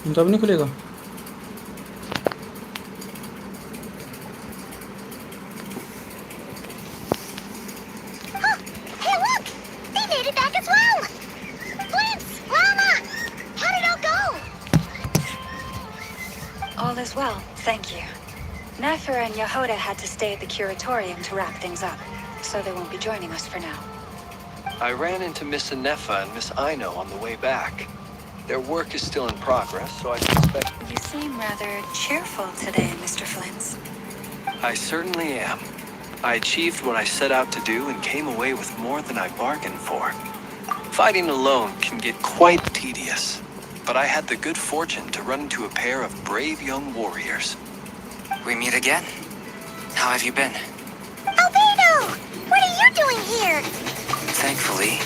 तो अब नहीं खुलेगा? Huh! Hey, look! They made it back as well! Prince! Lama! How did it all go? All is well, thank you. Nefer and Yehoda had to stay at the curatorium to wrap things up, so they won't be joining us for now. I ran into Miss Anefa and Miss Aino on the way back. Their work is still in progress, so I suspect... You seem rather cheerful today, Mr. Flint. I certainly am. I achieved what I set out to do and came away with more than I bargained for. Fighting alone can get quite tedious, but I had the good fortune to run into a pair of brave young warriors. We meet again? How have you been? Albedo! What are you doing here? Thankfully,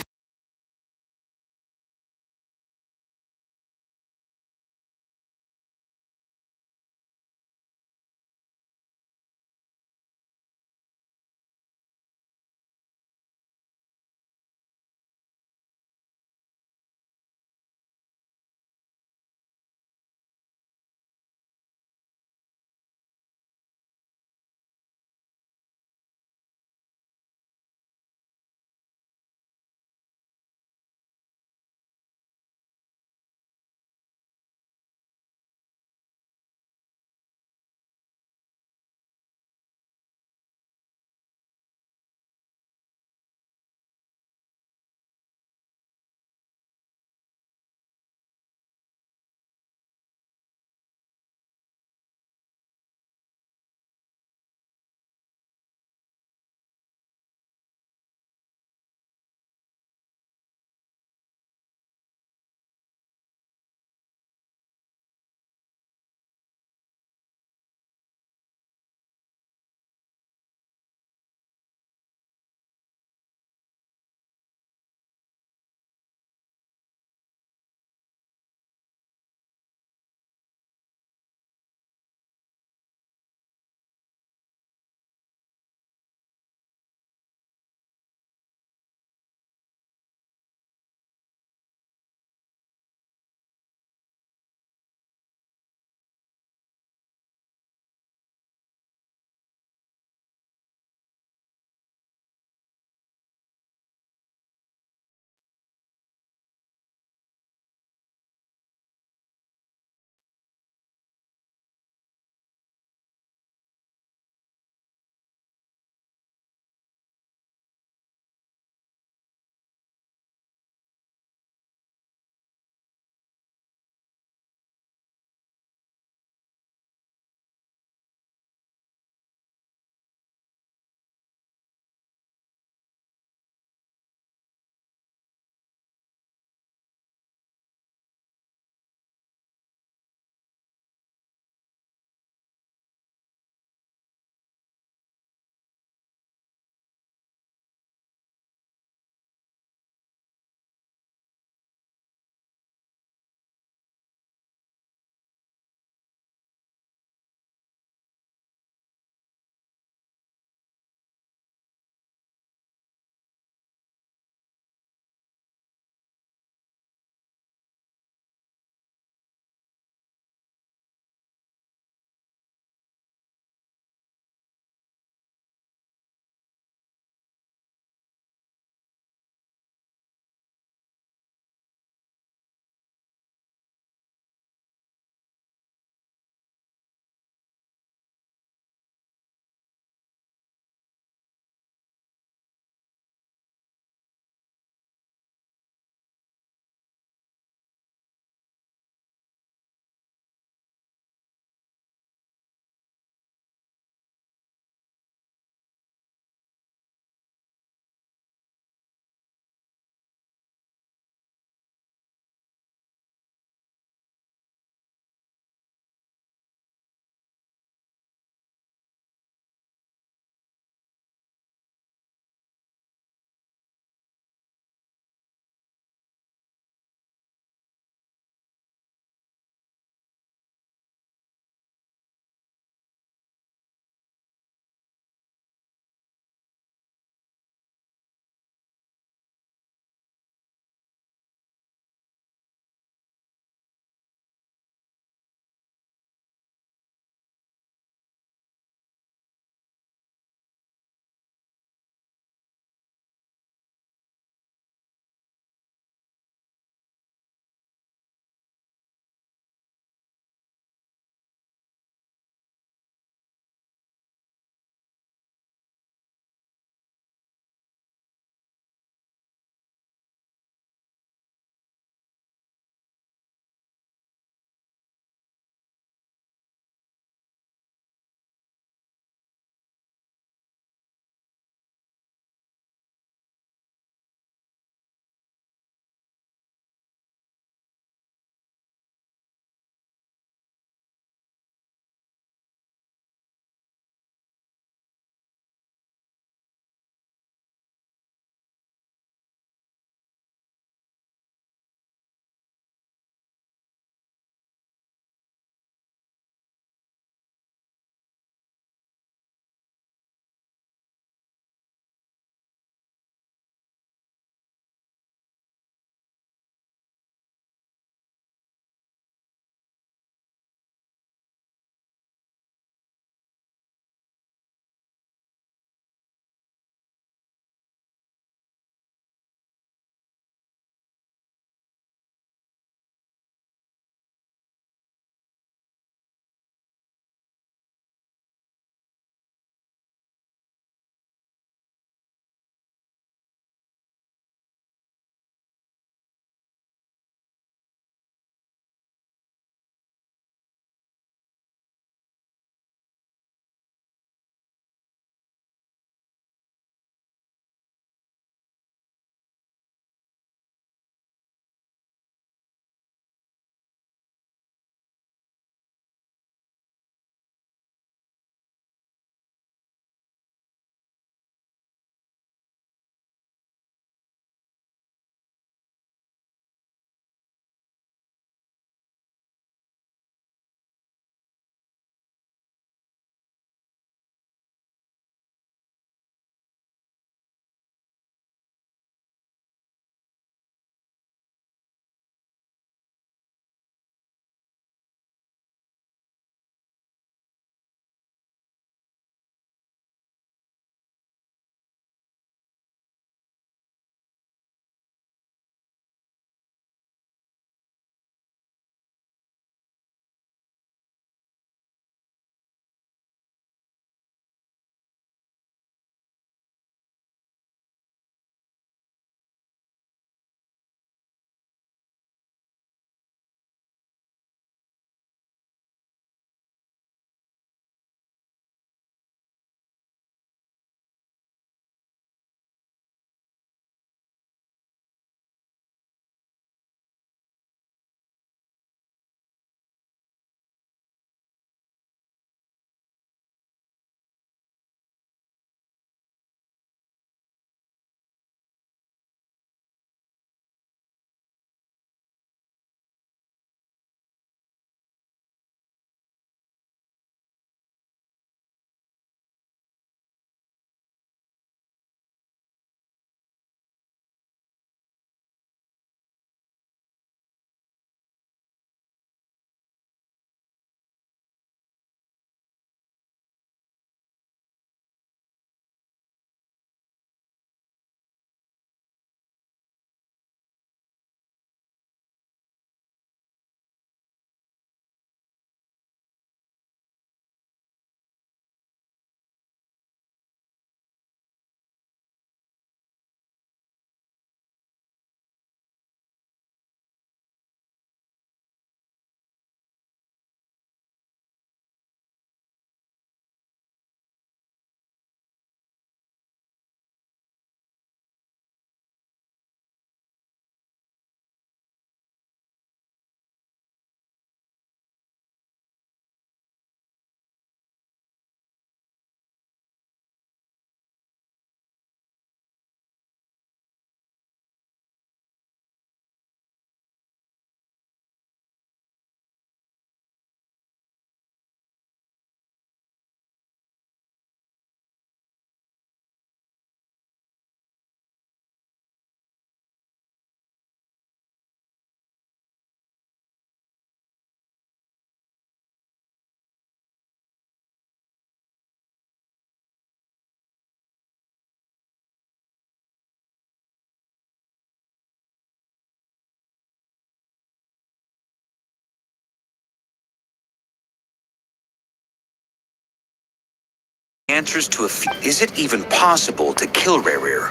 answers to a few. Is it even possible to kill Rerir?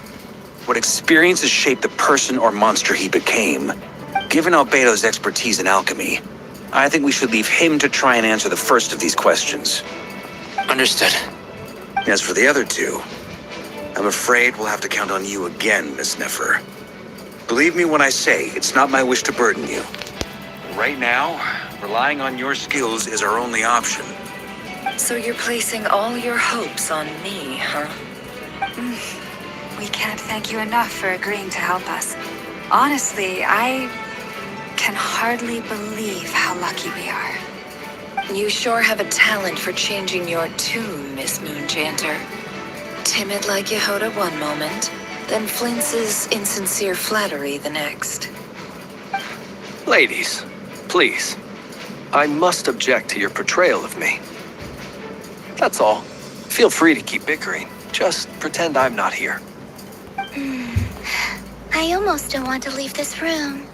What experiences shaped the person or monster he became? Given Albedo's expertise in alchemy, I think we should leave him to try and answer the first of these questions. Understood. As for the other two, I'm afraid we'll have to count on you again, Miss Nefer. Believe me when I say it's not my wish to burden you. Right now, relying on your skills is our only option. So you're placing all your hopes on me, huh? We can't thank you enough for agreeing to help us. Honestly, I can hardly believe how lucky we are. You sure have a talent for changing your tune, Miss Moonchanter. Timid like Yehoda one moment, then flinches insincere flattery the next. Ladies, please. I must object to your portrayal of me. That's all. Feel free to keep bickering. Just pretend I'm not here. I almost don't want to leave this room.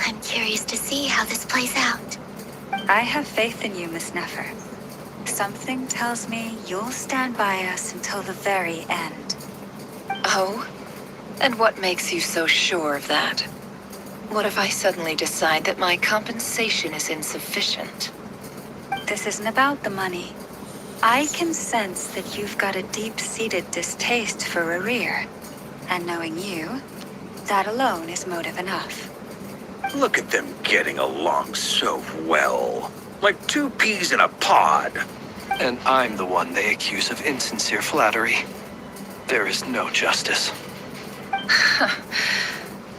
I'm curious to see how this plays out. I have faith in you, Miss Nefer. Something tells me you'll stand by us until the very end. Oh? And what makes you so sure of that? What if I suddenly decide that my compensation is insufficient? This isn't about the money. I can sense that you've got a deep-seated distaste for Rerir. And knowing you, that alone is motive enough. Look at them getting along so well. Like two peas in a pod. And I'm the one they accuse of insincere flattery. There is no justice.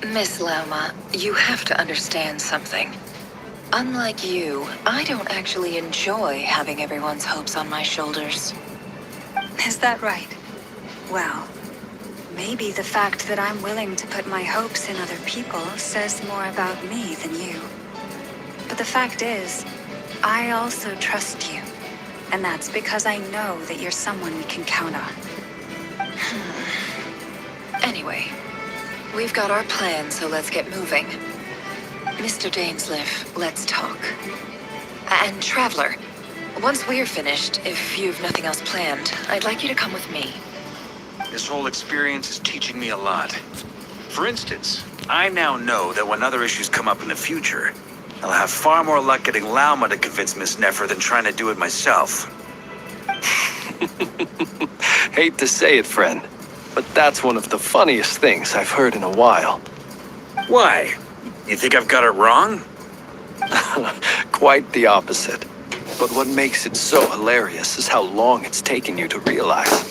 Miss Lauma, you have to understand something. Unlike you, I don't actually enjoy having everyone's hopes on my shoulders. Is that right? Well, maybe the fact that I'm willing to put my hopes in other people says more about me than you. But the fact is, I also trust you. And that's because I know that you're someone we can count on. Anyway, we've got our plan, so let's get moving. Mr. Dainsliff, let's talk. And Traveler, once we're finished, if you've nothing else planned, I'd like you to come with me. This whole experience is teaching me a lot. For instance, I now know that when other issues come up in the future, I'll have far more luck getting Lauma to convince Miss Nefer than trying to do it myself. Hate to say it, friend, but that's one of the funniest things I've heard in a while. Why? You think I've got it wrong? Quite the opposite. But what makes it so hilarious is how long it's taken you to realize.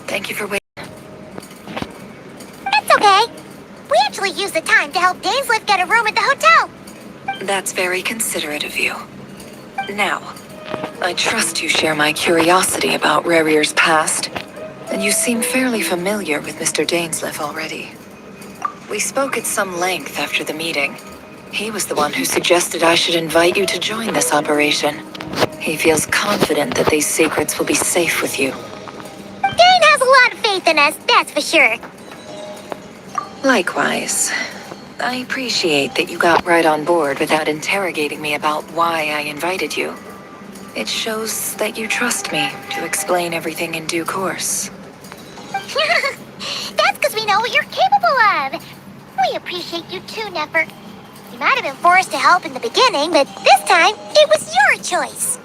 Thank you for waiting. It's okay. We actually used the time to help Dainsliff get a room at the hotel. That's very considerate of you. Now, I trust you share my curiosity about Rerir's past, and you seem fairly familiar with Mr. Dainsliff already. We spoke at some length after the meeting. He was the one who suggested I should invite you to join this operation. He feels confident that these secrets will be safe with you. Dane has a lot of faith in us, that's for sure. Likewise. I appreciate that you got right on board without interrogating me about why I invited you. It shows that you trust me to explain everything in due course. That's because we know what you're capable of. We appreciate you too, Nefer. You might have been forced to help in the beginning, but this time, it was your choice.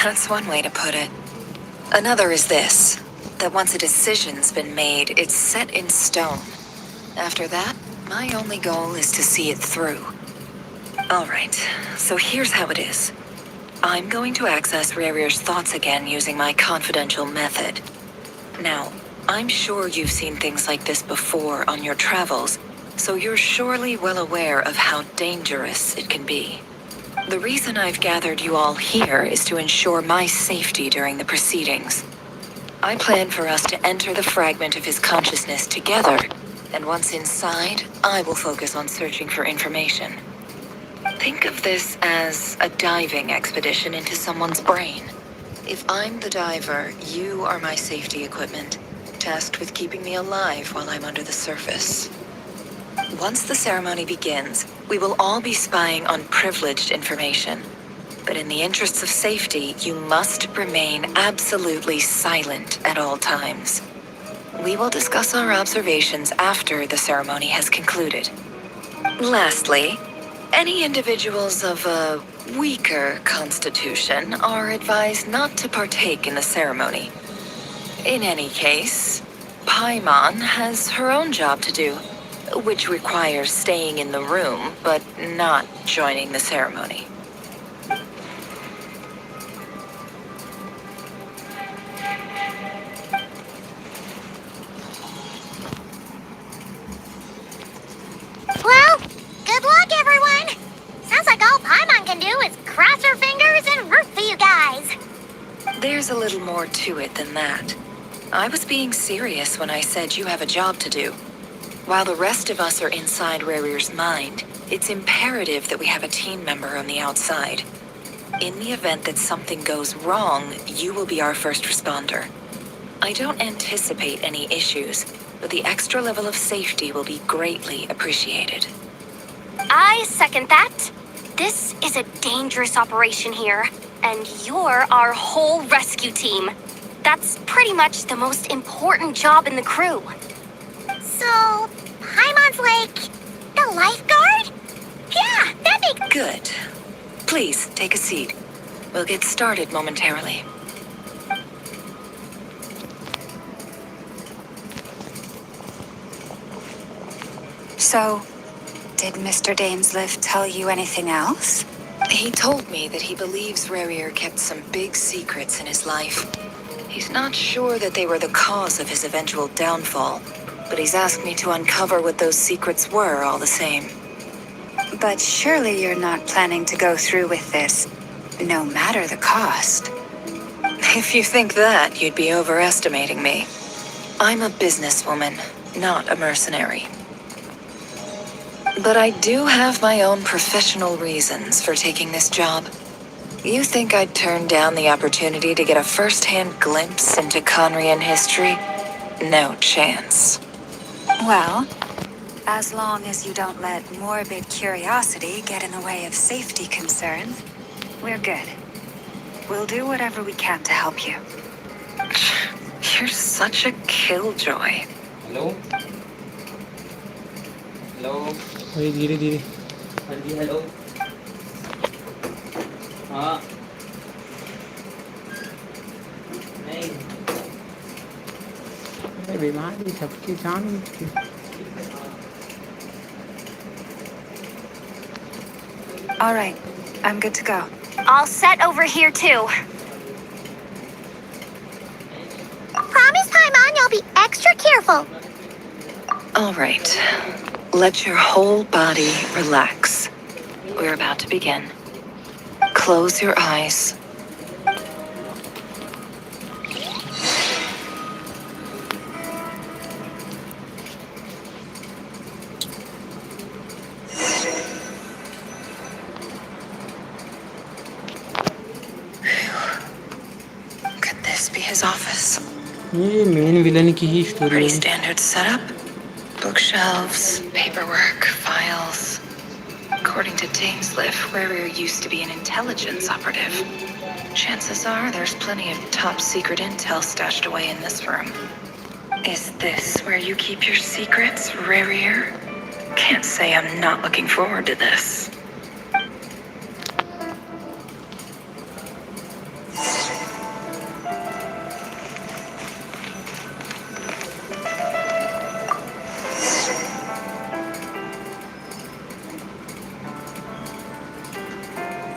That's one way to put it. Another is this, that once a decision's been made, it's set in stone. After that, my only goal is to see it through. Alright, so here's how it is. I'm going to access Rerir's thoughts again using my confidential method. Now, I'm sure you've seen things like this before on your travels, so you're surely well aware of how dangerous it can be. The reason I've gathered you all here is to ensure my safety during the proceedings. I plan for us to enter the fragment of his consciousness together, and once inside, I will focus on searching for information. Think of this as a diving expedition into someone's brain. If I'm the diver, you are my safety equipment, tasked with keeping me alive while I'm under the surface. Once the ceremony begins, we will all be spying on privileged information. But in the interests of safety, you must remain absolutely silent at all times. We will discuss our observations after the ceremony has concluded. Lastly, any individuals of a weaker constitution are advised not to partake in the ceremony. In any case, Paimon has her own job to do, which requires staying in the room, but not joining the ceremony. Well, good luck, everyone. Sounds like all Paimon can do is cross her fingers and root for you guys. There's a little more to it than that. I was being serious when I said you have a job to do. While the rest of us are inside Rarir's mind, it's imperative that we have a team member on the outside. In the event that something goes wrong, you will be our first responder. I don't anticipate any issues, but the extra level of safety will be greatly appreciated. I second that. This is a dangerous operation here, and you're our whole rescue team. That's pretty much the most important job in the crew. So, Paimon's like the lifeguard? Yeah, that makes... Good. Please, take a seat. We'll get started momentarily. So, did Mr. Dainsliff tell you anything else? He told me that he believes Rarir kept some big secrets in his life. He's not sure that they were the cause of his eventual downfall, but he's asked me to uncover what those secrets were all the same. But surely you're not planning to go through with this, no matter the cost. If you think that, you'd be overestimating me. I'm a businesswoman, not a mercenary. But I do have my own professional reasons for taking this job. You think I'd turn down the opportunity to get a first-hand glimpse into Conrian history? No chance. Well, as long as you don't let morbid curiosity get in the way of safety concerns, we're good. We'll do whatever we can to help you. You're such a killjoy. Hello hello भाई धीरे धीरे हाँ जी hello हाँ नहीं अरे बीमारी सबकी जान की All right, I'm good to go. All set over here, too. Promise, Paimon, you'll be extra careful. All right. Let your whole body relax. We're about to begin. Close your eyes. Could this be his office? ये main villain की ही story Pretty है standard setup. Bookshelves, paperwork, files. According to Dainsliff, Rarir used to be an intelligence operative. Chances are there's plenty of top secret intel stashed away in this room. Is this where you keep your secrets, Rarir? Can't say I'm not looking forward to this.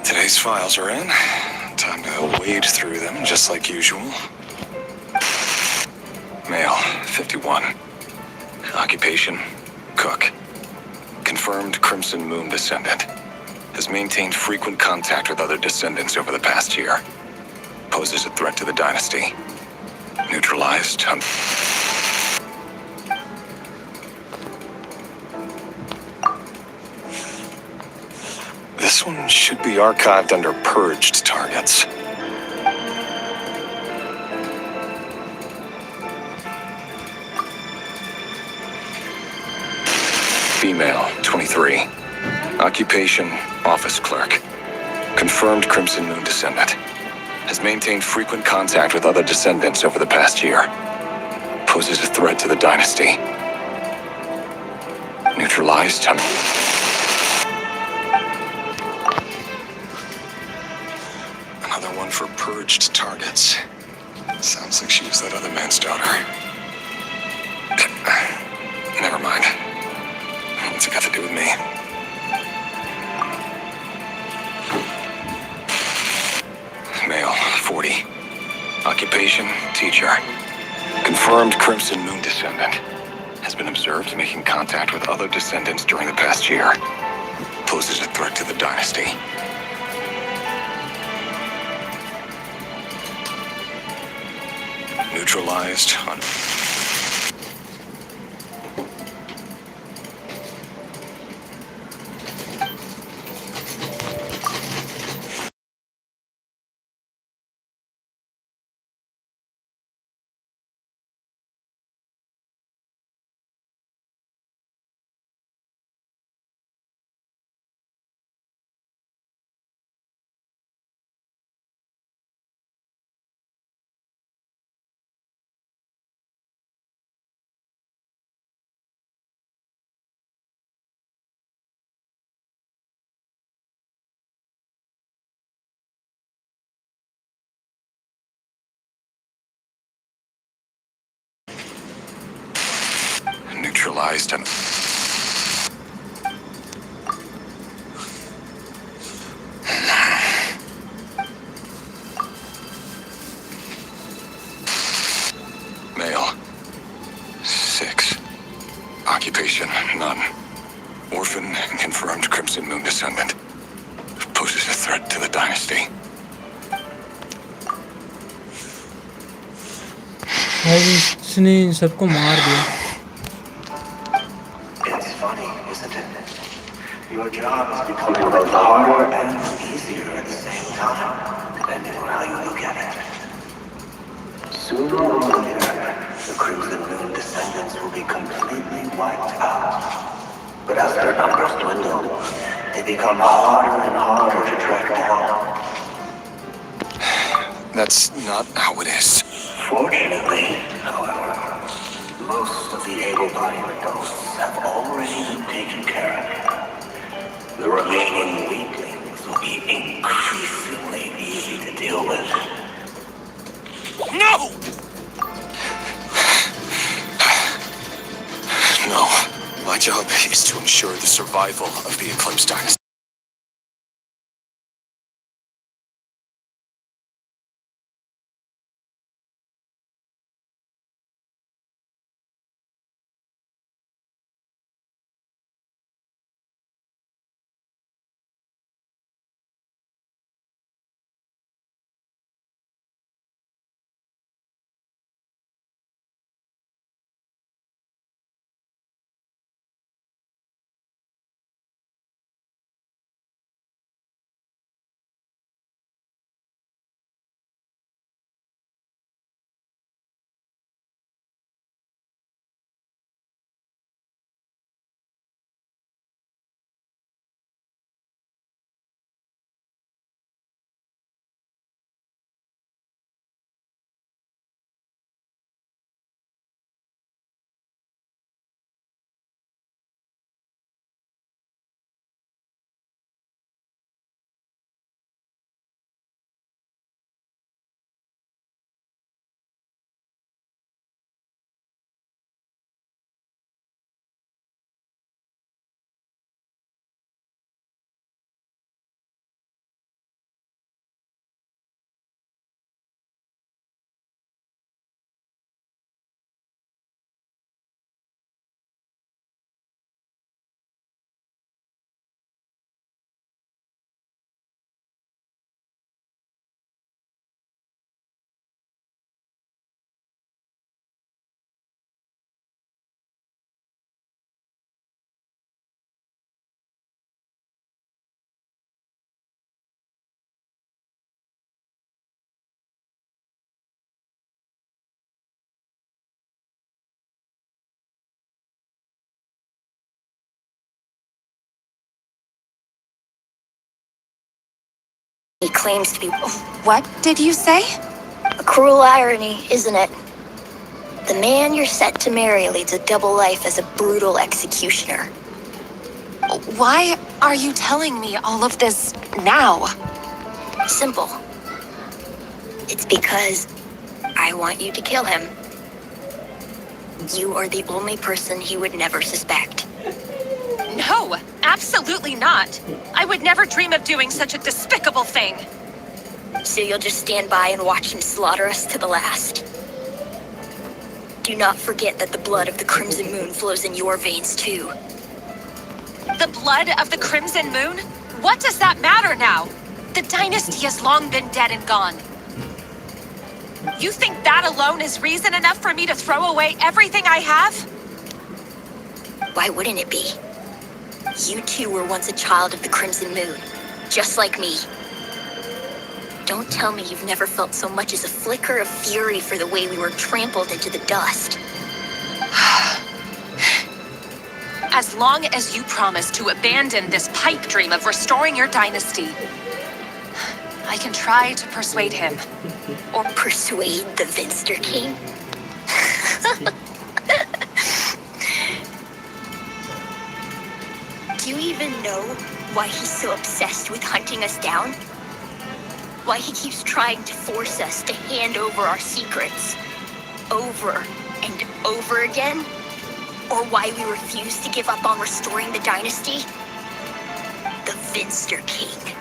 Today's files are in. Time to wade through them, just like usual. Male, 51. Occupation, cook. Confirmed Crimson Moon descendant. has maintained frequent contact with other descendants over the past year. Poses a threat to the dynasty. Neutralized. This one should be archived under purged targets. Female, 23. Occupation, office clerk. Confirmed Crimson Moon descendant. Has maintained frequent contact with other descendants over the past year. Poses a threat to the dynasty. Neutralized. Another one for purged targets. Sounds like she was that other man's daughter. Never mind. What's it got to do with me? Male, 40. Occupation, teacher. Confirmed Crimson Moon descendant. Has been observed making contact with other descendants during the past year. Poses a threat to the dynasty. Neutralized on... Neutralized and... Male. 6. Occupation, none. Orphan and confirmed Crimson Moon descendant. Poses a threat to the dynasty. भाई इसने इन सबको मार दिया. It's funny, isn't it? Your job is becoming both harder and easier at the same time, depending on how you look at it. Sooner or later, the Crimson Moon descendants will be completely wiped out. But as their numbers dwindle, they become harder and harder to track down. That's not how it is. Fortunately, however, most of the able-bodied adults have already been taken care of. The remaining weaklings will be increasingly easy to deal with. No! No. My job is to ensure the survival of the Eclipse Dynasty. He claims to be What did you say? a cruel irony, isn't it? The man you're set to marry leads a double life as a brutal executioner. Why are you telling me all of this now? Simple. It's because I want you to kill him. You are the only person he would never suspect. No, absolutely not. I would never dream of doing such a despicable thing. So you'll just stand by and watch him slaughter us to the last. Do not forget that the blood of the Crimson Moon flows in your veins too. The blood of the Crimson Moon? What does that matter now? The dynasty has long been dead and gone. You think that alone is reason enough for me to throw away everything I have? Why wouldn't it be? You two were once a child of the Crimson Moon, just like me. Don't tell me you've never felt so much as a flicker of fury for the way we were trampled into the dust. As long as you promise to abandon this pipe dream of restoring your dynasty, I can try to persuade him. Or persuade the Vinster King. Do you even know why he's so obsessed with hunting us down? Why he keeps trying to force us to hand over our secrets over and over again? Or why we refuse to give up on restoring the dynasty? The Vinster King.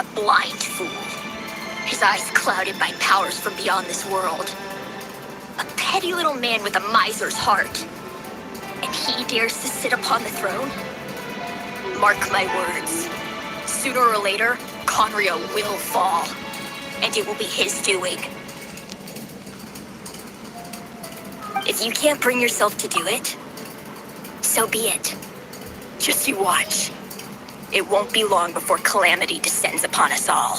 A blind fool. His eyes clouded by powers from beyond this world. A petty little man with a miser's heart. And he dares to sit upon the throne? Mark my words. Sooner or later, Conrio will fall. And it will be his doing. If you can't bring yourself to do it, so be it. Just you watch. It won't be long before calamity descends upon us all.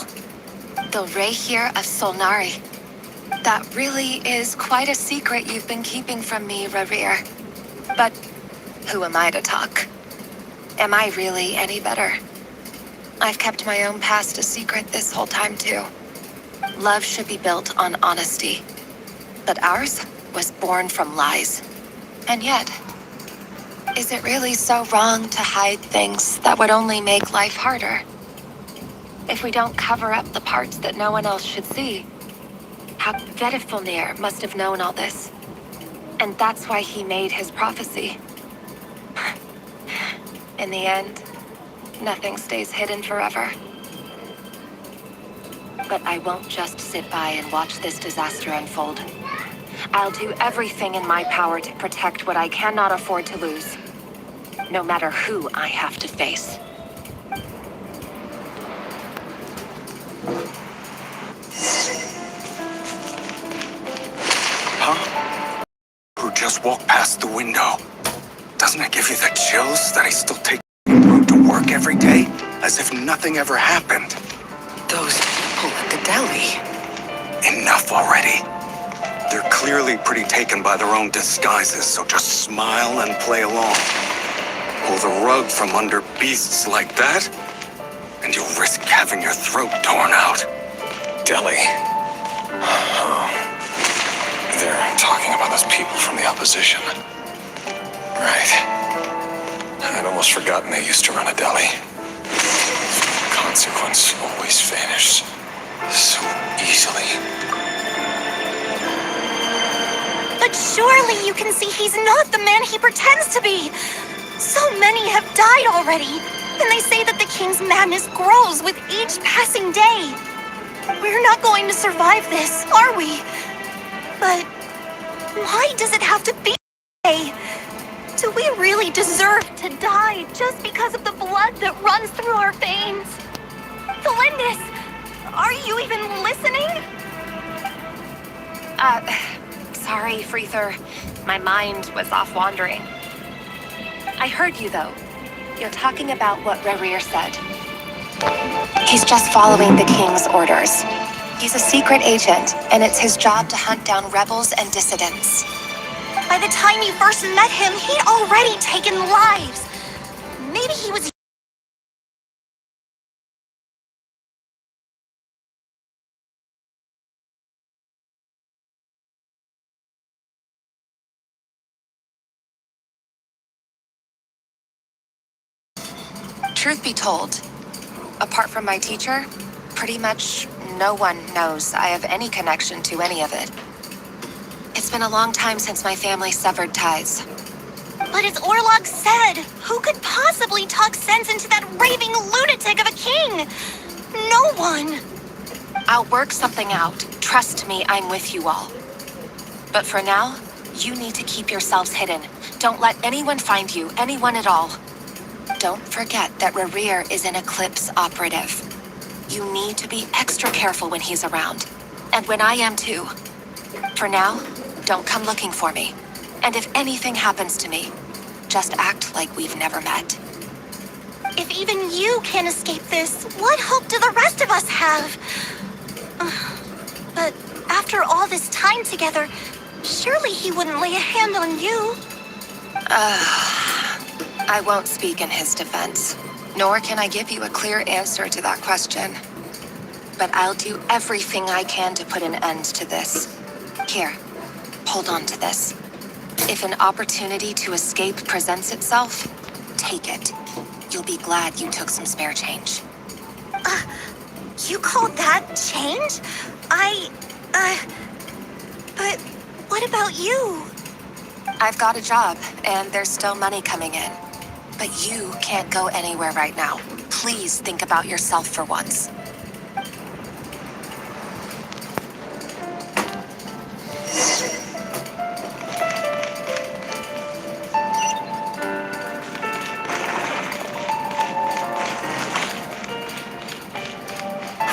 The Rehir of Solnari. That really is quite a secret you've been keeping from me, Rarir. But who am I to talk? Am I really any better? I've kept my own past a secret this whole time, too. Love should be built on honesty. But ours was born from lies. And yet, is it really so wrong to hide things that would only make life harder? If we don't cover up the parts that no one else should see, how Vedifulnir must have known all this. And that's why he made his prophecy. In the end, nothing stays hidden forever. But I won't just sit by and watch this disaster unfold. I'll do everything in my power to protect what I cannot afford to lose, no matter who I have to face. Huh? Who just walked past the window? Doesn't it give you the chills that I still take the road to work every day? As if nothing ever happened. Those people at the deli. Enough already. They're clearly pretty taken by their own disguises, so just smile and play along. Pull the rug from under beasts like that, and you'll risk having your throat torn out. Deli. Oh. They're talking about those people from the opposition. Right. I'd almost forgotten they used to run a deli. Consequence always vanishes so easily. But surely you can see he's not the man he pretends to be. So many have died already, and they say that the king's madness grows with each passing day. We're not going to survive this, are we? But why does it have to be this way? Do we really deserve to die just because of the blood that runs through our veins? Felindis, are you even listening? Sorry, Freether. My mind was off wandering. I heard you, though. You're talking about what Rarir said. He's just following the king's orders. He's a secret agent, and it's his job to hunt down rebels and dissidents. By the time you first met him, he'd already taken lives. Maybe he was Truth be told, apart from my teacher, pretty much no one knows I have any connection to any of it. It's been a long time since my family severed ties. But as Orlog said, who could possibly talk sense into that raving lunatic of a king? No one. I'll work something out. Trust me, I'm with you all. But for now, you need to keep yourselves hidden. Don't let anyone find you, anyone at all. Don't forget that Rerir is an Eclipse operative. You need to be extra careful when he's around. And when I am too. For now, don't come looking for me. And if anything happens to me, just act like we've never met. If even you can't escape this, what hope do the rest of us have? But after all this time together, surely he wouldn't lay a hand on you. I won't speak in his defense, nor can I give you a clear answer to that question. But I'll do everything I can to put an end to this. Here, hold on to this. If an opportunity to escape presents itself, take it. You'll be glad you took some spare change. You call that change? But what about you? I've got a job, and there's still money coming in. But you can't go anywhere right now. Please think about yourself for once.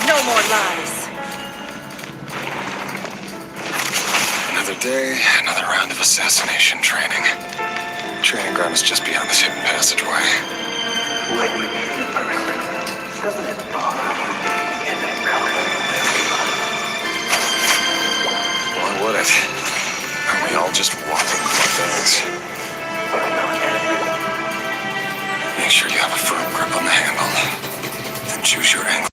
No more lies. Another day, another round of assassination training. Training ground is just beyond this hidden passageway. Why would it? Aren't we all just walking things? Make sure you have a firm grip on the handle. Then choose your angle.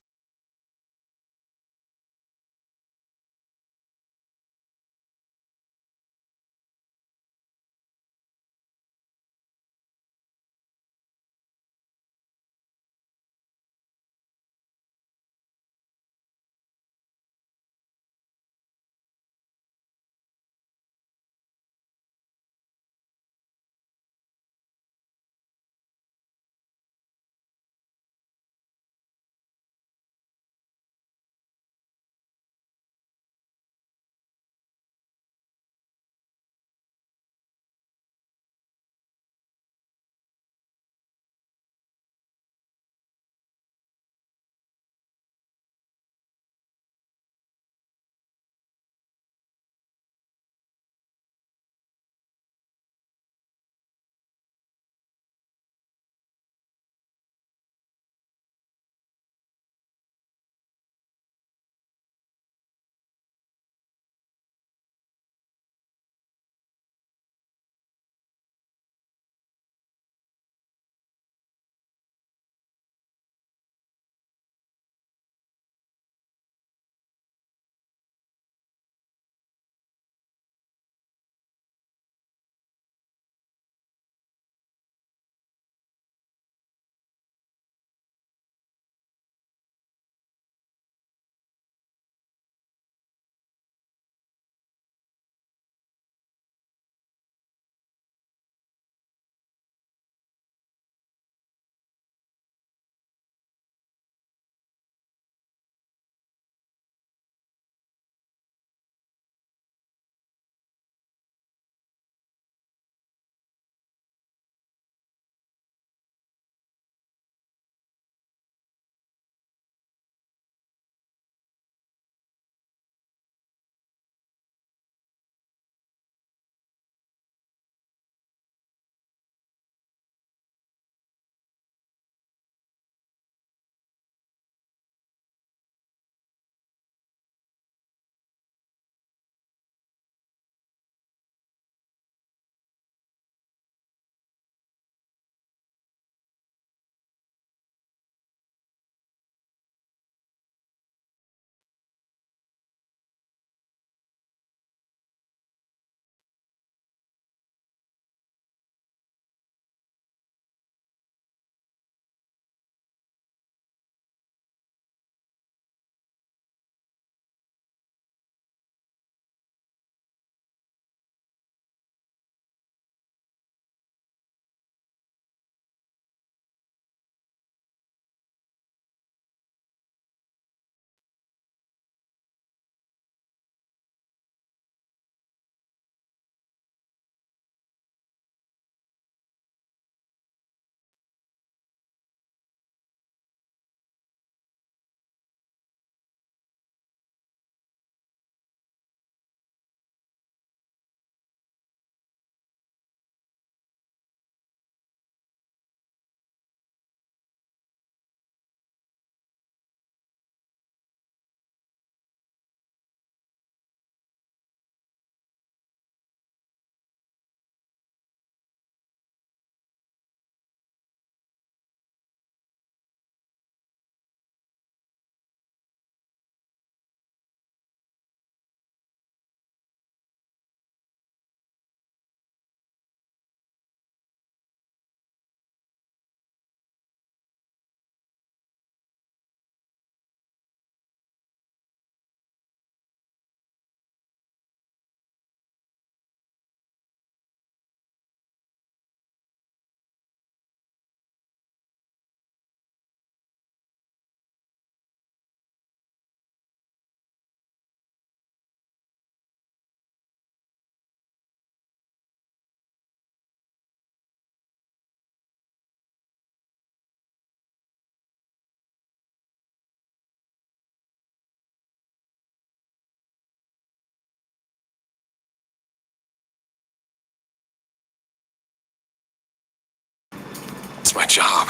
It's my job.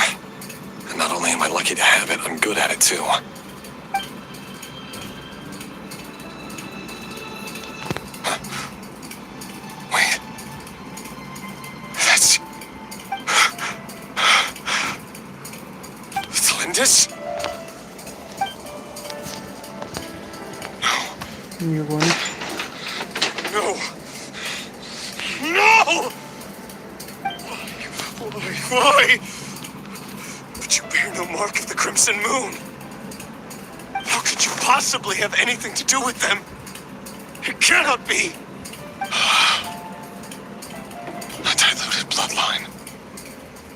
And not only am I lucky to have it, I'm good at it too. Wait. That's... It's Lindis? You're going. No! No! Why? But you bear no mark of the Crimson Moon. How could you possibly have anything to do with them? It cannot be! A diluted bloodline.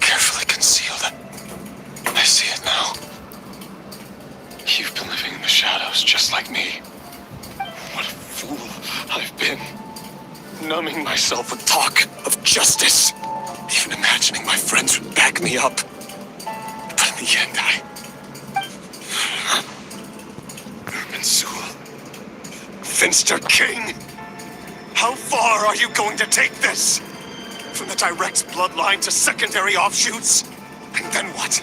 Carefully concealed. I see it now. You've been living in the shadows just like me. What a fool I've been. Numbing myself with talk of justice. Even imagining my friends would back me up. But in the end, Mansul. Finster King! How far are you going to take this? From the direct bloodline to secondary offshoots? And then what?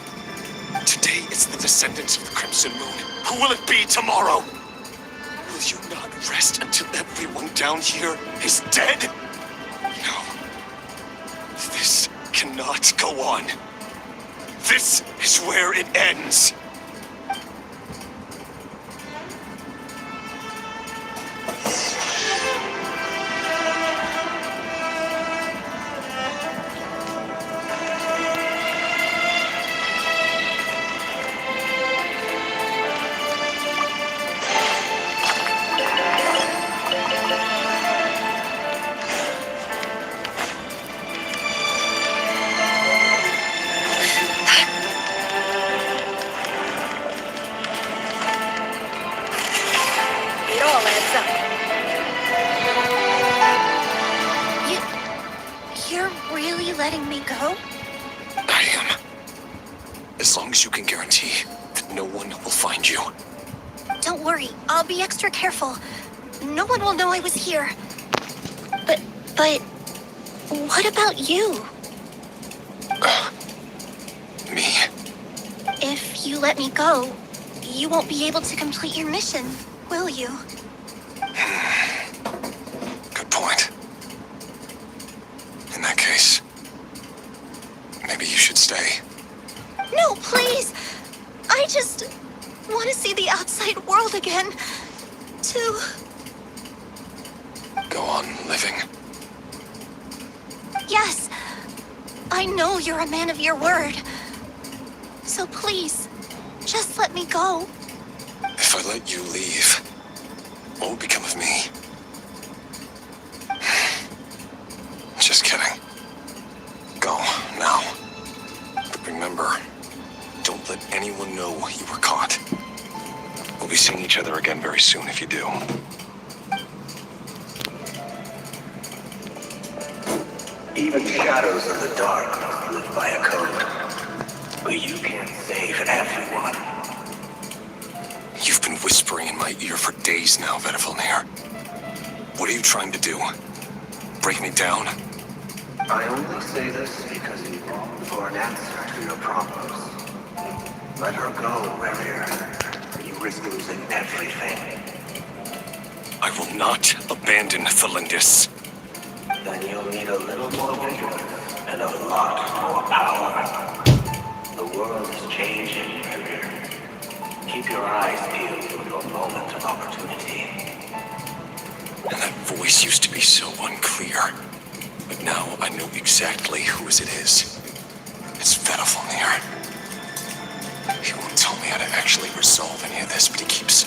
Today it's the descendants of the Crimson Moon. Who will it be tomorrow? Will you not rest until everyone down here is dead? No. This cannot go on. This is where it ends. It all adds up. You're really letting me go? I am. As long as you can guarantee that no one will find you. Don't worry, I'll be extra careful. No one will know I was here. But what about you? Me? If you let me go, you won't be able to complete your mission, will you? Good point. In that case, maybe you should stay. No, please! I just want to see the outside world again. To... Go on living. Yes, I know you're a man of your word. So please, just let me go. If I let you leave, what will become of me? Just kidding. Go, now. But remember, don't let anyone know you were caught. We'll be seeing each other again very soon if you do. Even shadows in the dark must live by a code. But you can't save everyone. You've been whispering in my ear for days now, Vedifalnir. What are you trying to do? Break me down? I only say this because you long for an answer to your problems. Let her go, Rerir. You risk losing everything. I will not abandon Thelindis. Then you'll need a little more vigor and a lot more power. The world is changing, Rerir. Keep your eyes peeled for your moment of opportunity. And that voice used to be so unclear. But now I know exactly whose it is. It's Vedifalnir. He won't tell me how to actually resolve any of this, but he keeps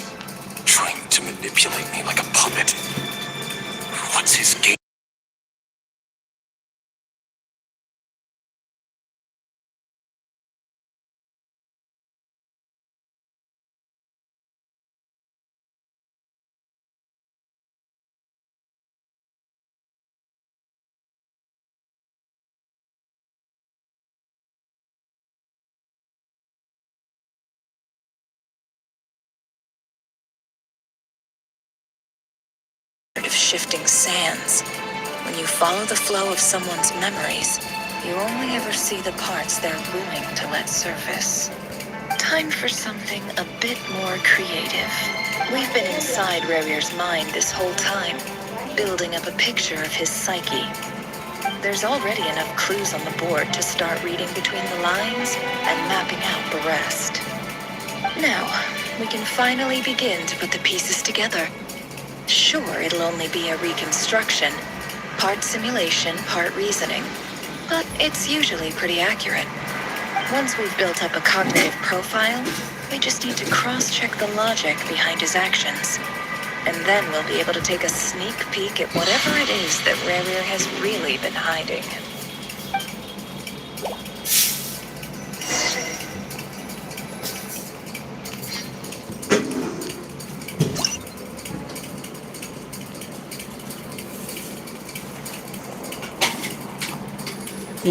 trying to manipulate me like a puppet. What's his game? Of shifting sands. When you follow the flow of someone's memories, You only ever see the parts they're willing to let surface. Time for something a bit more creative. We've been inside Rarir's mind this whole time, building up a picture of his psyche. There's already enough clues on the board to start reading between the lines and mapping out the rest. Now, we can finally begin to put the pieces together. Sure, it'll only be a reconstruction, part simulation, part reasoning, but it's usually pretty accurate. Once we've built up a cognitive profile, we just need to cross-check the logic behind his actions. And then we'll be able to take a sneak peek at whatever it is that Rarir has really been hiding.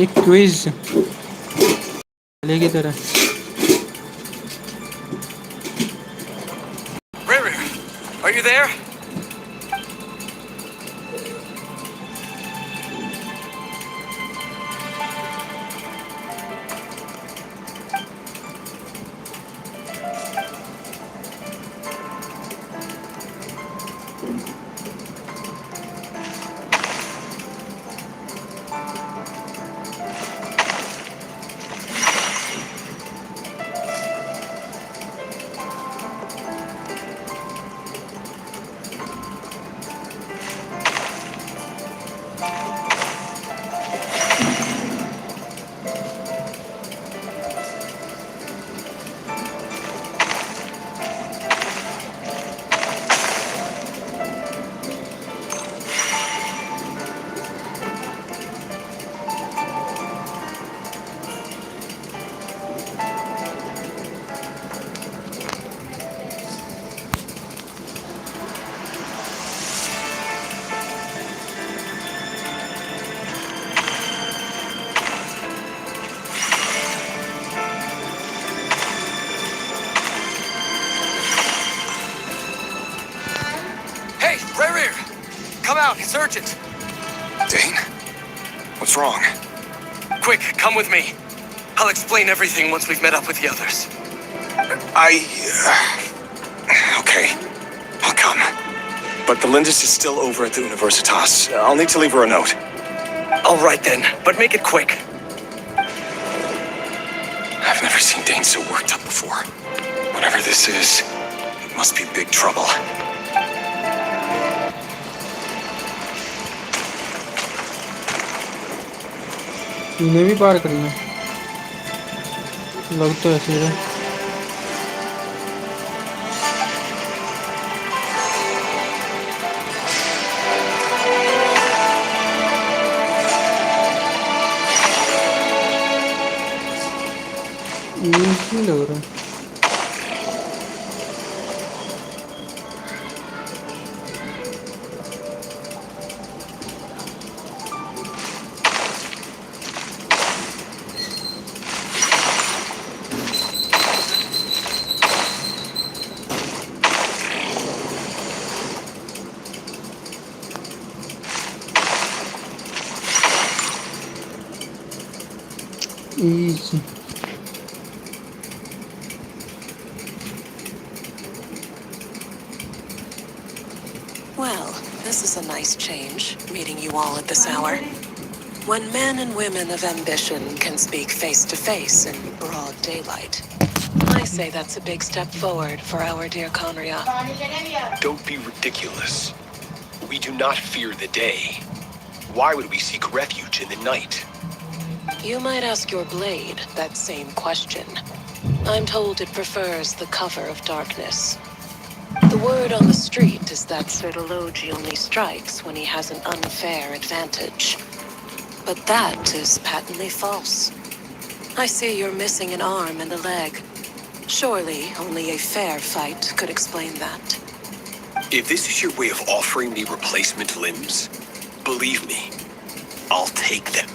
एक quiz पहले की तरह Rarir, are you there? Hey, Rarir! Come out, it's urgent. Dane? What's wrong? Quick, come with me. I'll explain everything once we've met up with the others. Okay. I'll come. But the Lindis is still over at the Universitas. I'll need to leave her a note. All right then, but make it quick. I've never seen Dane so worked up before. Whatever this is, it must be big trouble. इन्हें भी पार करी है लग तो ऐसे है ये लग रहा है Easy. Well, this is a nice change, meeting you all at this hour. When men and women of ambition can speak face to face in broad daylight, I say that's a big step forward for our dear Conria. Don't be ridiculous. We do not fear the day. Why would we seek refuge in the night? You might ask your blade that same question. I'm told it prefers the cover of darkness. The word on the street is that Sertologi only strikes when he has an unfair advantage. But that is patently false. I see you're missing an arm and a leg. Surely only a fair fight could explain that. If this is your way of offering me replacement limbs, believe me, I'll take them.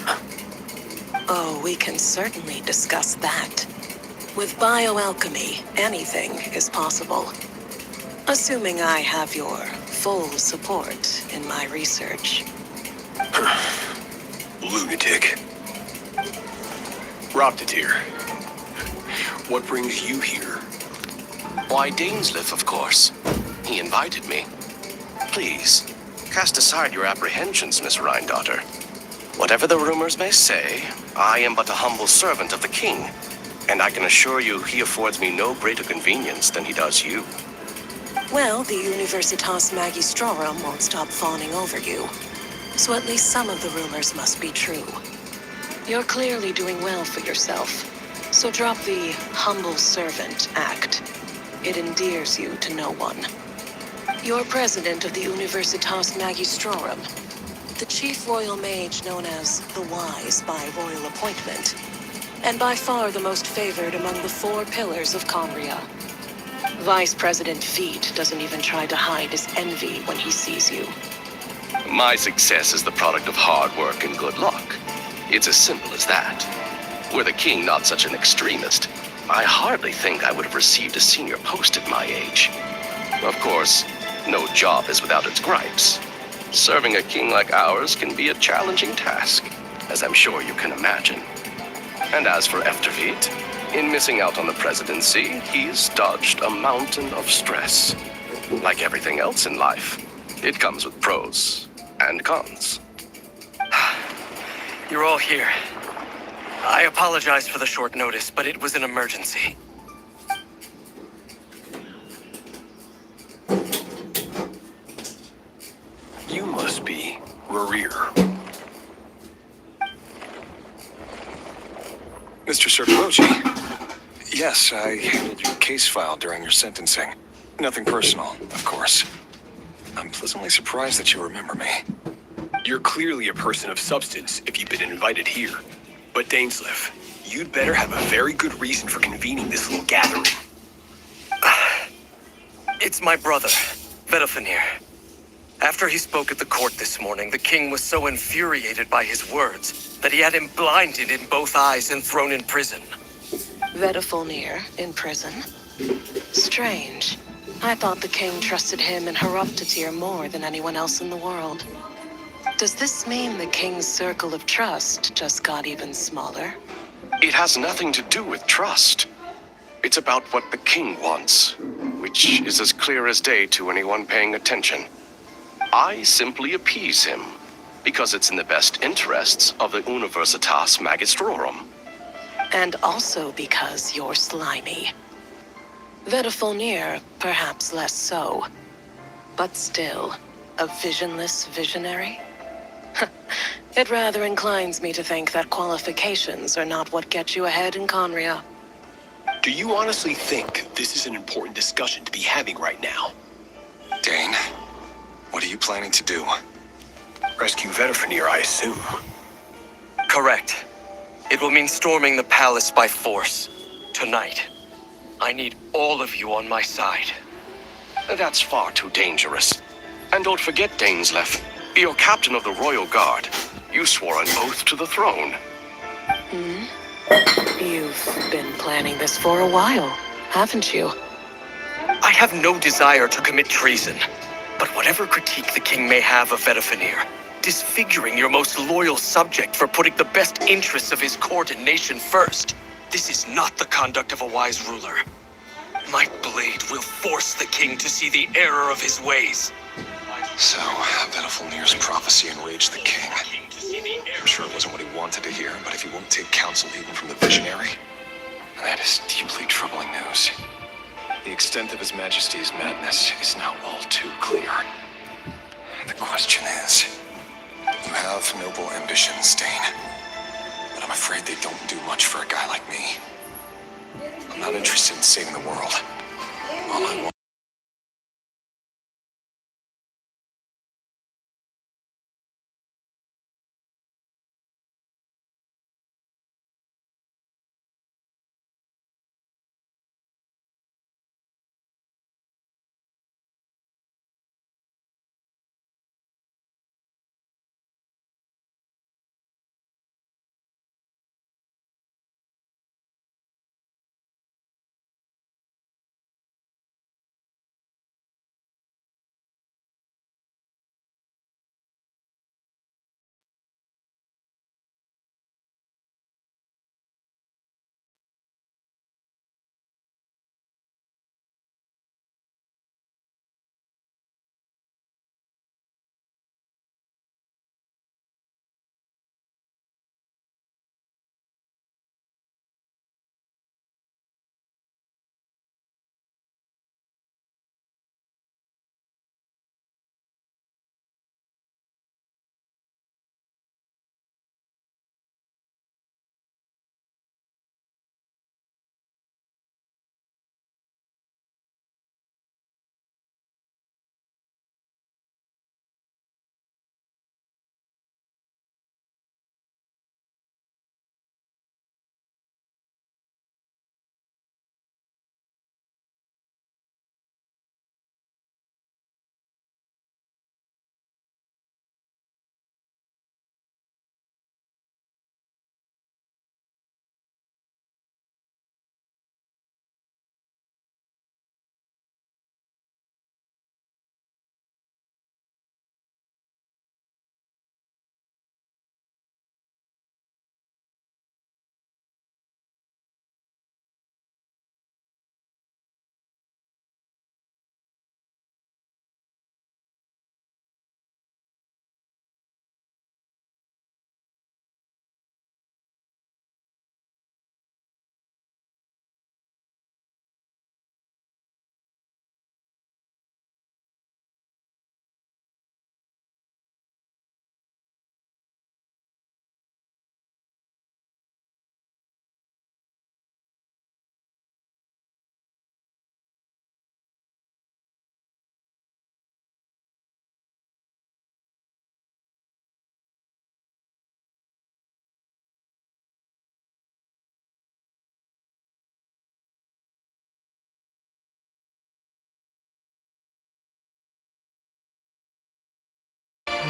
Oh, we can certainly discuss that. With bioalchemy, anything is possible. Assuming I have your full support in my research. Lunatic. Raptatir, what brings you here? Why, Dainsleif, of course. He invited me. Please, cast aside your apprehensions, Miss Rhindaughter. Whatever the rumors may say, I am but a humble servant of the king, and I can assure you he affords me no greater convenience than he does you. Well, the Universitas Magistrorum won't stop fawning over you. So at least some of the rumors must be true. You're clearly doing well for yourself. So drop the humble servant act. It endears you to no one. You're president of the Universitas Magistrorum, the chief royal mage known as the Wise by royal appointment, and by far the most favored among the 4 pillars of Conria. Vice President Feet doesn't even try to hide his envy when he sees you. My success is the product of hard work and good luck. It's as simple as that. Were the king not such an extremist, I hardly think I would have received a senior post at my age. Of course, no job is without its gripes. Serving a king like ours can be a challenging task, as I'm sure you can imagine. And as for Eftervit, in missing out on the presidency, he's dodged a mountain of stress. Like everything else in life, it comes with pros and cons. You're all here. I apologize for the short notice, but it was an emergency. You must be Rerir. Mr. Serpiloci. Yes, I handled your case file during your sentencing. Nothing personal, of course. I'm pleasantly surprised that you remember me. You're clearly a person of substance if you've been invited here. But Dainsleif, you'd better have a very good reason for convening this little gathering. It's my brother, Vedafenir. After he spoke at the court this morning, the king was so infuriated by his words that he had him blinded in both eyes and thrown in prison. Vedafenir in prison? Strange. I thought the king trusted him and Haroptatir more than anyone else in the world. Does this mean the king's circle of trust just got even smaller? It has nothing to do with trust. It's about what the king wants, which is as clear as day to anyone paying attention. I simply appease him, because it's in the best interests of the Universitas Magistrorum. And also because you're slimy. Vedafenir, perhaps less so. But still, a visionless visionary? It rather inclines me to think that qualifications are not what get you ahead in Conria. Do you honestly think this is an important discussion to be having right now? Dane, what are you planning to do? Rescue Vedafenir, I assume. Correct. It will mean storming the palace by force. Tonight. I need all of you on my side. That's far too dangerous. And don't forget, Dainsleif, you're captain of the Royal Guard. You swore an oath to the throne. You've been planning this for a while, haven't you? I have no desire to commit treason. But whatever critique the king may have of Vedafenir, disfiguring your most loyal subject for putting the best interests of his court and nation first, this is not the conduct of a wise ruler. My blade will force the king to see the error of his ways. So, Vedafenir's prophecy enraged the king. I'm sure it wasn't what he wanted to hear, but if he won't take counsel even from the visionary, that is deeply troubling news. The extent of His Majesty's madness is now all too clear. The question is, you have noble ambitions, Dane, but I'm afraid they don't do much for a guy like me. I'm not interested in saving the world. All I want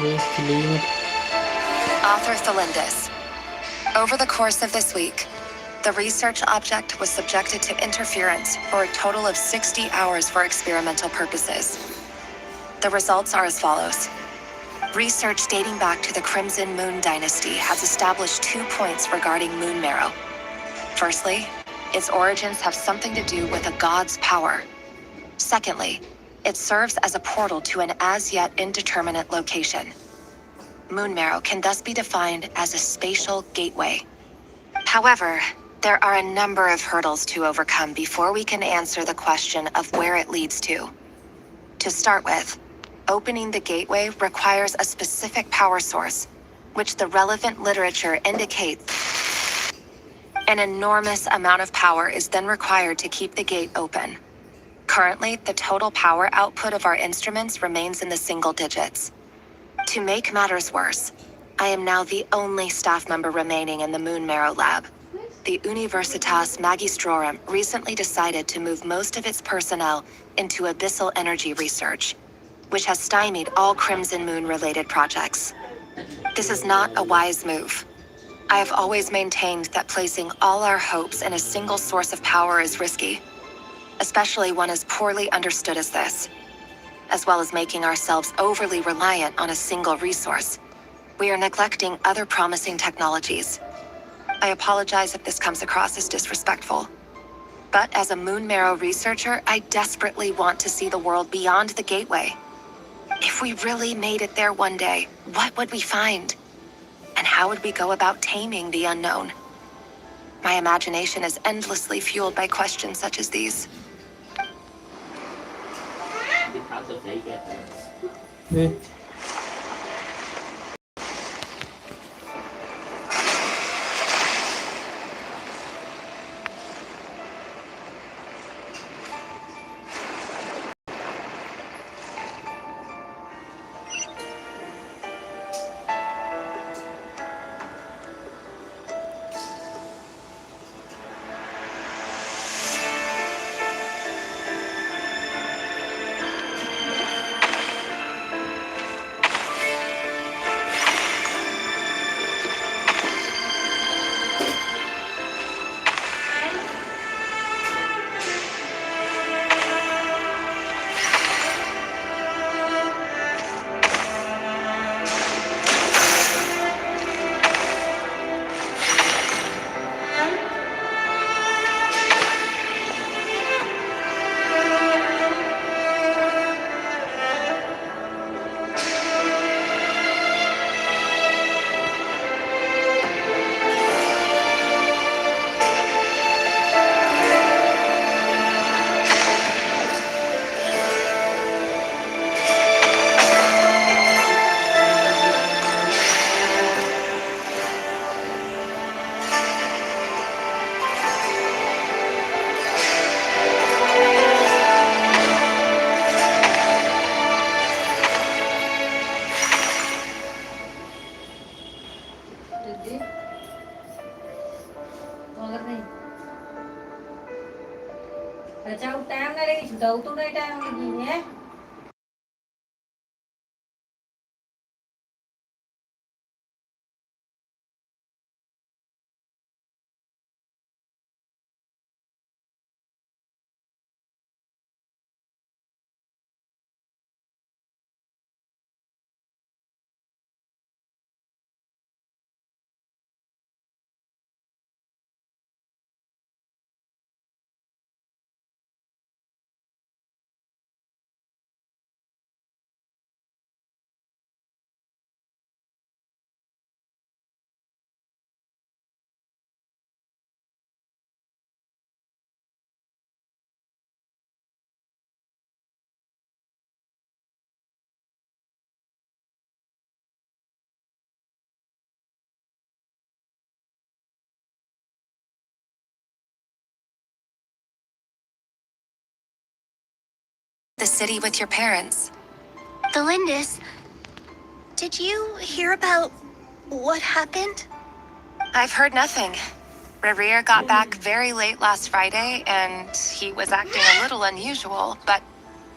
Yes, Lima. Author Thelindis. Over the course of this week, the research object was subjected to interference for a total of 60 hours for experimental purposes. The results are as follows. Research dating back to the Crimson Moon Dynasty has established 2 points regarding moon marrow. Firstly, its origins have something to do with a god's power. Secondly, it serves as a portal to an as-yet indeterminate location. Moon marrow can thus be defined as a spatial gateway. However, there are a number of hurdles to overcome before we can answer the question of where it leads to. To start with, opening the gateway requires a specific power source, which the relevant literature indicates. An enormous amount of power is then required to keep the gate open. Currently, the total power output of our instruments remains in the single digits. To make matters worse, I am now the only staff member remaining in the Moon Marrow lab. The Universitas Magistrorum recently decided to move most of its personnel into abyssal energy research, which has stymied all Crimson Moon-related projects. This is not a wise move. I have always maintained that placing all our hopes in a single source of power is risky, especially one as poorly understood as this. As well as making ourselves overly reliant on a single resource, we are neglecting other promising technologies. I apologize if this comes across as disrespectful. But as a Moon Marrow researcher, I desperately want to see the world beyond the gateway. If we really made it there one day, what would we find? And how would we go about taming the unknown? My imagination is endlessly fueled by questions such as these. Eh, cháu tám đây đi, đầu tôi đây đang cái gì nhé? The city with your parents. Thelindis, did you hear about what happened? I've heard nothing. Rerir got back very late last Friday, and he was acting a little unusual, but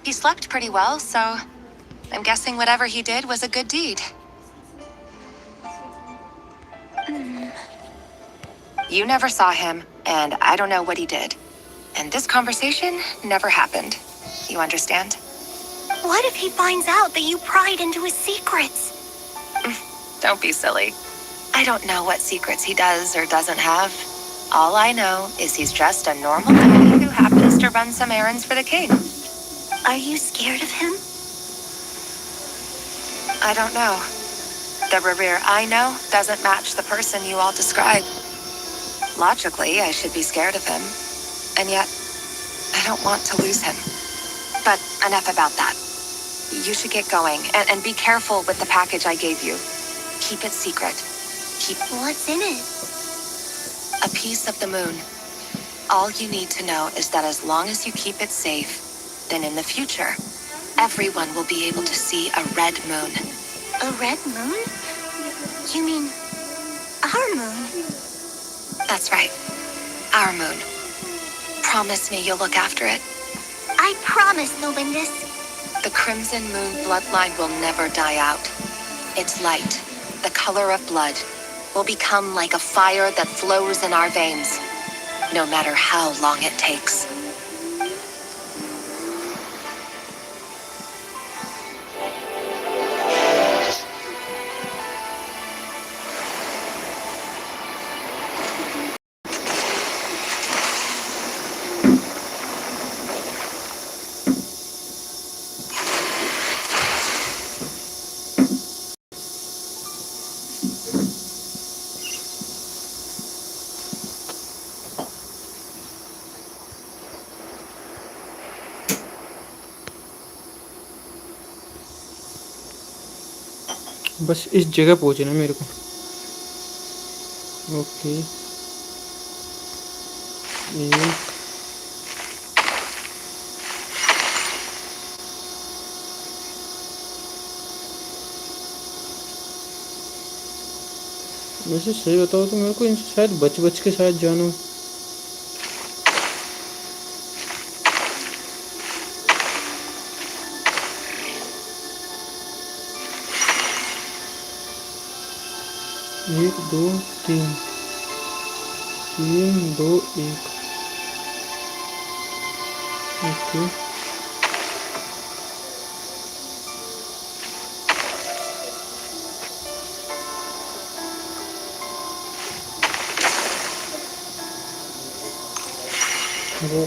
he slept pretty well, so I'm guessing whatever he did was a good deed. You never saw him, and I don't know what he did. And this conversation never happened. You understand? What if he finds out that you pried into his secrets? Don't be silly. I don't know what secrets he does or doesn't have. All I know is he's just a normal guy who happens to run some errands for the king. Are you scared of him? I don't know. The Revere I know doesn't match the person you all describe. Logically, I should be scared of him. And yet, I don't want to lose him. But enough about that. You should get going, and be careful with the package I gave you. Keep it secret. What's in it? A piece of the moon. All you need to know is that as long as you keep it safe, then in the future, everyone will be able to see a red moon. A red moon? You mean our moon? That's right. Our moon. Promise me you'll look after it. I promise, Novendis. The Crimson Moon bloodline will never die out. Its light, the color of blood, will become like a fire that flows in our veins, no matter how long it takes. बस इस जगह पहुंचना मेरे को. Okay. एक वैसे सही बताओ तो मेरे को इनसे शायद बच के शायद जाना. एक दो तीन तीन दो एक. ओके. वो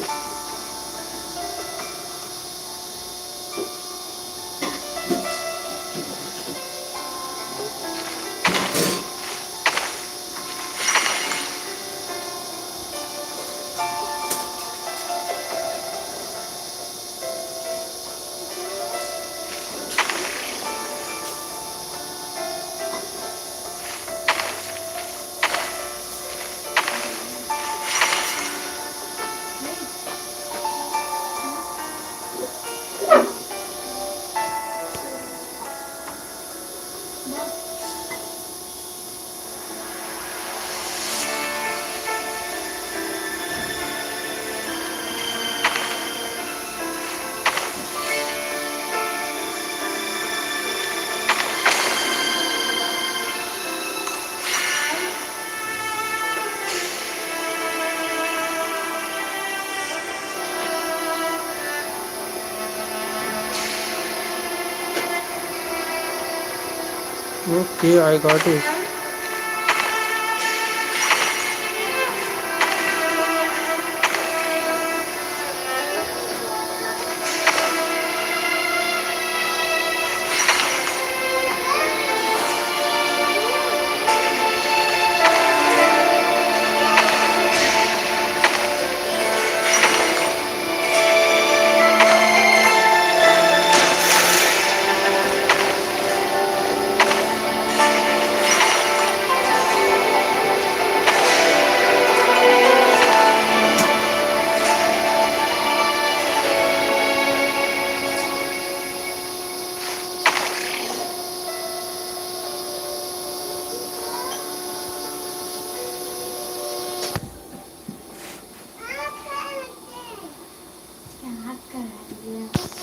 Okay, I got it.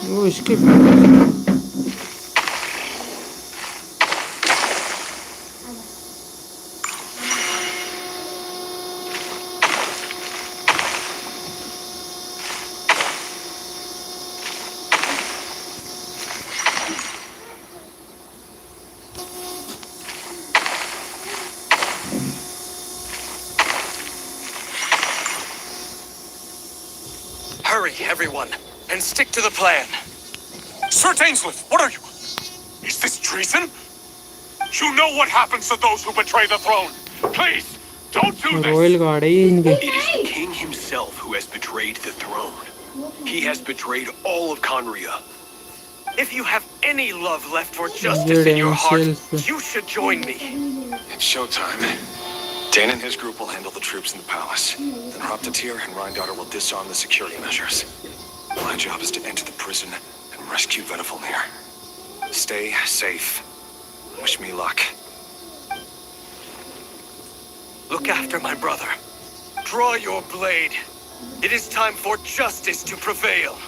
वो इसके Hurry, everyone, and stick to the plan. Sir Dainsleif, what are you? Is this treason? You know what happens to those who betray the throne. Please, don't do this. Royal guard है ये इनके. It is the king himself who has betrayed the throne. He has betrayed all of Conria. If you have any love left for justice in your heart, you should join me. It's showtime. Dane and his group will handle the troops in the palace. Then Hraptatir and Rheindarter will disarm the security measures. My job is to enter the prison and rescue Vedafilnir. Stay safe. Wish me luck. Look after my brother. Draw your blade. It is time for justice to prevail.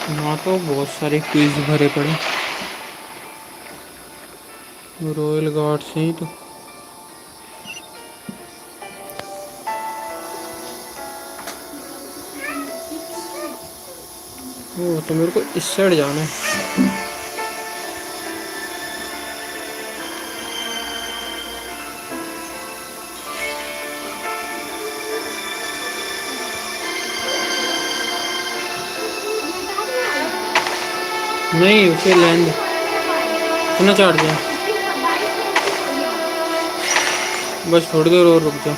यहाँ तो बहुत सारे quiz भरे पड़े royal guard से ही तो. वो तो मेरे को इस साइड जाना है. नहीं उसे लैंड इतना चाट दिया. बस थोड़ी देर और रुक जाओ.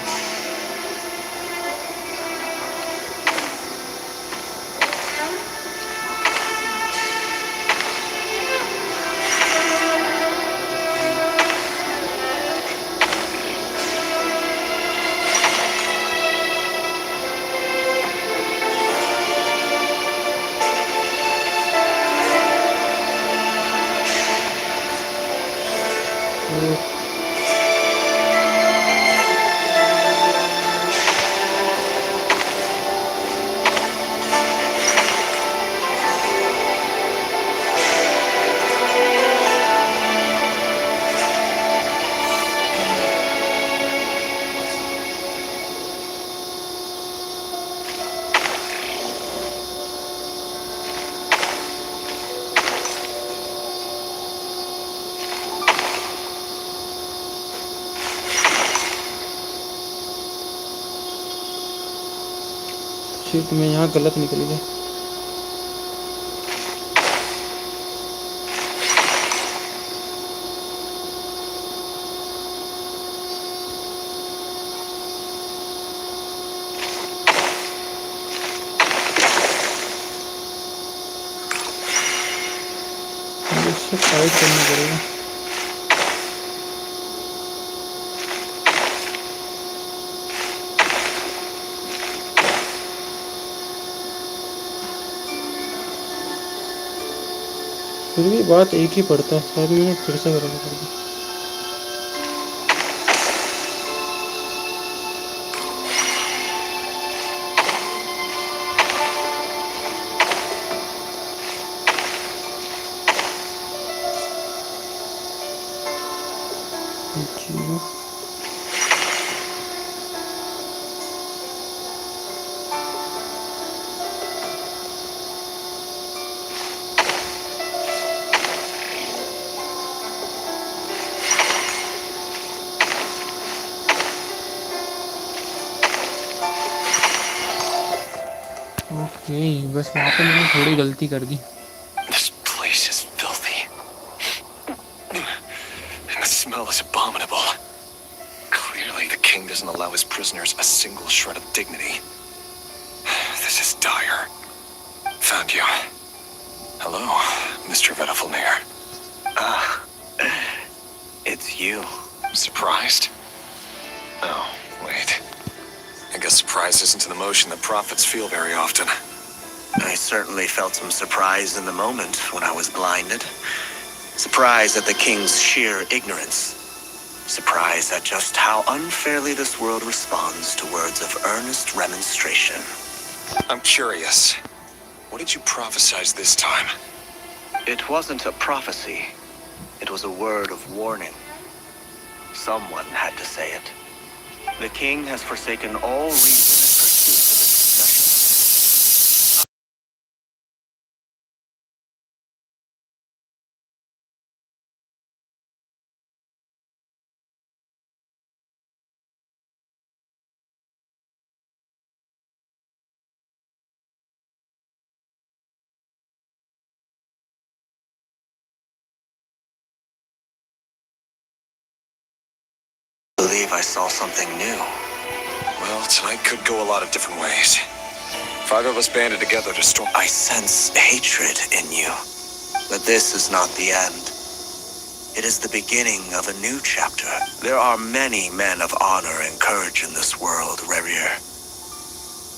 शिट मैं यहाँ गलत निकल गया. इससे फाइट करना पड़ेगा. फिर भी बात एक ही पड़ता है. शायद मैंने फिर से करना पड़ेगा. ओके बस वहाँ पे मैंने थोड़ी गलती कर दी. This place is filthy. And the smell is abominable. Clearly the king doesn't allow his prisoners a single shred of dignity. This is dire. Found you. Hello, Mr. Vedafilnir. It's you. Surprised? Oh, wait. I guess surprise isn't an emotion that prophets feel very often. I certainly felt some surprise in the moment when I was blinded. Surprise at the king's sheer ignorance. Surprise at just how unfairly this world responds to words of earnest remonstration. I'm curious. What did you prophesize this time? It wasn't a prophecy. It was a word of warning. Someone had to say it. The king has forsaken all reason believe I saw something new. Well, tonight could go a lot of different ways. 5 of us banded together to storm. I sense hatred in you. But this is not the end. It is the beginning of a new chapter. There are many men of honor and courage in this world, Rerir.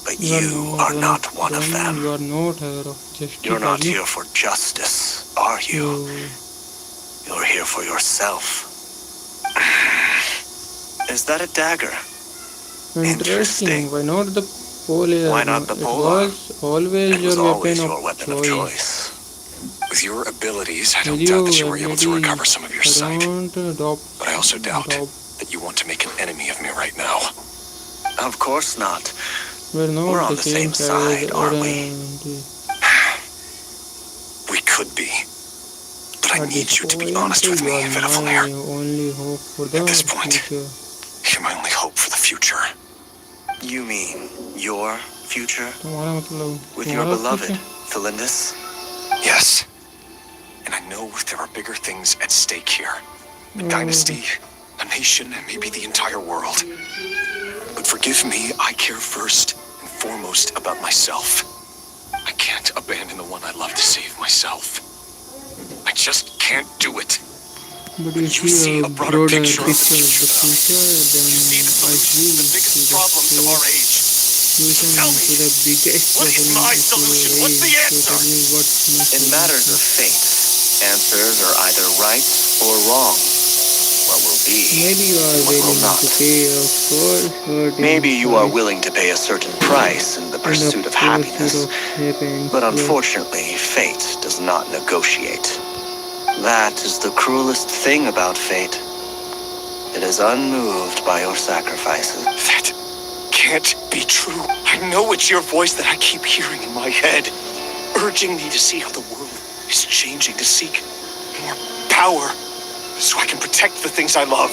But you are not one of them. You are not here of justice. You're not here for justice, are you? You're here for yourself. Is that a dagger? Interesting. Why not the pole? Why not the pole? It was always It was your always weapon your of weapon of choice. choice. With your abilities, I don't With doubt your that you were able to recover some of your sight. But But I also doubt that you want to make an enemy of me right now. Of course not. we're not We're on the the same side, side, aren't we? We could be. But I At need this you to be point, honest with me, you are Vidafelir. my only hope for the At this point, future. you're my only hope for the future. You mean your future? तुम्हारा मतलब With your तुम्हारा beloved, future? Felindus? Yes. And I know there are bigger things at stake here. A dynasty, a nation, and maybe the entire world. But forgive me, I care first and foremost about myself. I can't abandon the one I love to save myself. I just can't do it. But you You see a broader picture of the future, then You see the I solution to the biggest problems of our age. Tell me, to the biggest what is my solution? What's the answer? So tell me what's my In matters of fate, answers are either right or wrong. What will be, Maybe you are what will willing not. to pay a certain Maybe you are price willing to pay a certain price in the in the pursuit of pursuit happiness. of happiness. But unfortunately, fate does not negotiate. That is the cruelest thing about fate. It is unmoved by your sacrifices. That can't be true. I know it's your voice that I keep hearing in my head, urging me to see how the world is changing, to seek more power so I can protect the things I love.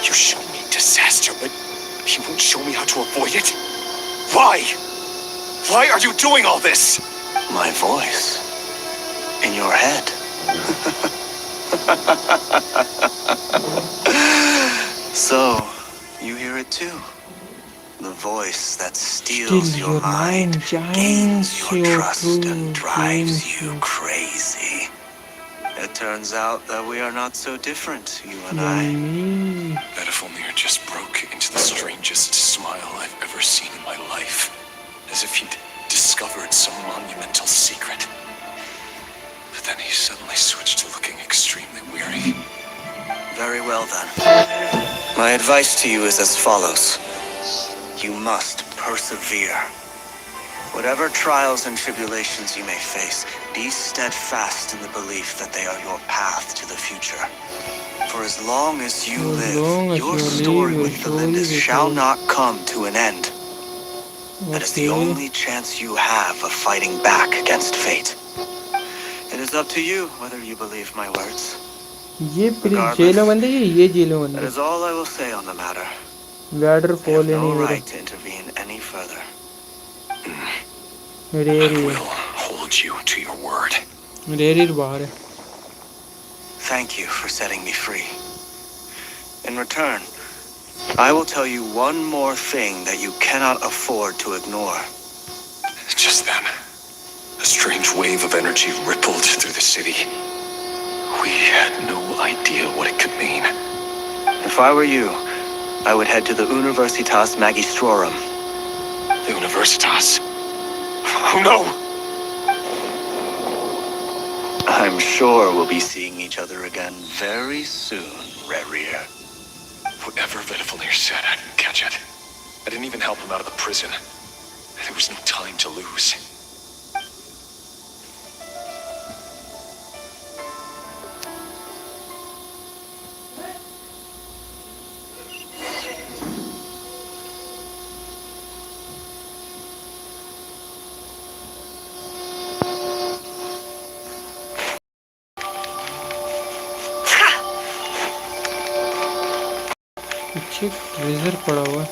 You show me disaster, but you won't show me how to avoid it. Why? Why are you doing all this? My voice in your head. So, you hear it too. The voice that steals your mind, gains your trust, and drives you crazy. It turns out that we are not so different, you and I. Vidafelir just broke into the strangest smile I've ever seen in my life, as if he'd discovered some monumental secret. But then he suddenly switched to looking extremely weary. Very well then. My advice to you is as follows. You must persevere. Whatever trials and tribulations you may face, be steadfast in the belief that they are your path to the future. For as long as you live, your story with Felindus shall not come to an end. That is the only chance you have of fighting back against fate. It is up to you whether you believe my words. ये जेलों बंदे ये जेलों That बंदे is all I will say on the matter. Ladder I fall have नहीं no मेरा right to intervene any further. रेरी Hold you to your word. रेरी बाहर है Thank you for setting me free. In return, I will tell you one more thing that you cannot afford to ignore. Just then, a strange wave of energy rippled through the city. We had no idea what it could mean. If I were you, I would head to the Universitas Magistrorum. The Universitas? Oh no! I'm sure we'll be seeing each other again very soon, Rerir. Whatever Vidafelir said, I didn't catch it. I didn't even help him out of the prison. There was no time to lose. पीछे treasure पड़ा हुआ है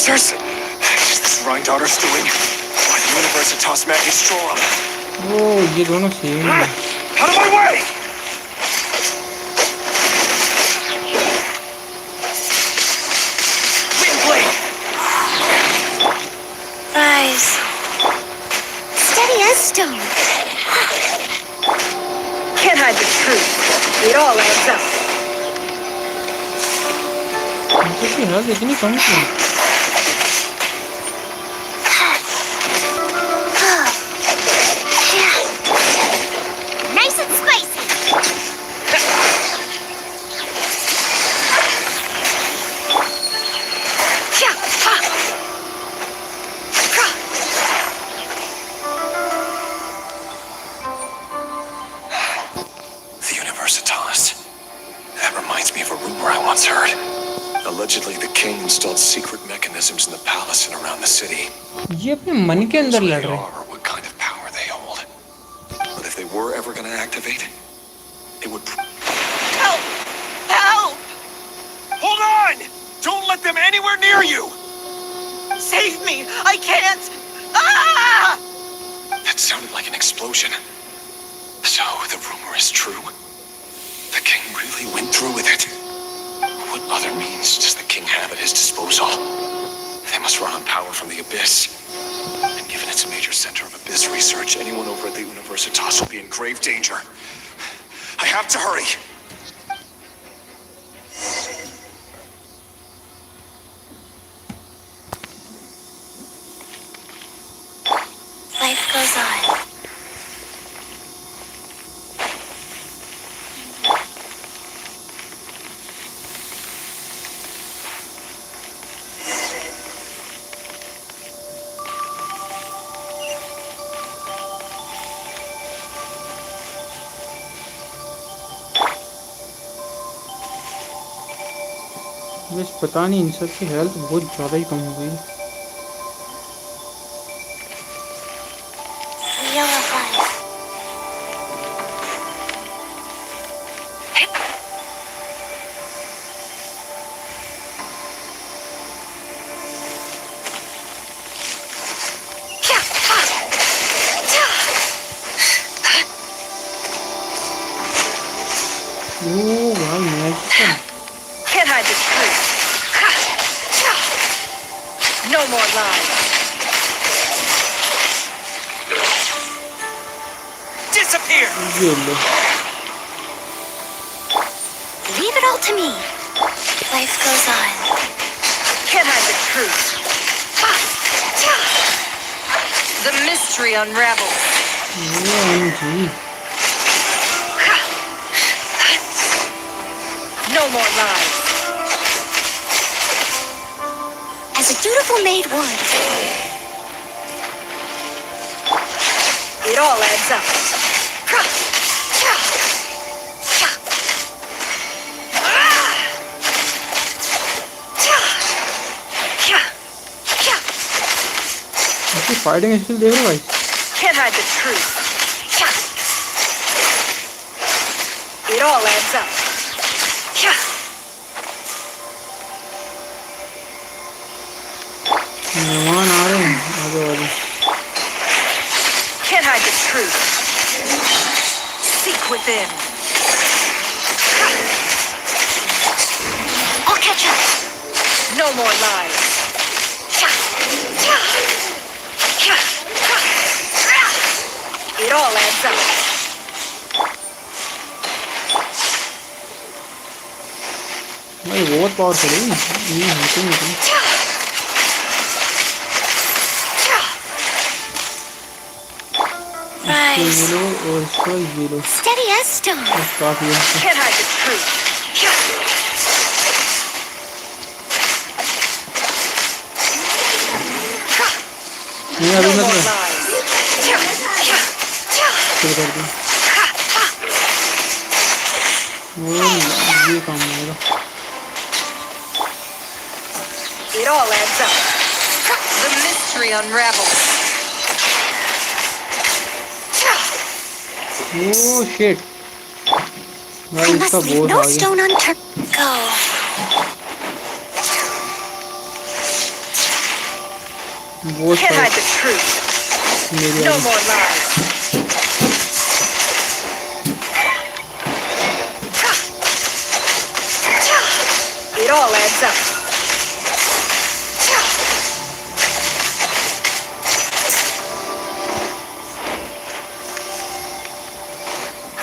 monsters? Is this Rhindaughter's doing? Why the Universitas Magistrorum? Oh, ये दोनों same हैं. Out of my way! Windblade! Rise. Steady as stone. Can't hide the truth. It all adds up. इनकी health इतनी कम क्यों? Nice and spicy. The Universitas. That reminds me of a rumor I once heard. Allegedly, the king installed secret mechanisms in the palace and around the city. ये अपने मन के अंदर लड़ रहे हैं. Or what kind of power they hold. But if they were ever going to activate, it would... Help! Help! Hold on! Don't let them anywhere near you! Save me! I can't! Ah! That sounded like an explosion. So, the rumor is true. The king really went through with it. What other means does the king have at his disposal? They must run on power from the Abyss. And given it's a major center of Abyss research, anyone over at the Universitas will be in grave danger. I have to hurry. Life goes on. बस पता नहीं इन सब की health बहुत ज़्यादा ही कम हो गई. Wheel of life. ओह भाई magical. Can't hide the truth. No more lies. Disappear! ये लो. Leave it all to me. Life goes on. Can't hide the truth. The mystery unravels. OMG. No more lies. As a dutiful maid would. It all adds up. इसकी fighting skill देख लो भाई. Can't hide the truth. It all adds up. मेहमान आ रहे हैं आगे वाले. Can't hide the truth. Seek within. I'll catch up. No more lies. It all adds up. भाई बहुत पावरफुल है ये होते नहीं. Rise. ये लो और इसको ये लो. Steady as stone. बस काफी है. Can't hide the truth. नहीं अभी No मत more लो. lies. शुरू कर दो. वो ये काम आएगा. It all adds up. The mystery unravels. Oh shit. भाई I इसका must leave बहुत no आ गया. stone unturned. Go. वो Can't shot hide the truth. मेरी No वाली more lies. It all adds up.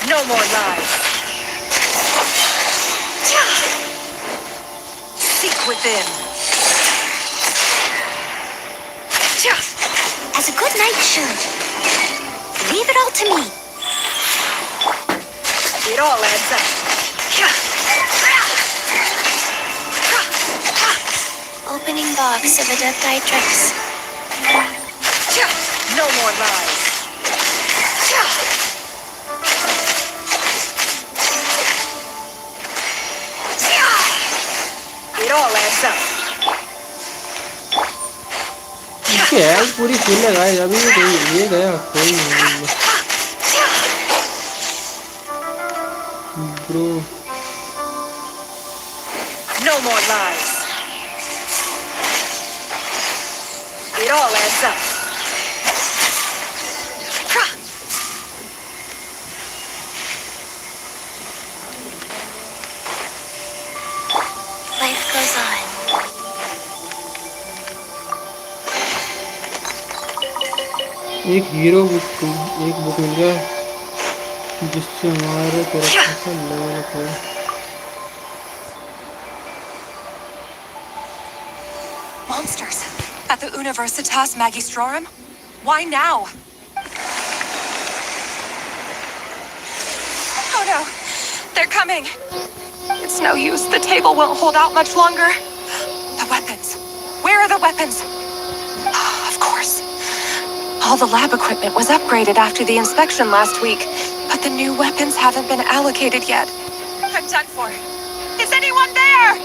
No more lies. Seek within. As a good knight should. Leave it all to me. It all adds up. Opening box of Adepti tricks. No more lies. It all adds up. इसकी health पूरी full है guys अभी भी कोई ये गया कोई नहीं bro No more lies. It all adds up. Life goes on. एक हीरो बुक एक बुक मिल गया जिससे हमारे कैरेक्टर का लेवल अप हो Monsters. At the Universitas Magistrorum? Why now? Oh no. They're coming. It's no use. The table won't hold out much longer. The weapons. Where are the weapons? Of course. All the lab equipment was upgraded after the inspection last week, but the new weapons haven't been allocated yet. I'm done for. Is anyone there?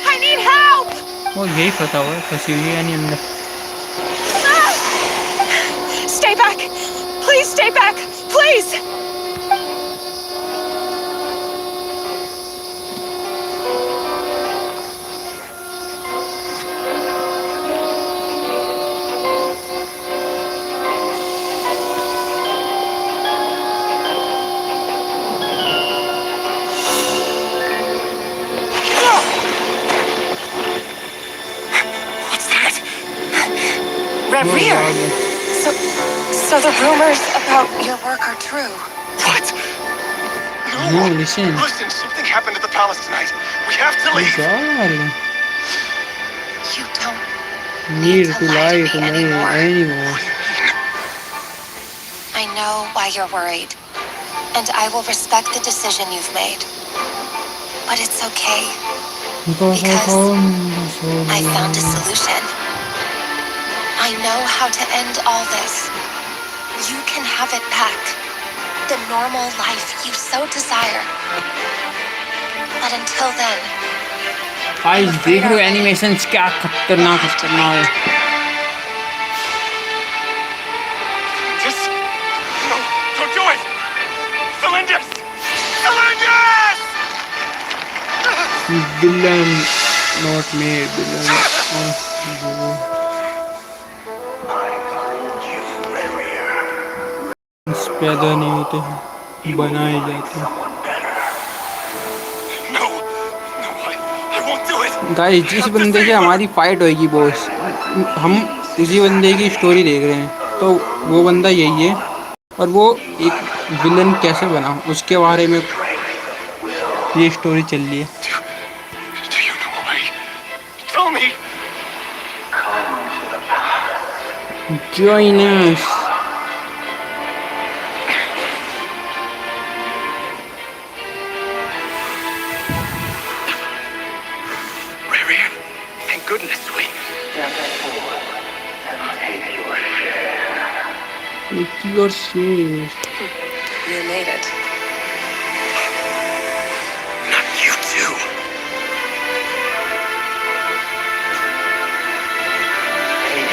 I need help! वो यही फंसा हुआ है फंसी हुई है यानी अंदर Stay back! Please stay back! Please! Rear. So the rumors about your work are true. What? No, listen. Listen, something happened at the palace tonight. We have to leave. You don't Need to lie to me anymore. I know why you're worried, and I will respect the decision you've made. But it's okay, because I found a solution. I know how to end all this. You can have it back. The normal life you so desire. But until then, guys देख रहे हो animations क्या खतरनाक खतरनाक है Just... No, don't do it! Cylinders! Cylinders! villain not made villain पैदा नहीं होते बनाए जाते गाइस जिस बंदे से हमारी फाइट होगी बॉस हम उसी बंदे की स्टोरी देख रहे हैं तो वो बंदा यही है और वो एक विलन कैसे बना उसके बारे में ये स्टोरी चल रही है Join us. Thank goodness we... Take your share. You made it. Not you too.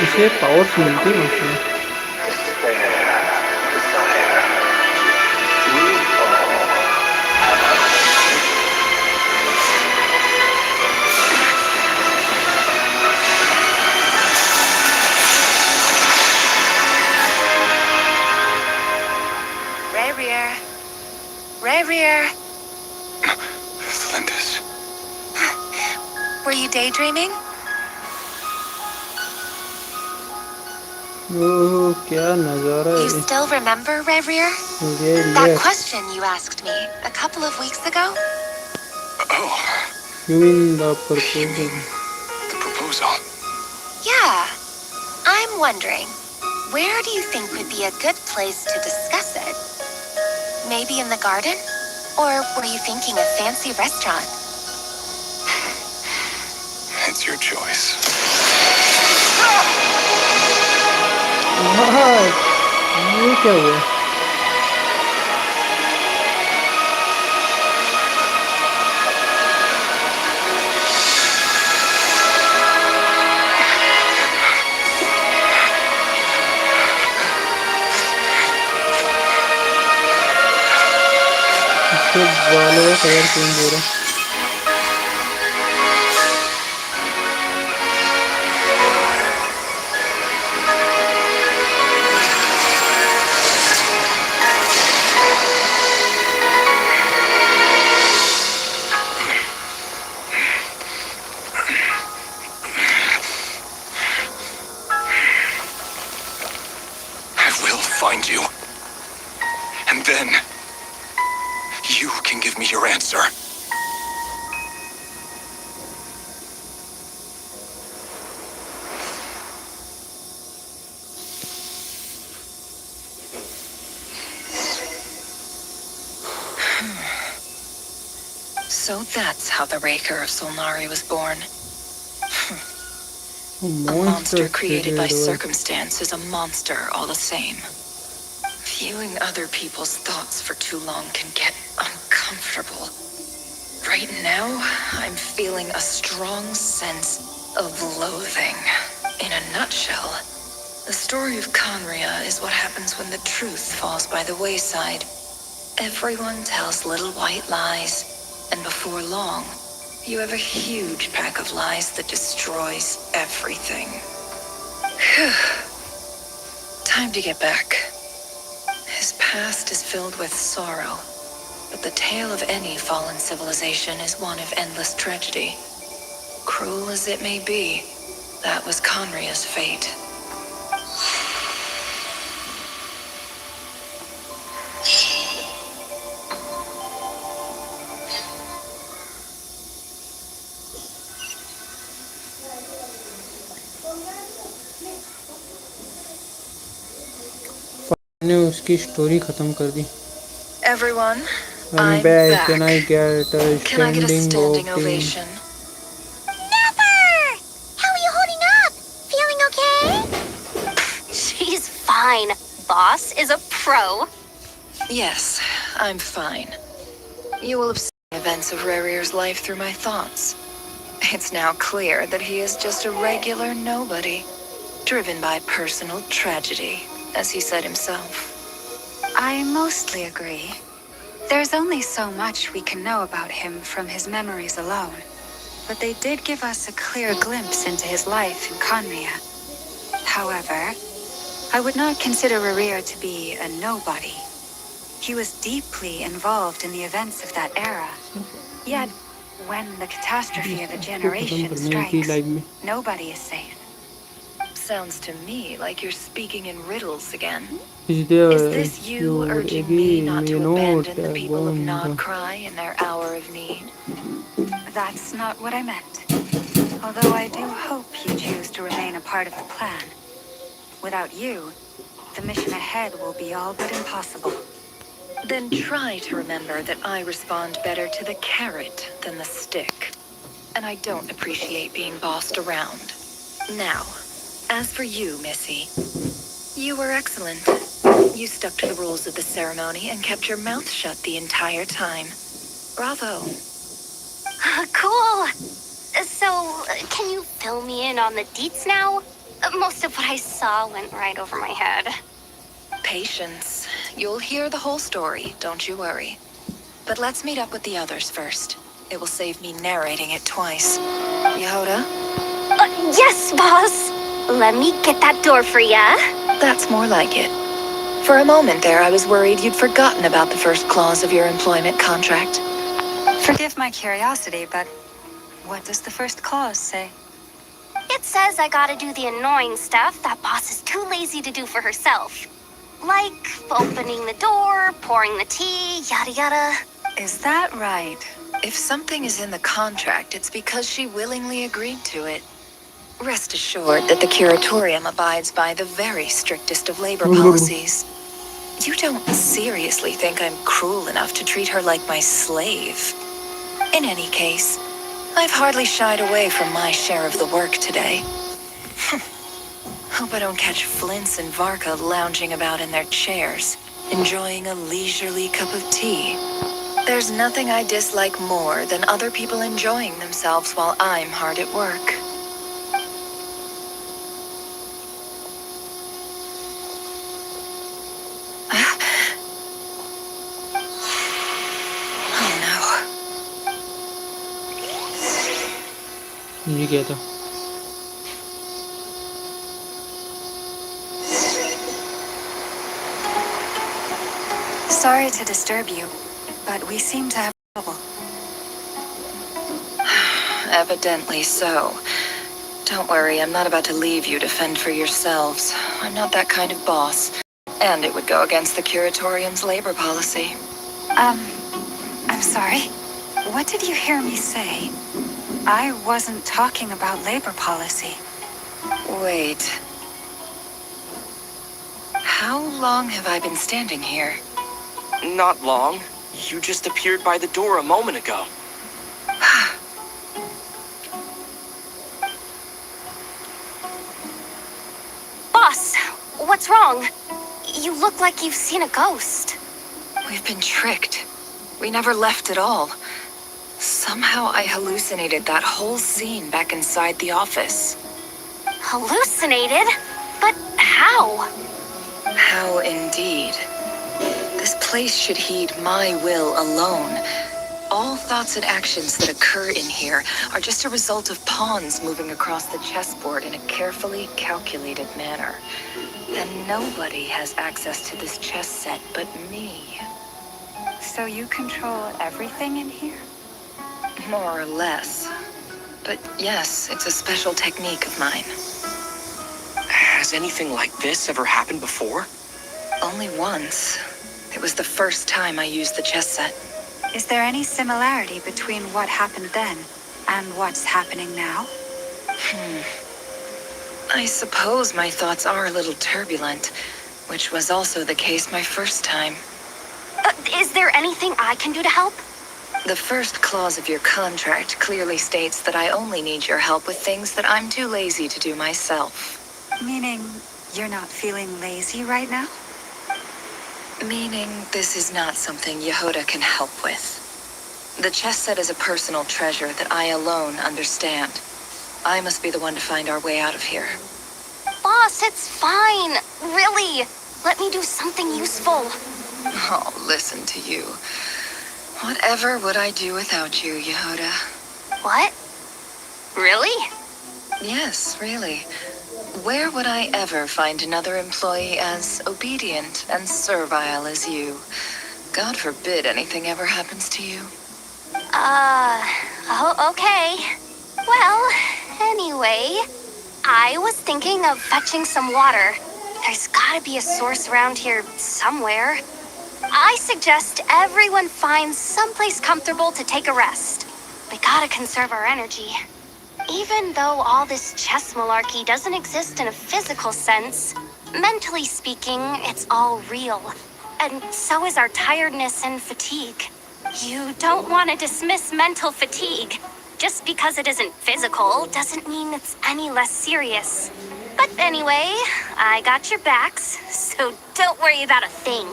इसे पावर्स मिलती है उसमें Rayrear. Lindis. Were you daydreaming? ओह क्या नजारा You है still remember, Rayrear? That yes question you asked me a couple of weeks ago? Oh, you mean the you proposal mean the proposal? Yeah. I'm wondering, where do you think would be a good place to discuss it? Maybe in the garden? Or were you thinking a fancy restaurant? It's your choice. हाँ ये क्या हुआ इसके बालों का colour change हो रहा है I will find you. And then, you can give me your answer. So that's how the Raker of Solnari was born. A monster created by circumstance is a monster all the same. Viewing other people's thoughts for too long can get uncomfortable. Right now, I'm feeling a strong sense of loathing. In a nutshell, the story of Conria is what happens when the truth falls by the wayside. Everyone tells little white lies, and before long, you have a huge pack of lies that destroys everything. Time to get back. His past is filled with sorrow, but the tale of any fallen civilization is one of endless tragedy. Cruel as it may be, that was Conria's fate. ने उसकी story खत्म कर दी Everyone, I'm back. Can I get a Can I get a standing ovation? ovation? Never! How are you holding up? Feeling okay? She's fine. Boss is a pro. Yes, I'm fine. You will have seen events of Rarier's life through my thoughts. It's now clear that he is just a regular nobody, driven by personal tragedy, as he said himself. I mostly agree. There's only so much we can know about him from his memories alone. But they did give us a clear glimpse into his life in Conria. However, I would not consider Rarir to be a nobody. He was deeply involved in the events of that era. Yet, when the catastrophe of a generation strikes, nobody is safe. Sounds to me like you're speaking in riddles again. Is there Is this you urging me not to abandon the people of Nod Cry in their hour of need? That's not what I meant. Although I do hope you choose to remain a part of the plan. Without you, the mission ahead will be all but impossible. Then try to remember that I respond better to the carrot than the stick. And I don't appreciate being bossed around. Now, as for you, Missy, you were excellent. You stuck to the rules of the ceremony and kept your mouth shut the entire time. Bravo. Cool. So, can you fill me in on the deets now? Most of what I saw went right over my head. Patience. You'll hear the whole story, don't you worry. But let's meet up with the others first. It will save me narrating it twice. Yehoda? Yes, boss! Let me get that door for ya. That's more like it. For a moment there, I was worried you'd forgotten about the first clause of your employment contract. Forgive my curiosity, but what does the first clause say? It says I gotta do the annoying stuff that boss is too lazy to do for herself. Like opening the door, pouring the tea, yada yada. Is that right? If something is in the contract, it's because she willingly agreed to it. Rest assured that the curatorium abides by the very strictest of labor policies. You don't seriously think I'm cruel enough to treat her like my slave? In any case, I've hardly shied away from my share of the work today. Hope I don't catch Flintz and Varka lounging about in their chairs, enjoying a leisurely cup of tea. There's nothing I dislike more than other people enjoying themselves while I'm hard at work. ये क्या था? Sorry to disturb you, but we seem to have trouble. Evidently so. Don't worry, I'm not about to leave you to fend for yourselves. I'm not that kind of boss. And it would go against the curatorium's labor policy. I'm sorry. What did you hear me say? I wasn't talking about labor policy. Wait. How long have I been standing here? Not long. You just appeared by the door a moment ago. Boss, what's wrong? You look like you've seen a ghost. We've been tricked. We never left at all. Somehow I hallucinated that whole scene back inside the office. Hallucinated? But how? How indeed. This place should heed my will alone. All thoughts and actions that occur in here are just a result of pawns moving across the chessboard in a carefully calculated manner. And nobody has access to this chess set but me. So you control everything in here? More or less. But yes, it's a special technique of mine. Has anything like this ever happened before? Only once. It was the first time I used the chess set. Is there any similarity between what happened then and what's happening now? I suppose my thoughts are a little turbulent, which was also the case my first time. Is there anything I can do to help? The first clause of your contract clearly states that I only need your help with things that I'm too lazy to do myself. Meaning you're not feeling lazy right now? Meaning this is not something Yehoda can help with. The chess set is a personal treasure that I alone understand. I must be the one to find our way out of here. Boss, it's fine. Really. Let me do something useful. Oh, listen to you. Whatever would I do without you, Yehoda? What? Really? Yes, really. Where would I ever find another employee as obedient and servile as you? God forbid anything ever happens to you. Oh, okay. Well, anyway, I was thinking of fetching some water. There's gotta be a source around here somewhere. I suggest everyone finds someplace comfortable to take a rest. We gotta conserve our energy. Even though all this chess malarkey doesn't exist in a physical sense, mentally speaking, it's all real. And so is our tiredness and fatigue. You don't want to dismiss mental fatigue. Just because it isn't physical doesn't mean it's any less serious. But anyway, I got your backs, so don't worry about a thing.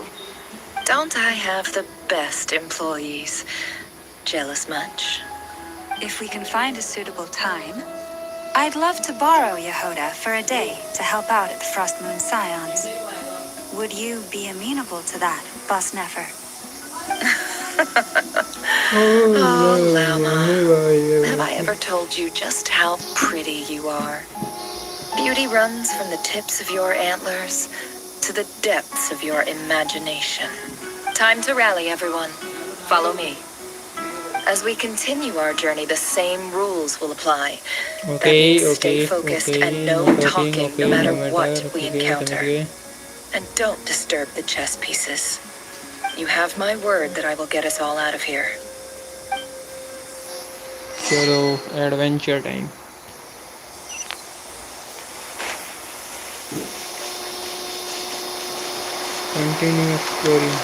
Don't I have the best employees? Jealous much? If we can find a suitable time, I'd love to borrow Yehoda for a day to help out at the Frost Moon Scions. Would you be amenable to that, Boss Nefer? Oh, Lama. Have I ever told you just how pretty you are? Beauty runs from the tips of your antlers to to the depths of your imagination. Time to rally, everyone. Follow me. As we continue our journey, the same rules will apply. That means stay focused and no talking, no matter what we encounter. And don't disturb the chess pieces. You have my word that I will get us all out of here. चलो adventure time. Continue exploring.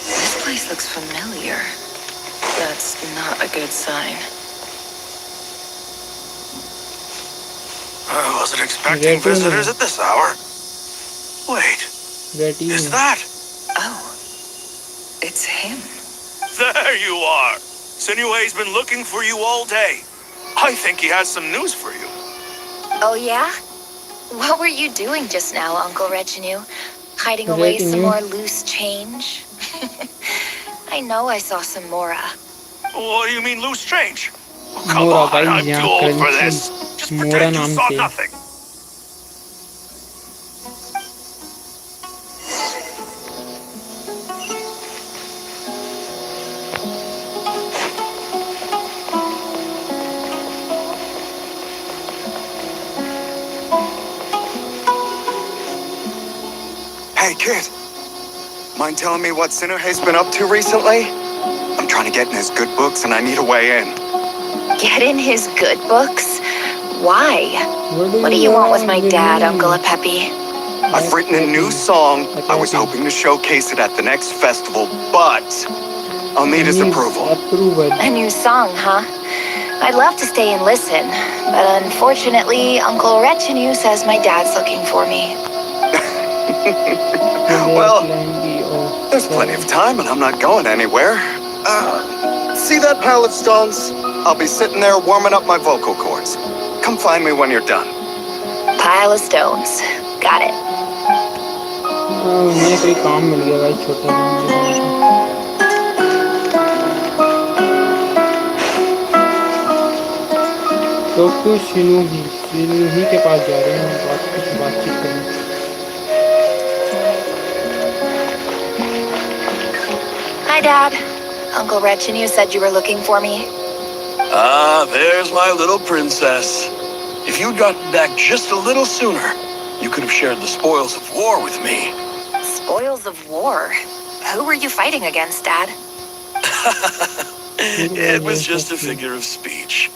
This place looks familiar. That's not a good sign. I wasn't expecting visitors at this hour. Wait, is that? Oh, it's him. There you are. Sinue's been looking for you all day. I think he has some news for you. Oh, yeah? What were you doing just now, Uncle Retinue? Hiding away some more loose change? I know I saw some Mora. What do you mean loose change? Oh, come on, I'm too old for this. Just pretend you saw nothing. Hey, kid. Mind telling me what Sinuhe's been up to recently? I'm trying to get in his good books and I need a way in. Get in his good books? Why? What do you want with my dad, Uncle Peppy? I've written a new song. I was hoping to showcase it at the next festival, but I'll need his approval. A new song, huh? I'd love to stay and listen, but unfortunately, Uncle Retinue says my dad's looking for me. Well, there's plenty of time and I'm not going anywhere. See that pile of stones? I'll be sitting there warming up my vocal cords. Come find me when you're done. Pile of stones. Got it. उन्हें कोई काम मिल गया भाई छोटा तो सिनू के पास जा रहे हैं बातचीत करने. Hi, Dad. Uncle Retinue said you were looking for me. Ah, there's my little princess. If you'd gotten back just a little sooner, you could have shared the spoils of war with me. Spoils of war? Who were you fighting against, Dad? It was just a figure of speech.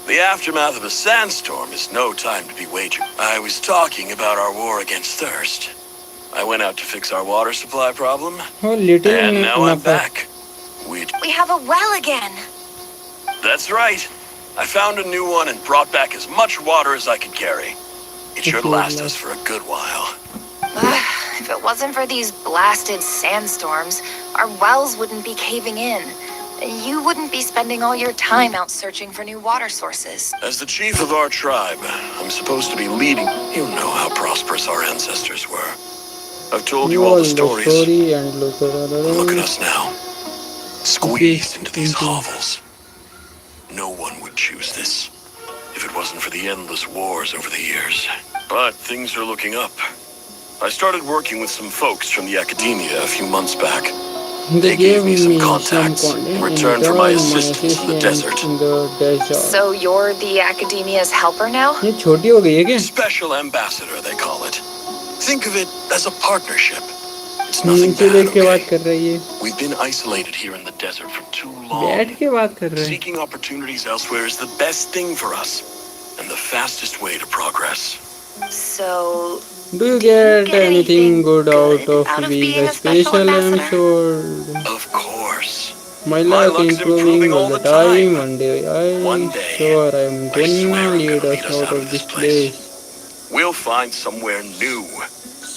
The aftermath of a sandstorm is no time to be wagering. I was talking about our war against thirst. I went out to fix our water supply problem, and now I'm back. We have a well again. That's right. I found a new one and brought back as much water as I could carry. It should last us for a good while. If it wasn't for these blasted sandstorms, our wells wouldn't be caving in. You wouldn't be spending all your time out searching for new water sources. As the chief of our tribe, I'm supposed to be leading. You know how prosperous our ancestors were. I've told you all the stories. Look at us now. Squeezed into these hovels. No one would choose this if it wasn't for the endless wars over the years. But things are looking up. I started working with some folks from the academia a few months back. They gave me some contacts in return for my assistance in the desert. So you're the academia's helper now? Special ambassador, they call it. Think of it as a partnership. It's nothing bad, okay? We've been isolated here in the desert for too long. Seeking opportunities elsewhere is the best thing for us, and the fastest way to progress. So, do you get anything good out of being a special episode? Of course. My life is improving all the time. One day, sure I'm gonna lead us out of this place. We'll find somewhere new.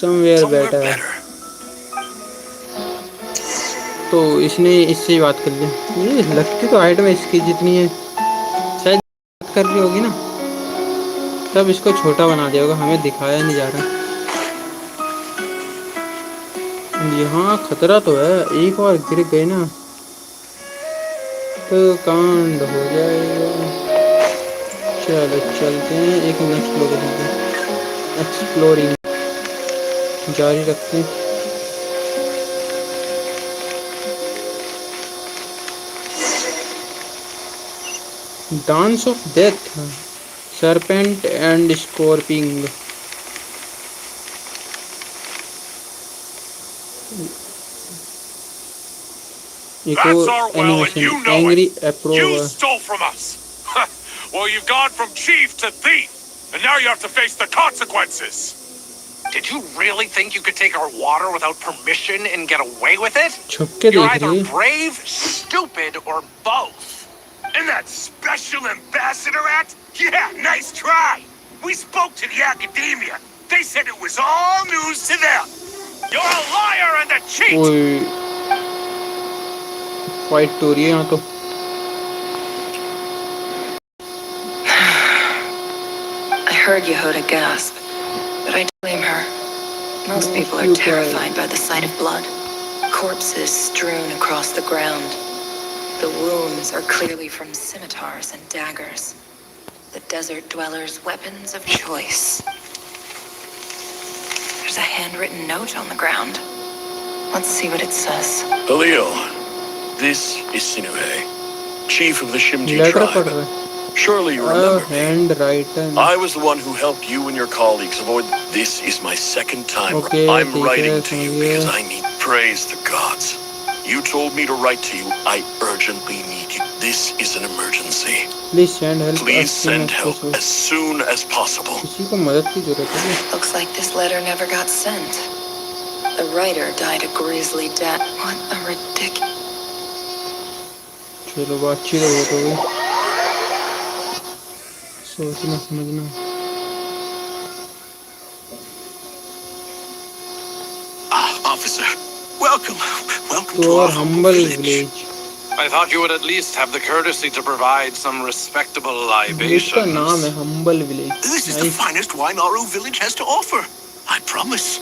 Somewhere better. तो इसने इससे ही बात कर ली. ये लगती तो height में इसकी जितनी है, शायद बात कर रही होगी ना, तब इसको छोटा बना दिया होगा, हमें दिखाया नहीं जा रहा. यहाँ खतरा तो है, एक बार गिर गए ना कांड हो जाएगा। चलो चलते हैं एक नेक्स्ट लोकेशन पे, एक्सप्लोरिंग जारी रखते हैं। Dance of death, serpent and scorpion. That's our well, and you know angry it. Approve. You stole from us. Well, you've gone from chief to thief, and now you have to face the consequences. Did you really think you could take our water without permission and get away with it? छुपके You're देख either रही। brave, stupid, or both. And that special ambassador act? Yeah, nice try. We spoke to the academia. They said it was all news to them. You're a liar and a cheat. ओए fight हो रही है यहाँ तो। I heard Yehuda gasp, but I don't blame her. Most people are terrified by the sight of blood. Corpses strewn across the ground. The wounds are clearly from scimitars and daggers. The desert dwellers' weapons of choice. There's a handwritten note on the ground. Let's see what it says. Halil, this is Sinuhe, chief of the Shimti letter पढ़ tribe. रहे। Surely you remember me. Handwritten. I was the one who helped you and your colleagues avoid. This is my second time. Okay, I'm writing to you समझ because गया। I need praise the gods. You told me to write to you. I urgently need you. This is an emergency. Please send help. Please send help as soon as possible. किसी को मदद की जरूरत है। Looks like this letter never got sent. The writer died a grisly death. What a ridiculous. चलो बातचीत हो गई। सोचना समझना। Officer, welcome to our humble village. I thought you would at least have the courtesy to provide some respectable Village का libations. नाम है humble village. This is the finest wine Aru village has to offer. I promise.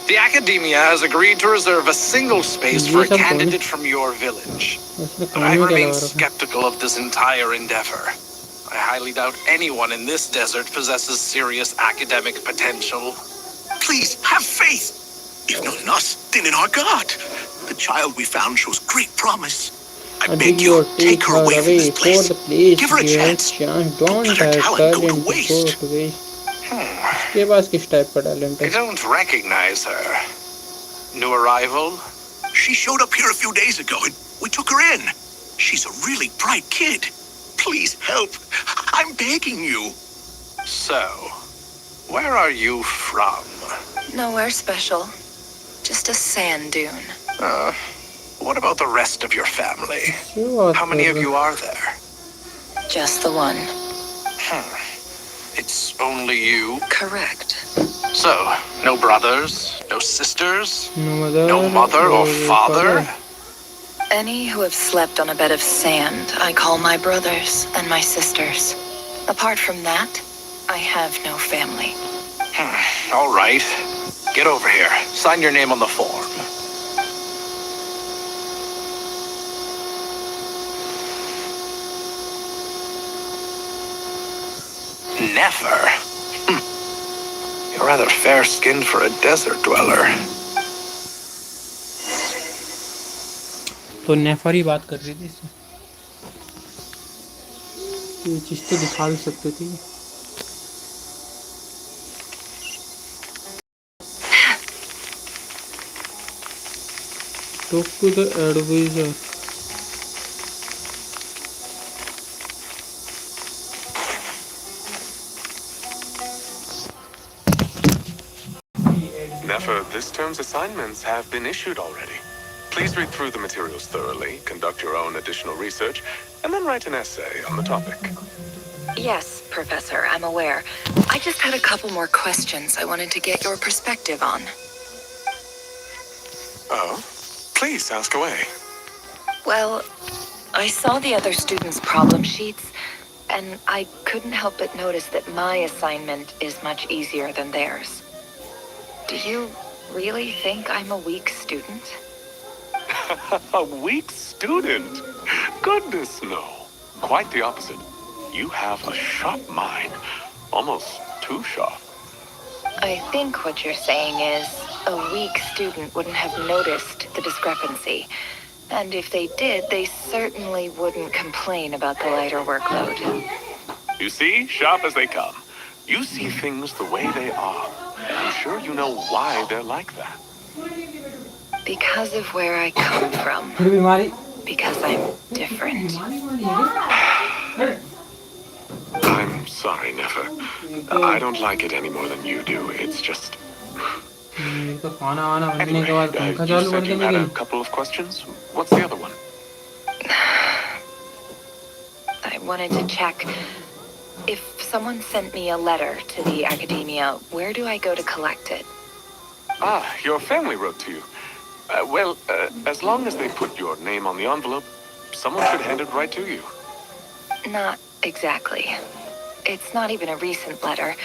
The academia has agreed to reserve a single space for a candidate from your village. But I remain skeptical of this entire endeavor. I highly doubt anyone in this desert possesses serious academic potential. Please, have faith. If not in us, then in our God. The child we found shows great promise. I beg you, take her away from this place. Give her a chance. Don't let her talent go to waste. के पास किस type का talent I है? don't recognize her. New arrival? She showed up here a few days ago and we took her in. She's a really bright kid. Please help. I'm begging you. So, where are you from? Nowhere special. Just a sand dune. What about the rest of your family? How many of you are there? Just the one. It's only you? Correct. So, no brothers, no sisters, no mother or father? Any who have slept on a bed of sand, I call my brothers and my sisters. Apart from that, I have no family. All right. Get over here. Sign your name on the form. Never. You're rather fair-skinned for a desert dweller. तो नेफर ही बात कर रही थी इससे। ये चीज तो दिखा भी सकते थे। Talk to the advisor. Nefer, this term's assignments have been issued already. Please read through the materials thoroughly, conduct your own additional research, and then write an essay on the topic. Yes, Professor, I'm aware. I just had a couple more questions I wanted to get your perspective on. Oh? Please, ask away. Well, I saw the other students' problem sheets, And I couldn't help but notice that my assignment is much easier than theirs. Do you really think I'm a weak student? A weak student? Goodness, no. Quite the opposite. You have a sharp mind. Almost too sharp. I think what you're saying is a weak student wouldn't have noticed the discrepancy. And if they did, they certainly wouldn't complain about the lighter workload. You see, sharp as they come. You see things the way they are. And I'm sure you know why they're like that. Because of where I come from. Because I'm different. I'm sorry, Nefer. I don't like it any more than you do. It's just... Anyway, you said you had a couple of questions. What's the other one? I wanted to check. If someone sent me a letter to the academia, where do I go to collect it? Ah, your family wrote to you. As long as they put your name on the envelope, someone should hand it right to you. Not exactly. It's not even a recent letter.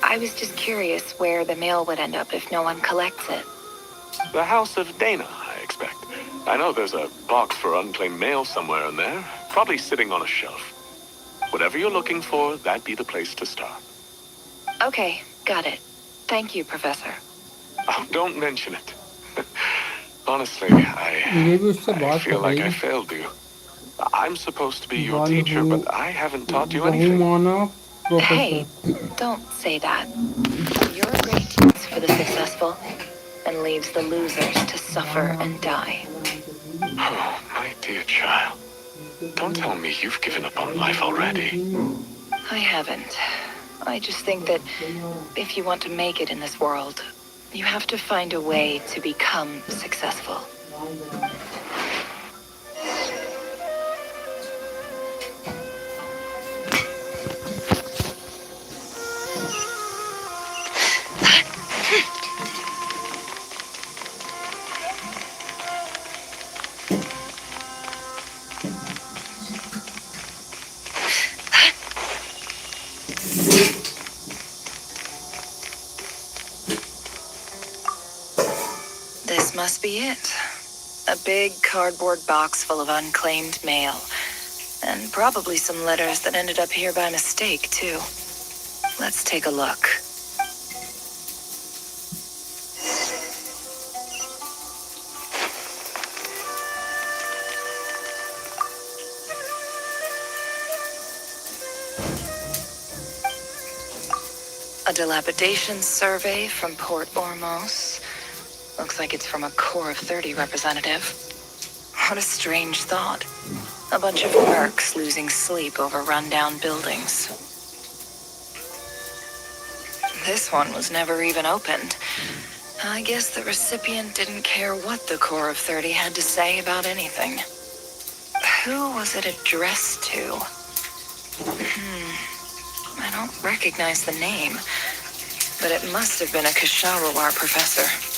I was just curious where the mail would end up if no one collects it. The House of Dana, I expect. I know there's a box for unclaimed mail somewhere in there, probably sitting on a shelf. Whatever you're looking for, that'd be the place to start. Okay, got it. Thank you, Professor. Oh, don't mention it. Honestly, I feel like I failed you. I'm supposed to be your teacher, but I haven't taught you anything. Hey, don't say that. Your grade teaches for the successful and leaves the losers to suffer and die. Oh, my dear child. Don't tell me you've given up on life already. I haven't. I just think that if you want to make it in this world, you have to find a way to become successful. This must be it. A big cardboard box full of unclaimed mail. And probably some letters that ended up here by mistake, too. Let's take a look. A dilapidation survey from Port Ormos. Looks like it's from a Core of 30 representative. What a strange thought. A bunch of mercs losing sleep over rundown buildings. This one was never even opened. I guess the recipient didn't care what the Core of 30 had to say about anything. Who was it addressed to? I don't recognize the name, but it must have been a Kasharawar professor.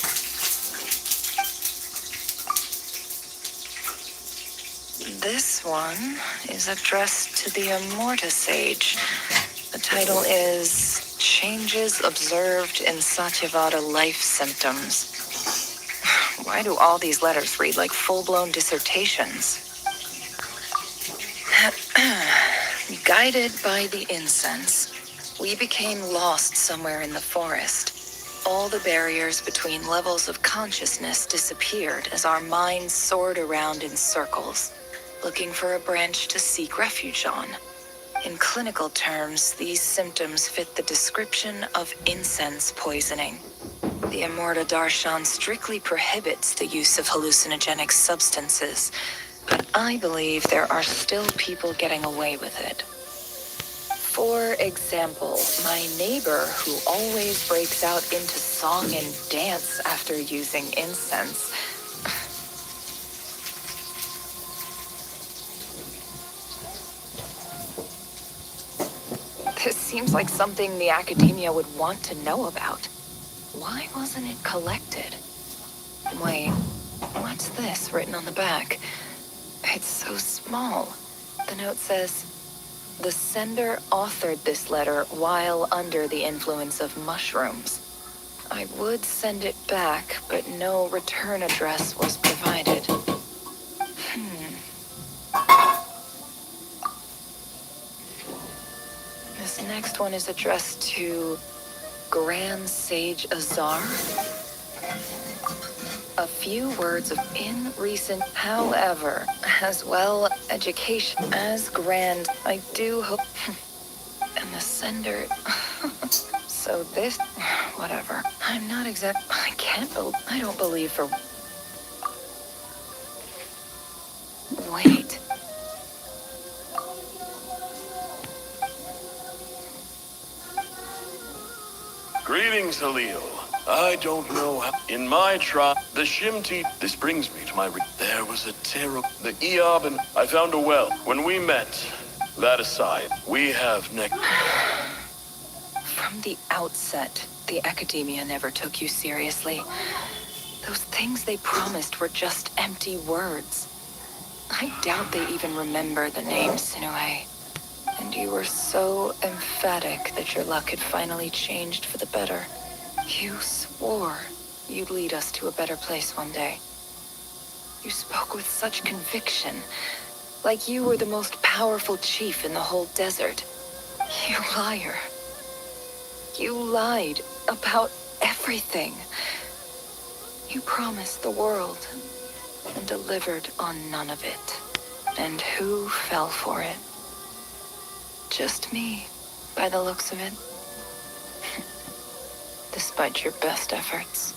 This one is addressed to the Immorta Sage. The title is Changes Observed in Satyavada Life Symptoms. Why do all these letters read like full-blown dissertations? Guided by the incense, we became lost somewhere in the forest. All the barriers between levels of consciousness disappeared as our minds soared around in circles, looking for a branch to seek refuge on. In clinical terms, these symptoms fit the description of incense poisoning. The Immorta Darshan strictly prohibits the use of hallucinogenic substances, but I believe there are still people getting away with it. For example, my neighbor who always breaks out into song and dance after using incense. This seems like something the academia would want to know about. Why wasn't it collected? Wait, what's this written on the back? It's so small. The note says, The sender authored this letter while under the influence of mushrooms. I would send it back, but no return address was provided. This next one is addressed to Grand Sage Azar. A few words of in recent, however, as well education as grand. I do hope. And the sender. So this, whatever. I'm not exact. I can't. I don't believe for. Wait. Greetings, Halil. I don't know how. In my tribe, the Shimti. This brings me to my. There was a terrible. The Eob and I found a well. When we met, that aside, we have next. From the outset, the academia never took you seriously. Those things they promised were just empty words. I doubt they even remember the name Sinue. And you were so emphatic that your luck had finally changed for the better. You swore you'd lead us to a better place one day. You spoke with such conviction, like you were the most powerful chief in the whole desert. You liar. You lied about everything. You promised the world and delivered on none of it. And who fell for it? Just me, by the looks of it. Despite your best efforts.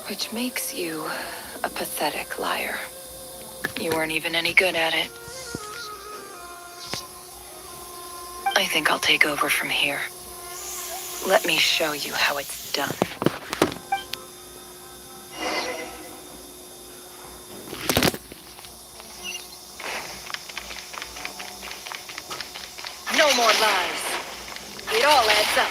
Which makes you a pathetic liar. You weren't even any good at it. I think I'll take over from here. Let me show you how it's done. No more lies. It all adds up.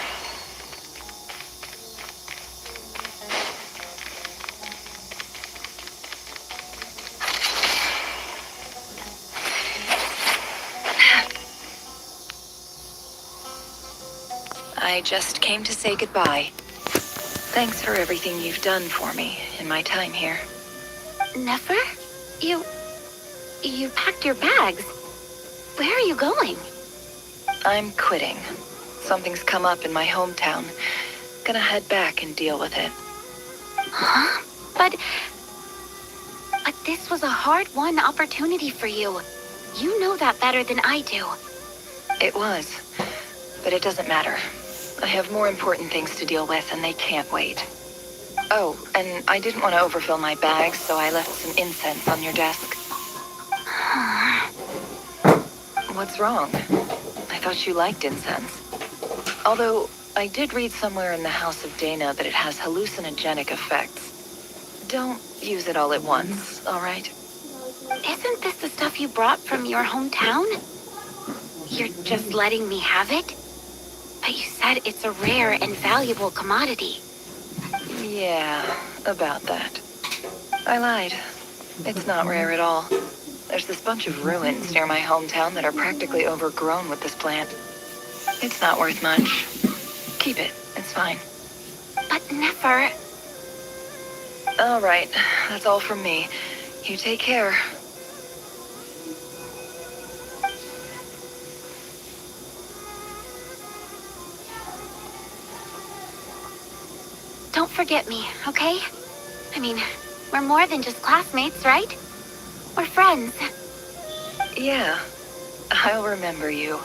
I just came to say goodbye. Thanks for everything you've done for me in my time here. Nefer? You packed your bags. Where are you going? I'm quitting. Something's come up in my hometown. Gonna head back and deal with it. Huh? But this was a hard-won opportunity for you. You know that better than I do. It was, but it doesn't matter. I have more important things to deal with, and they can't wait. Oh, and I didn't want to overfill my bags, so I left some incense on your desk. What's wrong? I thought you liked incense. Although, I did read somewhere in the House of Dana that it has hallucinogenic effects. Don't use it all at once, all right? Isn't this the stuff you brought from your hometown? You're just letting me have it? But you said it's a rare and valuable commodity. Yeah, about that. I lied. It's not rare at all. There's this bunch of ruins near my hometown that are practically overgrown with this plant. It's not worth much. Keep it. It's fine. But Nefer... All right. That's all from me. You take care. Don't forget me, okay? I mean, we're more than just classmates, right? We're friends. Yeah. I'll remember you.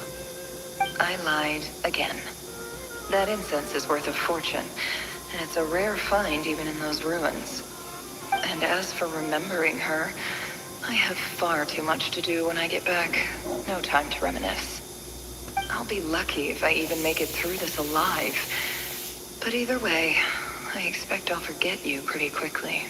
I lied again. That incense is worth a fortune, and it's a rare find even in those ruins. And as for remembering her, I have far too much to do when I get back. No time to reminisce. I'll be lucky if I even make it through this alive. But either way, I expect I'll forget you pretty quickly.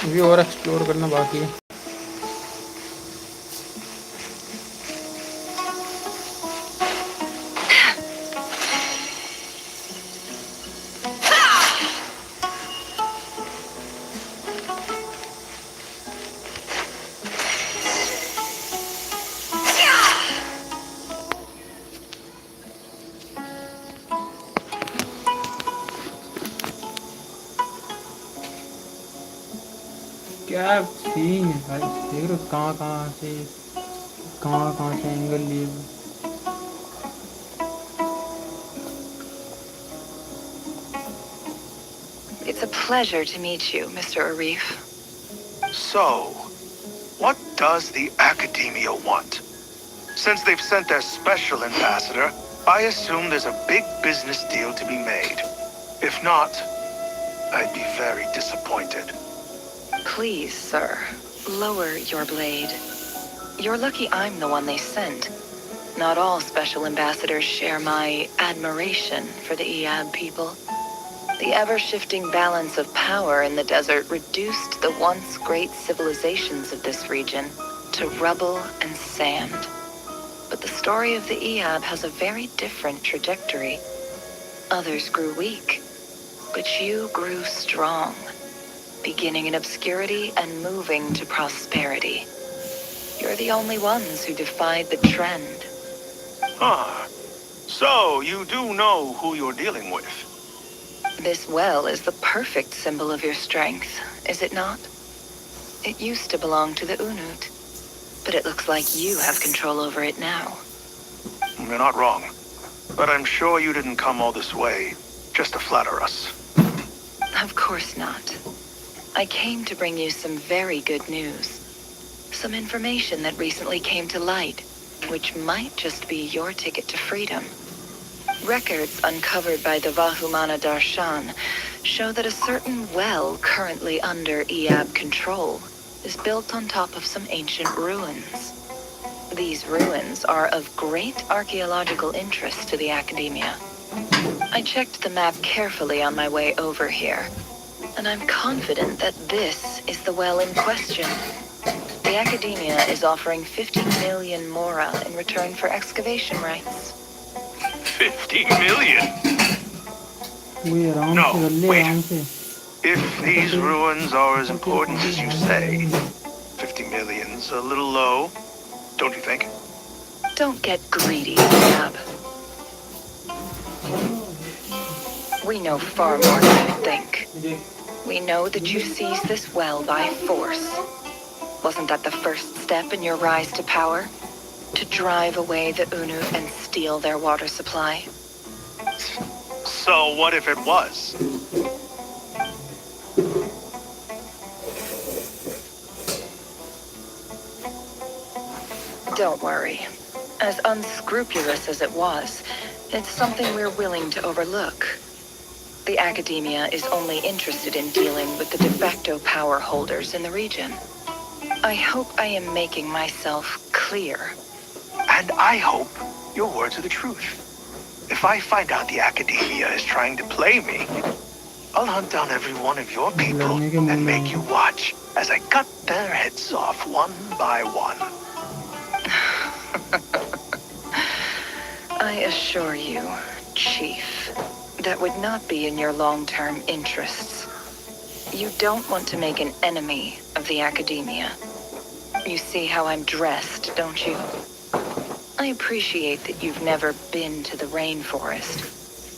अभी और explore करना बाकी है. क्या scene है भाई, देख रहे हो कहाँ कहाँ से एंगल लिए हुए। It's a pleasure to meet you, Mr. Arif. So, what does the Academia want? Since they've sent their special ambassador, I assume there's a big business deal to be made. If not, I'd be very disappointed. Please, sir, lower your blade. You're lucky I'm the one they sent. Not all special ambassadors share my admiration for the Eab people. The ever-shifting balance of power in the desert reduced the once great civilizations of this region to rubble and sand. But the story of the Eab has a very different trajectory. Others grew weak, but you grew strong, beginning in obscurity and moving to prosperity. You're the only ones who defied the trend. Huh. So, you do know who you're dealing with? This well is the perfect symbol of your strength, is it not? It used to belong to the Unut, but it looks like you have control over it now. You're not wrong. But I'm sure you didn't come all this way just to flatter us. Of course not. I came to bring you some very good news. Some information that recently came to light, which might just be your ticket to freedom. Records uncovered by the Vahumana Darshan show that a certain well currently under Eab control is built on top of some ancient ruins. These ruins are of great archaeological interest to the Academia. I checked the map carefully on my way over here, and I'm confident that this is the well in question. The Academia is offering 50 million mora in return for excavation rights. 50 million? No, wait. If these ruins are as important as you say, 50 million's a little low, don't you think? Don't get greedy, Eab. We know far more than you think. We know that you seized this well by force. Wasn't that the first step in your rise to power? To drive away the Unut and steal their water supply? So what if it was? Don't worry. As unscrupulous as it was, it's something we're willing to overlook. The Academia is only interested in dealing with the de facto power holders in the region. I hope I am making myself clear. And I hope your words are the truth. If I find out the Academia is trying to play me, I'll hunt down every one of your people and make you watch as I cut their heads off one by one. I assure you, Chief, that would not be in your long-term interests. You don't want to make an enemy of the Academia. You see how I'm dressed, don't you? I appreciate that you've never been to the rainforest,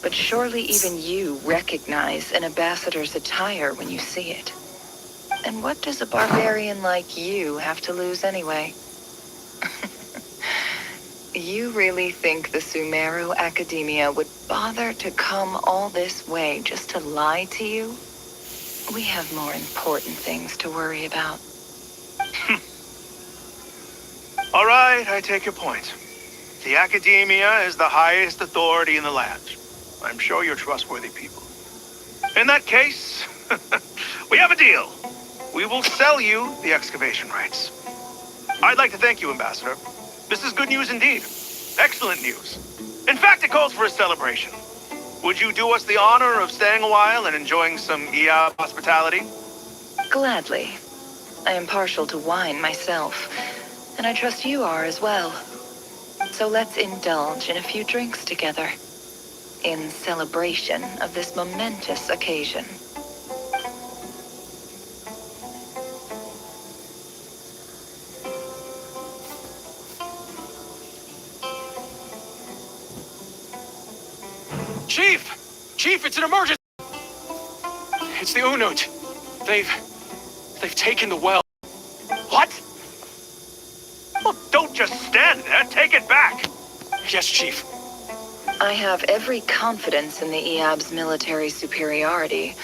but surely even you recognize an ambassador's attire when you see it. And what does a barbarian like you have to lose anyway? You really think the Sumeru Academia would bother to come all this way just to lie to you? We have more important things to worry about. All right, I take your point. The Academia is the highest authority in the land. I'm sure you're trustworthy people. In that case, we have a deal. We will sell you the excavation rights. I'd like to thank you, Ambassador. This is good news indeed. Excellent news. In fact, it calls for a celebration. Would you do us the honor of staying a while and enjoying some Eab hospitality? Gladly. I am partial to wine myself, and I trust you are as well. So let's indulge in a few drinks together, in celebration of this momentous occasion. Chief! Chief, it's an emergency! It's the Unut. They've taken the well. What? Well, don't just stand there. Take it back. Yes, Chief. I have every confidence in the EAB's military superiority,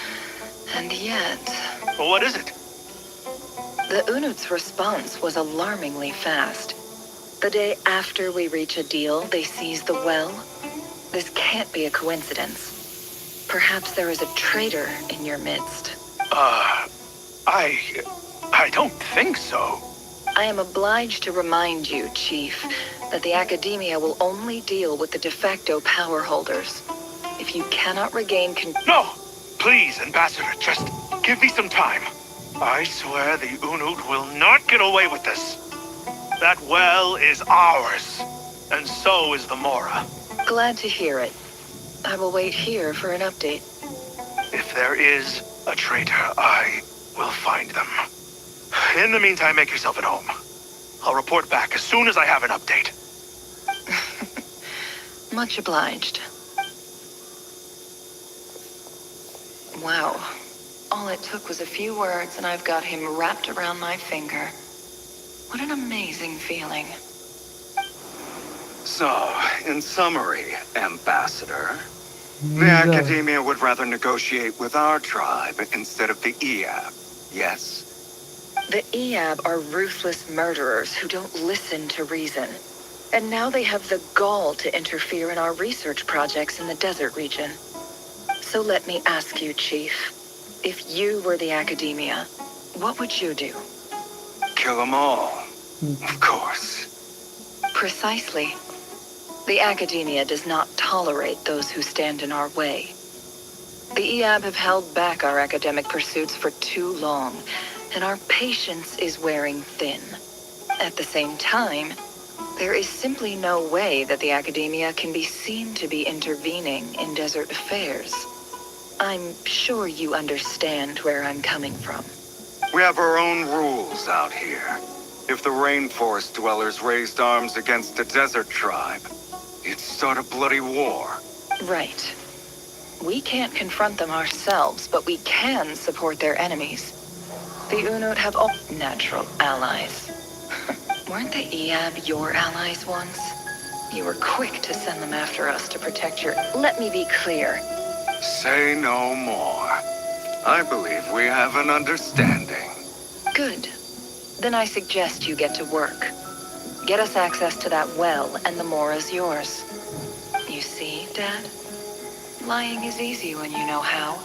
and yet... Well, what is it? The Unut's response was alarmingly fast. The day after we reach a deal, they seize the well. This can't be a coincidence. Perhaps there is a traitor in your midst. I don't think so. I am obliged to remind you, Chief, that the Academia will only deal with the de facto power holders. If you cannot regain No! Please, Ambassador, just give me some time. I swear the Unut will not get away with this. That well is ours, and so is the Mora. Glad to hear it. I will wait here for an update. If there is a traitor, I will find them. In the meantime, make yourself at home. I'll report back as soon as I have an update. Much obliged. Wow. All it took was a few words and I've got him wrapped around my finger. What an amazing feeling. So, in summary, Ambassador, the Academia would rather negotiate with our tribe instead of the EAB, yes? The EAB are ruthless murderers who don't listen to reason. And now they have the gall to interfere in our research projects in the desert region. So let me ask you, Chief, if you were the Academia, what would you do? Kill them all, of course. Precisely. The Academia does not tolerate those who stand in our way. The EAB have held back our academic pursuits for too long, and our patience is wearing thin. At the same time, there is simply no way that the Academia can be seen to be intervening in desert affairs. I'm sure you understand where I'm coming from. We have our own rules out here. If the rainforest dwellers raised arms against a desert tribe, it'd start a bloody war. Right. We can't confront them ourselves, but we can support their enemies. The Unut have all natural allies. Weren't the EAB your allies once? You were quick to send them after us to protect your... Let me be clear. Say no more. I believe we have an understanding. Good. Then I suggest you get to work. Get us access to that well, and the Mora's yours. You see, Dad? Lying is easy when you know how.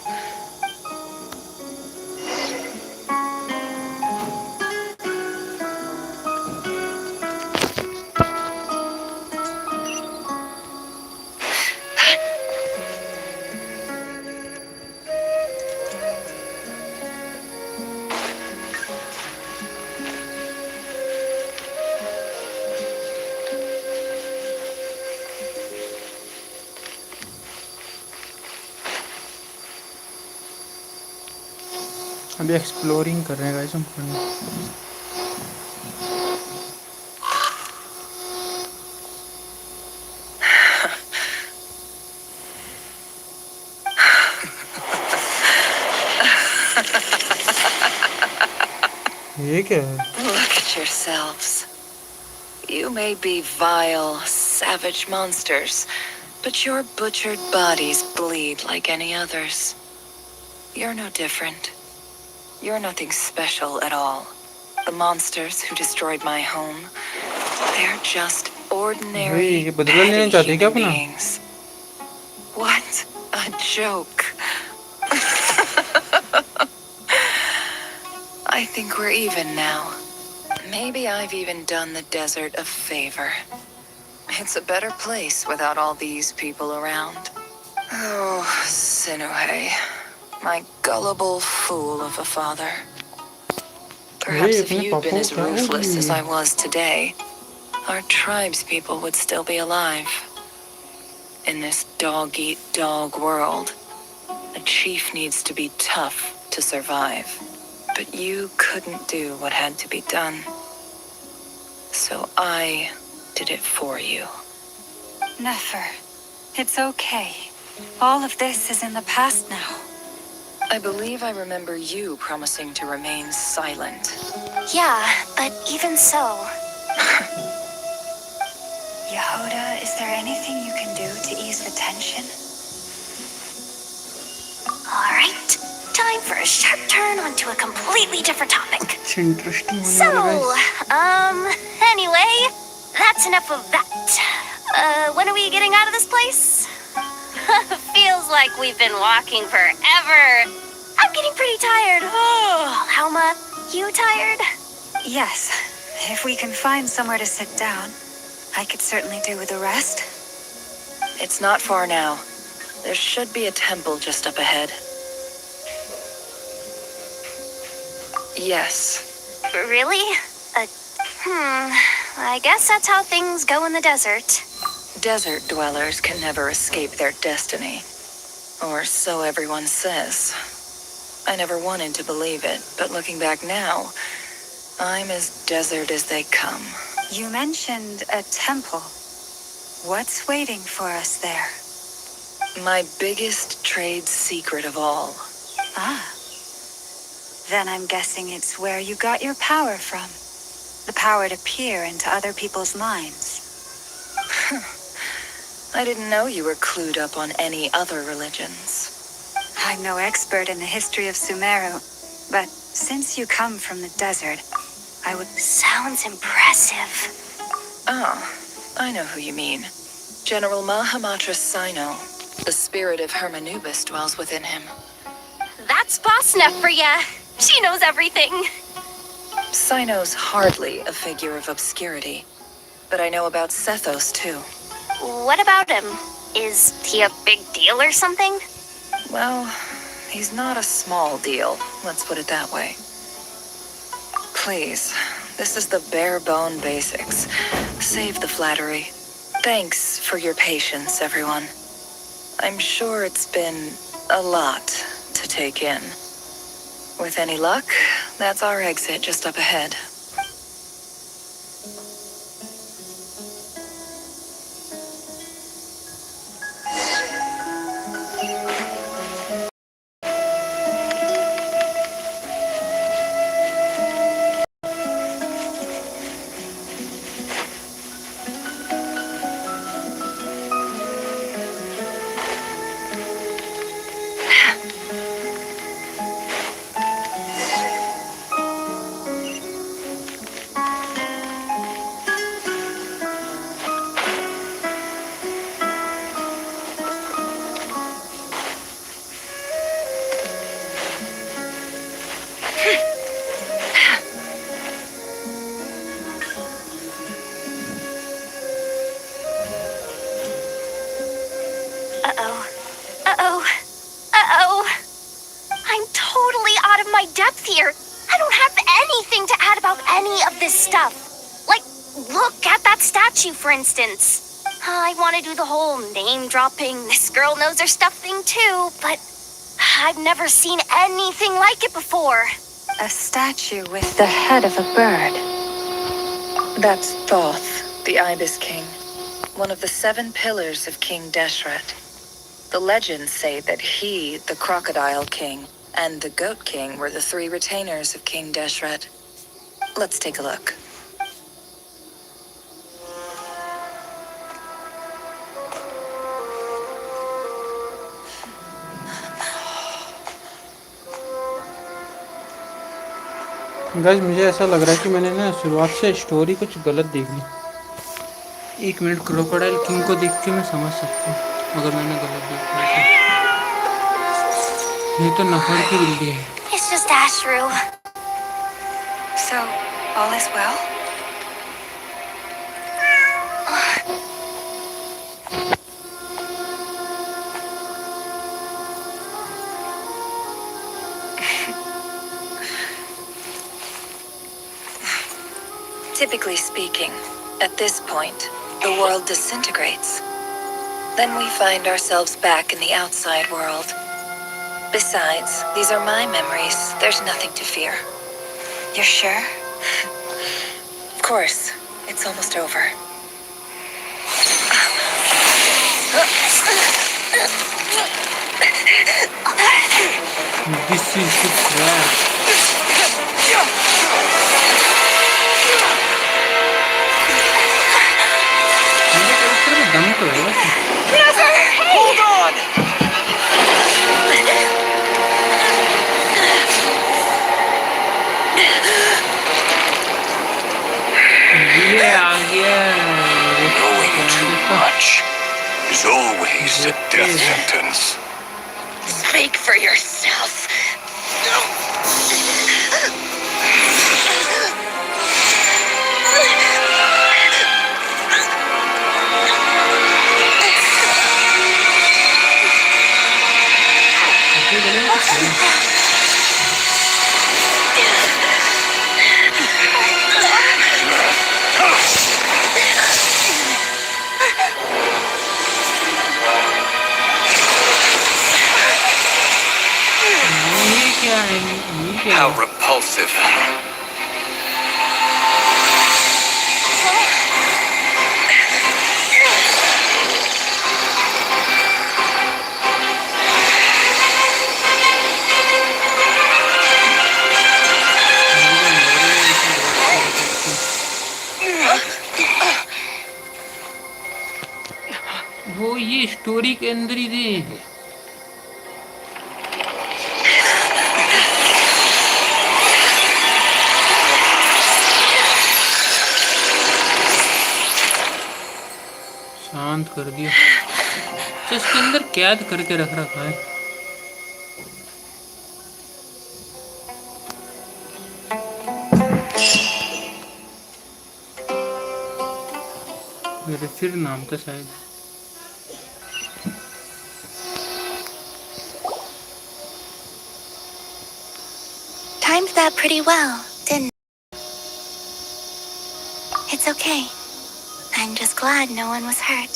अभी exploring कर रहे हैं guys हम ये क्या है? Look at yourselves. You may be vile, savage monsters, but your butchered bodies bleed like any others. You're no different. You're nothing special at all. The monsters who destroyed my home, they're just ordinary, petty human beings. What a joke. I think we're even now. Maybe I've even done the desert a favor. It's a better place without all these people around. Oh, Sinuhe. My gullible fool of a father. Perhaps if you'd been as ruthless as I was today, our tribespeople would still be alive. In this dog-eat-dog world, a chief needs to be tough to survive. But you couldn't do what had to be done. So I did it for you. Nefer, it's okay. All of this is in the past now. I believe I remember you promising to remain silent. Yeah, but even so. Yehuda, is there anything you can do to ease the tension? All right, time for a sharp turn onto a completely different topic. It's interesting होने So, वाला guys. anyway, that's enough of that. When are we getting out of this place? Feels like we've been walking forever. I'm getting pretty tired. Oh, Helma, you tired? Yes. If we can find somewhere to sit down, I could certainly do with a rest. It's not far now. There should be a temple just up ahead. Yes. Really? I guess that's how things go in the desert. Desert dwellers can never escape their destiny. Or so everyone says. I never wanted to believe it, but looking back now, I'm as desert as they come. You mentioned a temple. What's waiting for us there? My biggest trade secret of all. Ah. Then I'm guessing it's where you got your power from. The power to peer into other people's minds. I didn't know you were clued up on any other religions. I'm no expert in the history of Sumeru, but since you come from the desert, I would... Sounds impressive. Oh, I know who you mean. General Mahamatra Sino. The spirit of Hermanubis dwells within him. That's Boss Neff for ya. She knows everything. Sino's hardly a figure of obscurity, but I know about Sethos too. What about him? Is he a big deal or something? Well, he's not a small deal, let's put it that way. Please, this is the bare bone basics. Save the flattery. Thanks for your patience, everyone. I'm sure it's been a lot to take in. With any luck, that's our exit just up ahead. I'm totally out of my depth here. I don't have anything to add about any of this stuff. Like, look at that statue, for instance. I want to do the whole name-dropping, this girl knows her stuff thing too, but I've never seen anything like it before. A statue with the head of a bird. That's Thoth, the Ibis King, one of the 7 pillars of King Deshret. The legends say that he, the Crocodile King, and the Goat King were the 3 retainers of King Deshret. Let's take a look. Guys मुझे ऐसा लग रहा है कि मैंने ना शुरुआत से स्टोरी कुछ गलत देख ली। 1 मिनट, क्रोकोडाइल किंग को देख के मैं समझ सकता हूँ अगर मैंने गलत देख लिया तो। ये तो नफर की बिल्ली है। It's just Ashru. So, all is well? Typically speaking, at this point, the world disintegrates. Then we find ourselves back in the outside world. Besides, these are my memories. There's nothing to fear. You're sure? Of course. It's almost over. This is the trap. मेरे character में दम तो है वैसे। Hold on! ये आ गया। Knowing too much is always a death sentence. Speak for yourself. How repulsive. वो ये स्टोरी के अंदर ही थे। शांत कर दिया। तो इसके अंदर कैद करके रख रखा है। मेरे फिर नाम था शायद। Timed that pretty well, didn't It's okay. I'm just glad no one was hurt.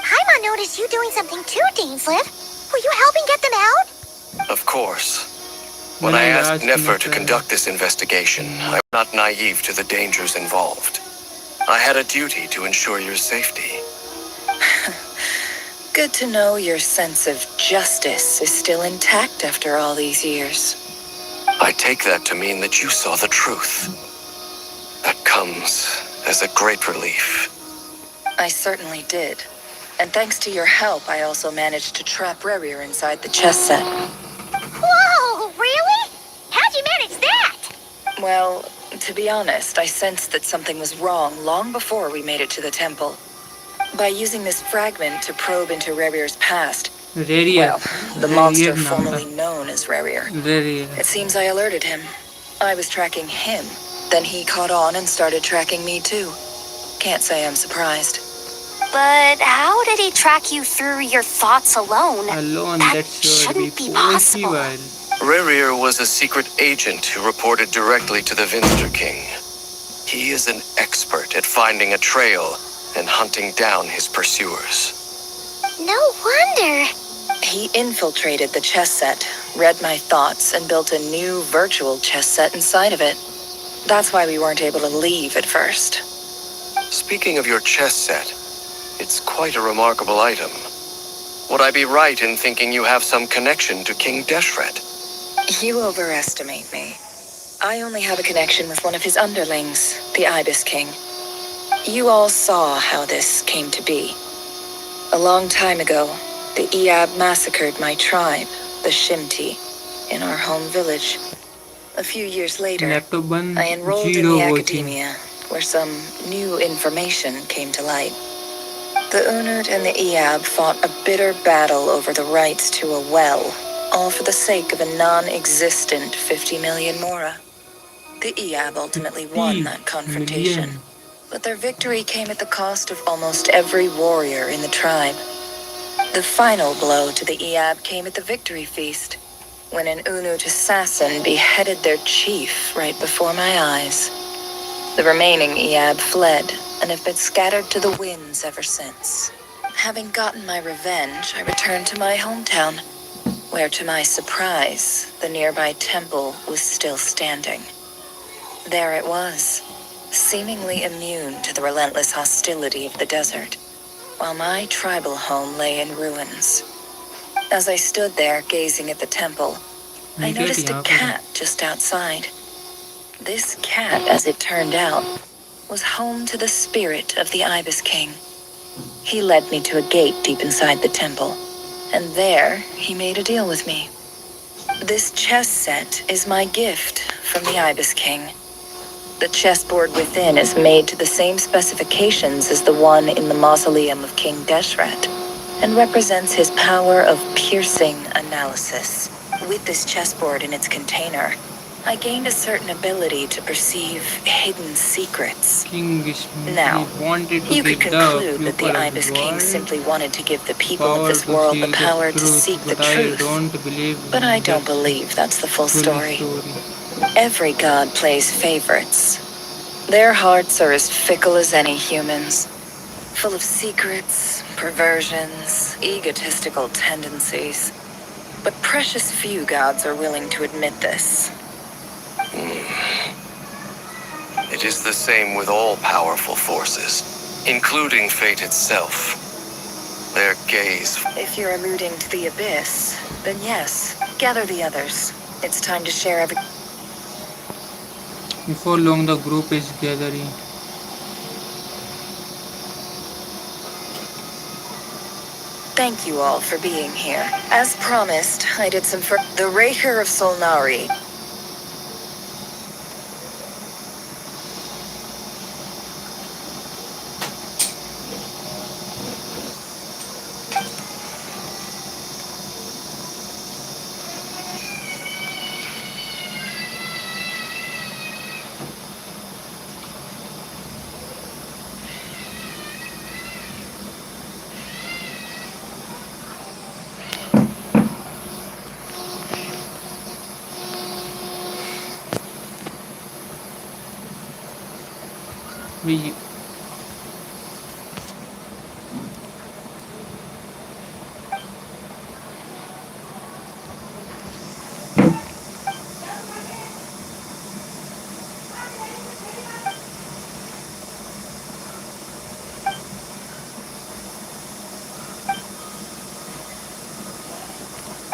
Paimon noticed you doing something too, Dainsleif. Were you helping get them out? Of course. When I asked Nefer to conduct this investigation, I was not naive to the dangers involved. I had a duty to ensure your safety. Good to know your sense of justice is still intact after all these years. I take that to mean that you saw the truth. That comes as a great relief. I certainly did. And thanks to your help, I also managed to trap Rerir inside the chess set. Whoa, really? How'd you manage that? Well, to be honest, I sensed that something was wrong long before we made it to the temple. By using this fragment to probe into Rerir's past, well, the monster formerly known as Rerir. It seems I alerted him. I was tracking him. Then he caught on and started tracking me too. Can't say I'm surprised. But how did he track you through your thoughts alone? That shouldn't be possible. Rerir was a secret agent who reported directly to the Vinster King. He is an expert at finding a trail and hunting down his pursuers. No wonder. He infiltrated the chess set, read my thoughts, and built a new virtual chess set inside of it. That's why we weren't able to leave at first. Speaking of your chess set, it's quite a remarkable item. Would I be right in thinking you have some connection to King Deshret? You overestimate me. I only have a connection with one of his underlings, the Ibis King. You all saw how this came to be. A long time ago, the Iab massacred my tribe, the Shimti, in our home village. A few years later, I enrolled in the academia, where some new information came to light. The Unut and the Iab fought a bitter battle over the rights to a well, all for the sake of a non-existent 50 million mora. The Iab ultimately won that confrontation, but their victory came at the cost of almost every warrior in the tribe. The final blow to the Iab came at the victory feast, when an Unut assassin beheaded their chief right before my eyes. The remaining Iab fled and have been scattered to the winds ever since. Having gotten my revenge, I returned to my hometown, where to my surprise, the nearby temple was still standing. There it was, seemingly immune to the relentless hostility of the desert, while my tribal home lay in ruins. As I stood there gazing at the temple, I noticed a cat just outside. This cat, as it turned out, was home to the spirit of the Ibis King. He led me to a gate deep inside the temple, and there he made a deal with me. This chess set is my gift from the Ibis King. The chessboard within is made to the same specifications as the one in the mausoleum of King Deshret, and represents his power of piercing analysis. With this chessboard in its container, I gained a certain ability to perceive hidden secrets. Now, you could conclude that the Ibis King simply wanted to give the people of this world the power to seek the truth. But I don't believe that's the full story. Every god plays favorites. Their hearts are as fickle as any human's, full of secrets, perversions, egotistical tendencies. But precious few gods are willing to admit this. It is the same with all powerful forces, including fate itself. Their gaze... If you're alluding to the Abyss, then yes, gather the others. It's time to share every... Before long, the group is gathering. Thank you all for being here. As promised, I did some for the Raker of Solnari. We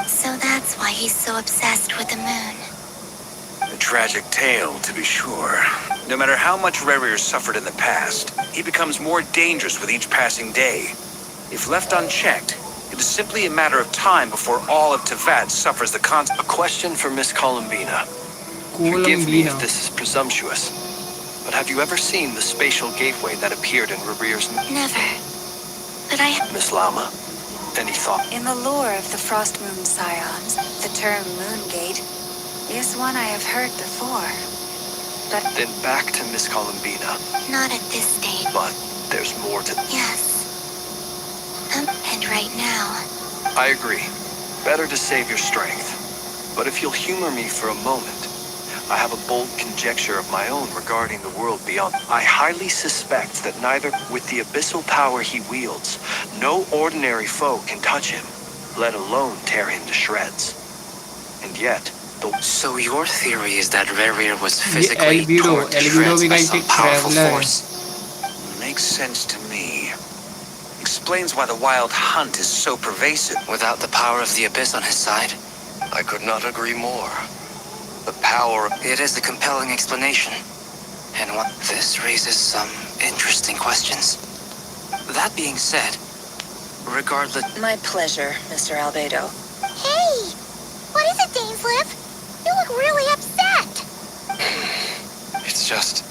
So that's why he's so obsessed with the moon. A tragic tale, to be sure. No matter how much Rerir suffered in the past, he becomes more dangerous with each passing day. If left unchecked, it is simply a matter of time before all of Teyvat suffers the A question for Miss Columbina. Forgive me if this is presumptuous, but have you ever seen the spatial gateway that appeared in Rerir's... Never. But I... Miss Lama, any thought? In the lore of the Frost Moon Scions, the term Moongate is one I have heard before. But Then back to Miss Columbina. not at this stage. But there's more to... Yes. And right now... I agree. Better to save your strength. But if you'll humor me for a moment, I have a bold conjecture of my own regarding the world beyond. I highly suspect that neither with the abyssal power he wields, no ordinary foe can touch him, let alone tear him to shreds. And yet, So your theory is that Rerir was physically torn to shreds by some powerful force? Makes sense to me. Explains why the wild hunt is so pervasive. Without the power of the Abyss on his side? I could not agree more. The power... It is a compelling explanation. And what this raises some interesting questions. That being said, regardless... My pleasure, Mr. Albedo. Hey! What is it, Dainsleif? You look really upset! It's just...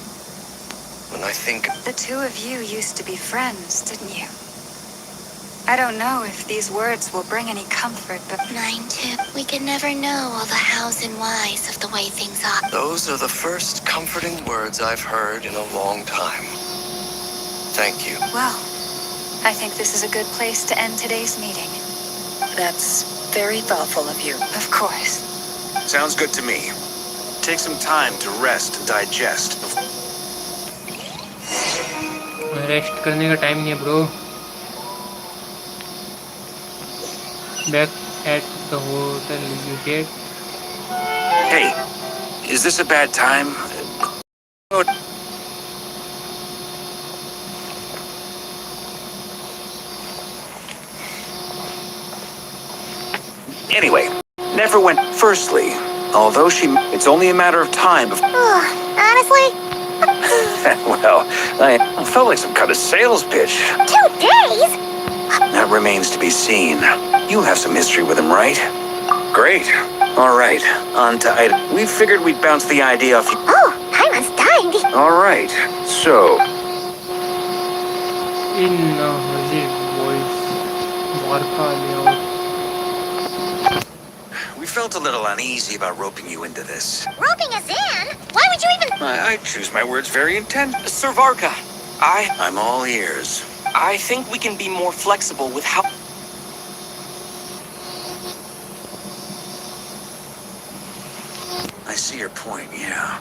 when I think... the two of you used to be friends, didn't you? I don't know if these words will bring any comfort, but... Mine too. We could never know all the hows and whys of the way things are. Those are the first comforting words I've heard in a long time. Thank you. Well, I think this is a good place to end today's meeting. That's very thoughtful of you. Of course. Sounds good to me. Take some time to rest and digest. Rest करने का time नहीं है bro. Back at the hotel, you get. Hey, is this a bad time? Oh. Anyway, never went. Firstly, although it's only a matter of time before. Honestly? Well, I felt like some kind of sales pitch. 2 days? That remains to be seen. You have some history with him, right? Great. All right, on to item. We figured we'd bounce the idea off you. Oh, Paimon's dying. All right, so. In Hazir voice, Warka layout. We felt a little uneasy about roping you into this. Roping us in? Why would you even... I choose my words very intent. Sir Varka, I'm all ears. I think we can be more flexible with how... I see your point, yeah.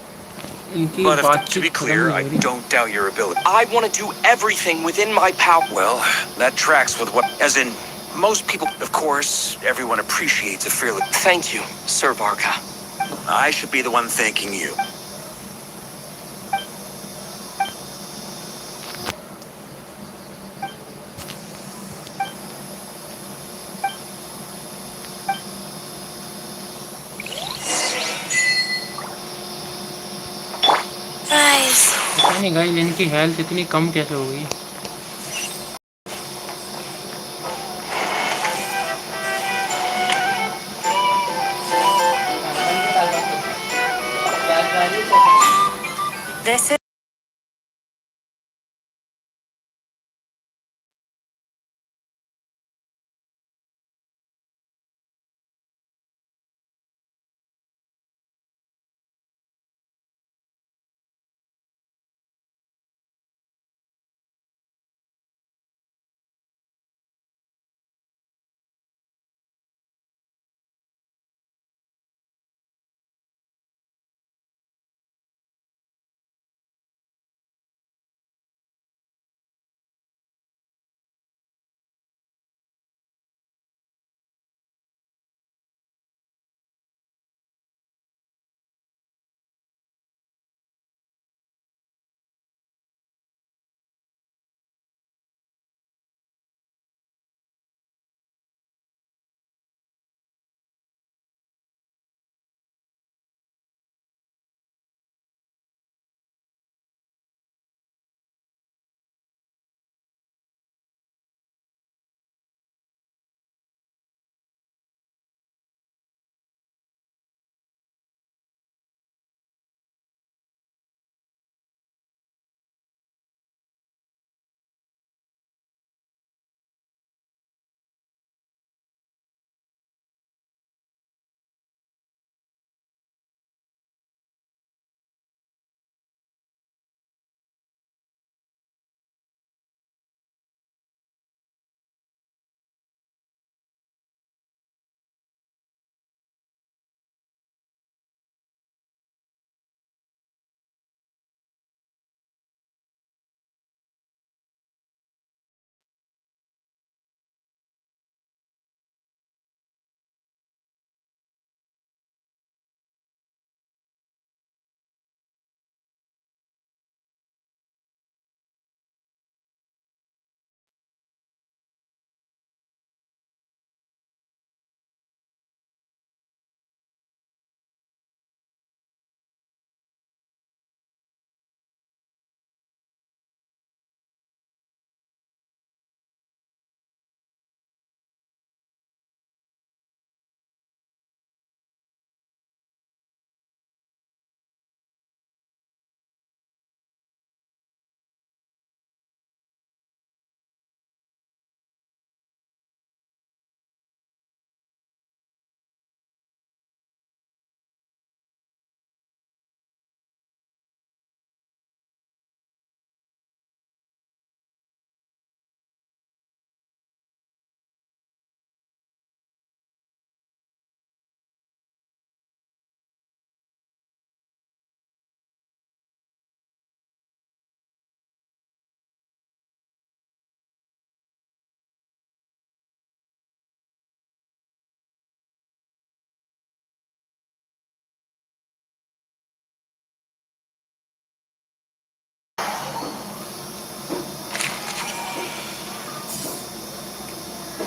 इनकी But to बातचीत be खत्म clear, नहीं I हो रही. don't doubt your ability. I want to do everything within my power. Well, that tracks with what, as in, most people, of course, everyone appreciates a fearless. Thank you, Sir Varka. I should be the one thanking you. पता नहीं guys इनकी health इतनी कम कैसे हो गई. This is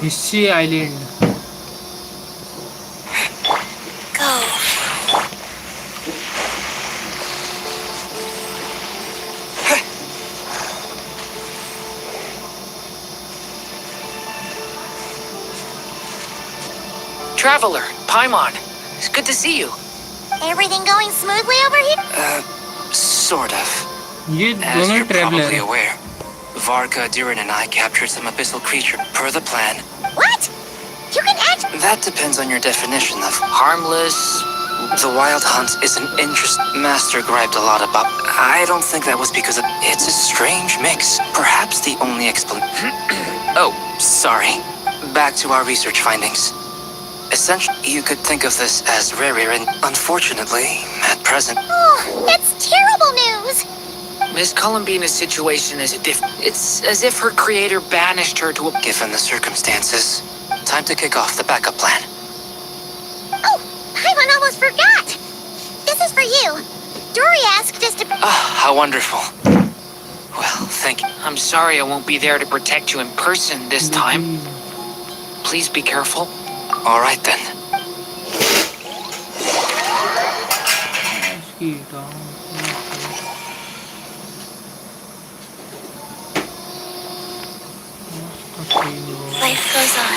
हिस्सी island. traveler, Paimon. It's good to see you. Everything going smoothly over here? Sort of. ये As दोनों you're ट्रैवलर probably हैं. aware, Varka, Durin, and I captured some abyssal creature per the plan. What? You can act. That depends on your definition of harmless. The Wild Hunt is an interest Master griped a lot about. I don't think that was because of... It's a strange mix. Perhaps the only explanation... Oh, sorry. Back to our research findings. Essentially, you could think of this as rare and, unfortunately, at present... Oh, that's terrible news. Miss Columbina's situation is it's as if her creator banished her to a... Given the circumstances, time to kick off the backup plan. Oh, Paimon almost forgot. This is for you. Dory asked us to... Ah, how wonderful. Well, thank you. I'm sorry I won't be there to protect you in person this time. Please be careful. All right, then. Life goes on.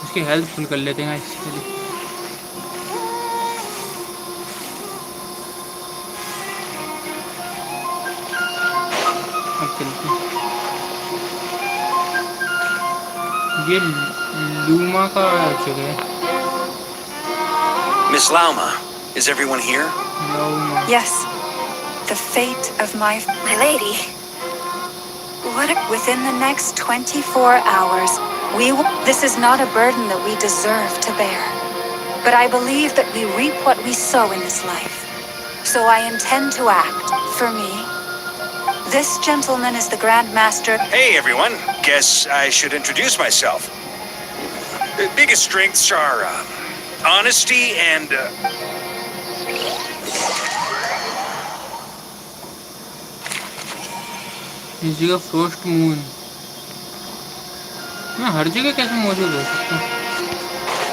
इसकी health full कर लेते हैं इसके लिए. अब चलते हैं. ये लूमा का जगह है. Miss Lauma, is everyone here? Lauma. Yes. The fate of my lady. Within the next 24 hours, this is not a burden that we deserve to bear. But I believe that we reap what we sow in this life. So I intend to act. For me, this gentleman is the Grand Master. Hey, everyone. Guess I should introduce myself. The biggest strengths are honesty and... इस जगह frost moon. मैं हर जगह कैसे मौजूद हो सकता हूँ?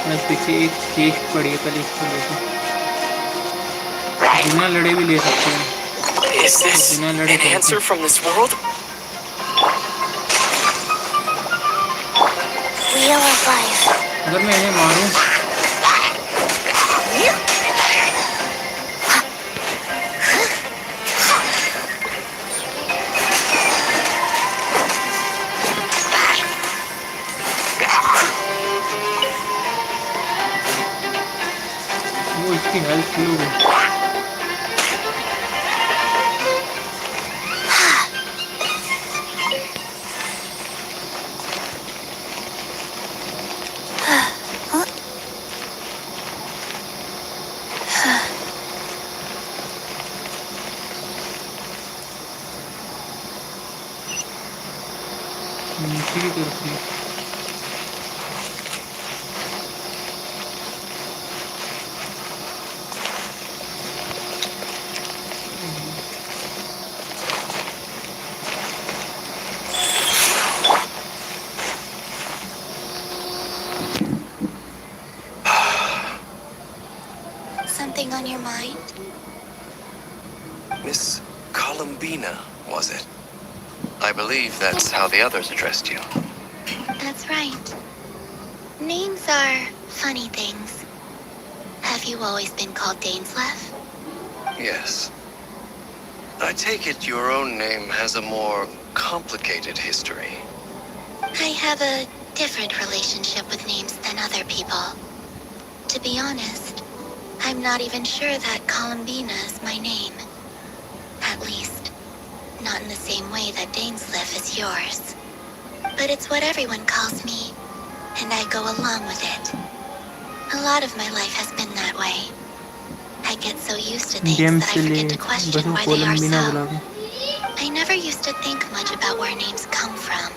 मैं पीछे एक चेस्ट पड़ी है, पहले इसको लेते हैं. बिना लड़े भी ले सकते हैं. Is this बिना लड़े an answer from this world? Wheel of life. अगर मैं इन्हें मारूं, वो इसकी हेल्थ फुल हो गई. नीचे की तरफ से. Something on your mind? Miss Columbina, was it? I believe that's how the others addressed you. That's right. Names are funny things. Have you always been called Dainslev? Yes. I take it your own name has a more complicated history. I have a different relationship with names than other people. To be honest, I'm not even sure that Columbina is my name. At least, not in the same way that Dainslev is yours. But it's what everyone calls me, and I go along with it. A lot of my life has been that way. I get so used to things that I forget to question why they are so. I never used to think much about where names come from,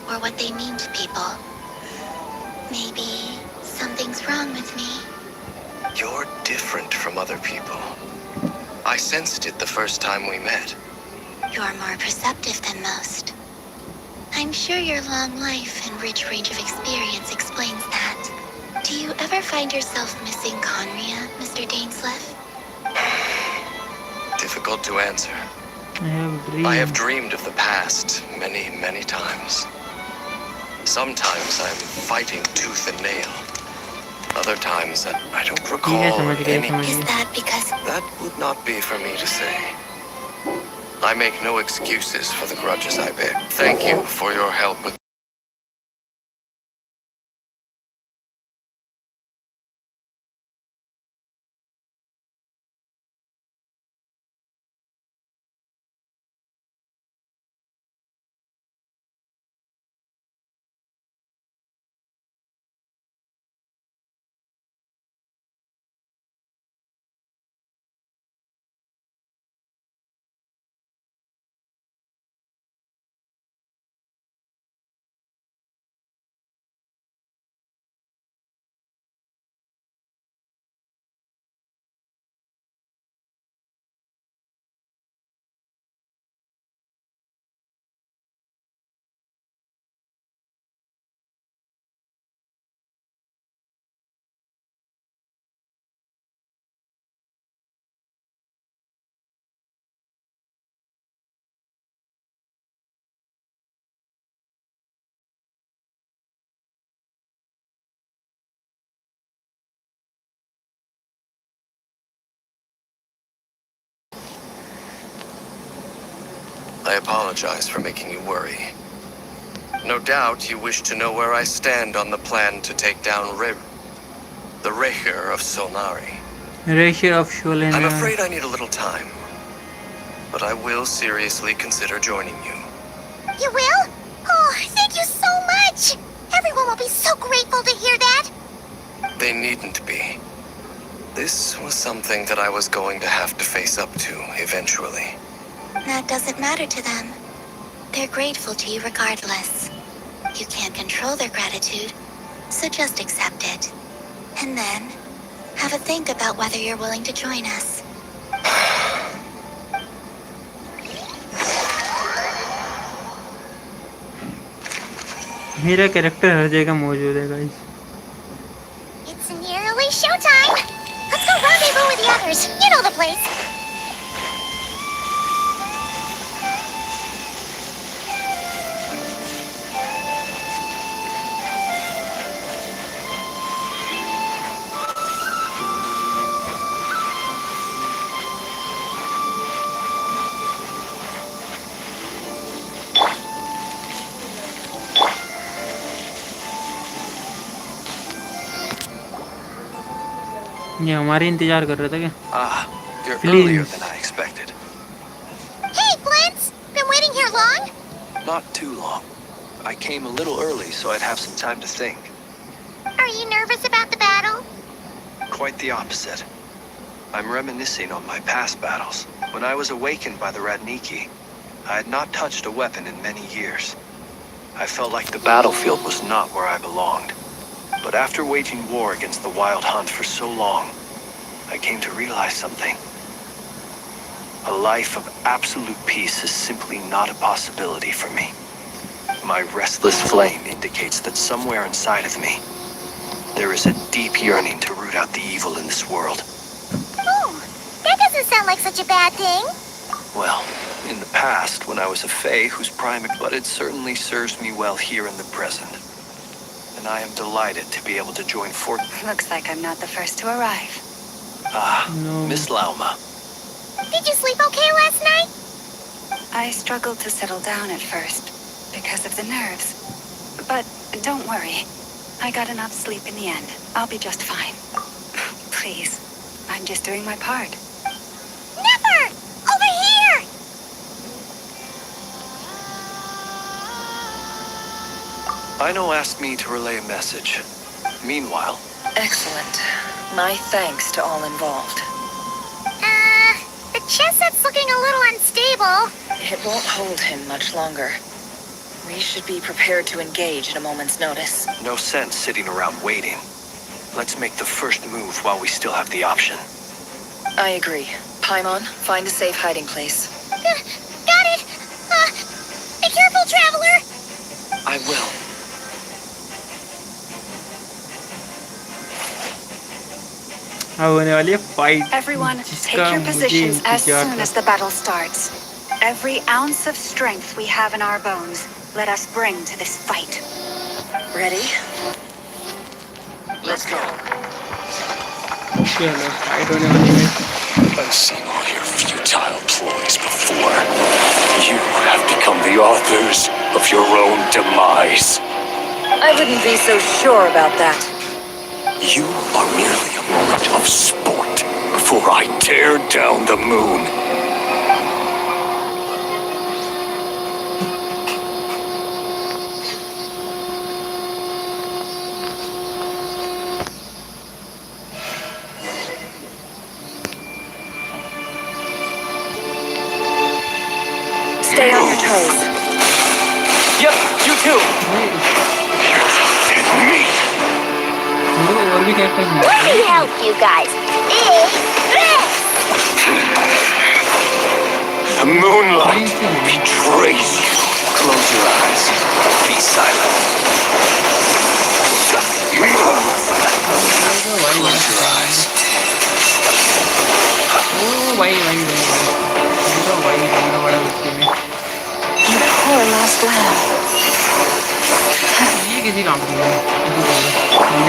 or what they mean to people. Maybe something's wrong with me. You're different from other people. I sensed it the first time we met. You're more perceptive than most. I'm sure your long life and rich range of experience explains that. Do you ever find yourself missing Conria, Mr. Dainslev? Difficult to answer. I have dreamed of the past many, many times. Sometimes I'm fighting tooth and nail. Other times I don't recall any. Is that because... That would not be for me to say. I make no excuses for the grudges I bear. Thank you for your help with... I apologize for making you worry. No doubt you wish to know where I stand on the plan to take down the Recher of Solnari. Recher of Solnari. I'm afraid I need a little time, but I will seriously consider joining you. You will? Oh, thank you so much! Everyone will be so grateful to hear that! They needn't be. This was something that I was going to have to face up to eventually. That doesn't matter to them. They're grateful to you regardless. You can't control their gratitude, so just accept it. And then, have a think about whether you're willing to join us. मेरा character हर जगह मौजूद है guys. It's nearly showtime! Let's go rendezvous with the others. You know the place. ये हमारे इंतजार कर रहा था क्या? You're earlier than I expected. Hey, Flint! Been waiting here long? Not too long. I came a little early so I'd have some time to think. Are you nervous about the battle? Quite the opposite. I'm reminiscing on my past battles. When I was awakened by the Radniki, I had not touched a weapon in many years. I felt like the battlefield was not where I belonged. But after waging war against the Wild Hunt for so long, I came to realize something. A life of absolute peace is simply not a possibility for me. My restless flame indicates that somewhere inside of me, there is a deep yearning to root out the evil in this world. Oh, that doesn't sound like such a bad thing. Well, in the past, when I was a Fae whose prime, but it certainly serves me well here in the present. And I am delighted to be able to join Looks like I'm not the first to arrive. No. Miss Lauma. Did you sleep okay last night? I struggled to settle down at first because of the nerves. But don't worry. I got enough sleep in the end. I'll be just fine. Please, I'm just doing my part. Never! Over here! Aino asked me to relay a message. Meanwhile... Excellent. My thanks to all involved. The chess set's looking a little unstable. It won't hold him much longer. We should be prepared to engage at a moment's notice. No sense sitting around waiting. Let's make the first move while we still have the option. I agree. Paimon, find a safe hiding place. Got it! Be careful, traveler! I will. Everyone, take your positions as soon as the battle starts. Every ounce of strength we have in our bones, let us bring to this fight. Ready? Let's go. चलो fight होने वाली है। I've seen all your futile ploys before. You have become the authors of your own demise. I wouldn't be so sure about that. You are merely a moment of sport before I tear down the moon. Stay on your toes. Yep, you too. मेरे को और भी characters मिले। Let me help you guys. The moonlight betrays you. Close your eyes. Be silent. Close your eyes. ओ भाई बड़ा बच्चे में You poor lost lamb. ये किसी काम की नहीं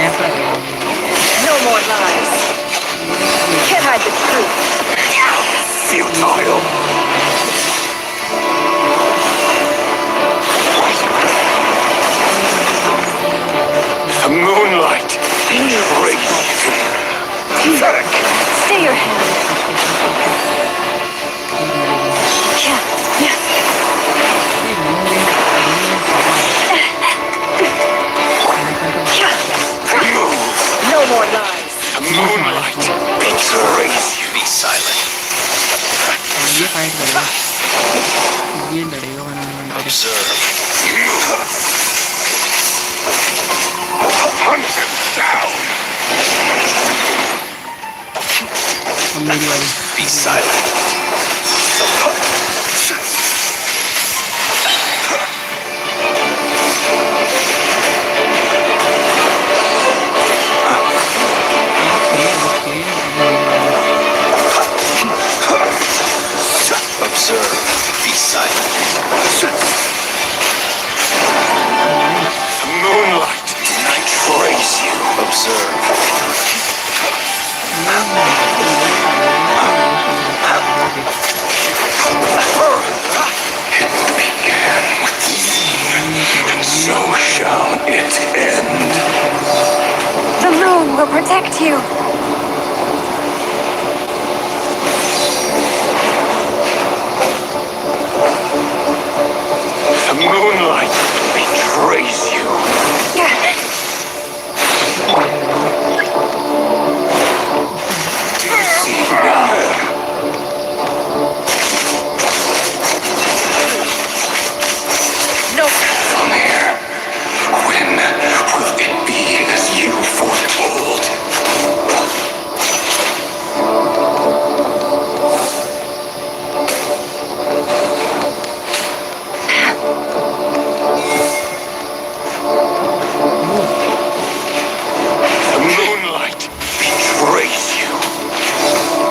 नफरत है। No more lies. Can't hide the truth. Futile. The moonlight betrays you. Stay your hand. No more lies. The moonlight betrays you. Be silent. ये फाइट करेगा ये लड़ेगा Observe. Hunt him down. मेरी वाली Be silent. Observe. Be silent. The moonlight betrays you. Observe. It began with me, and so shall it end. The moon will protect you. The moonlight betrays you. Do you see now? No. From here, when will it be as you foretold? The moonlight betrays you.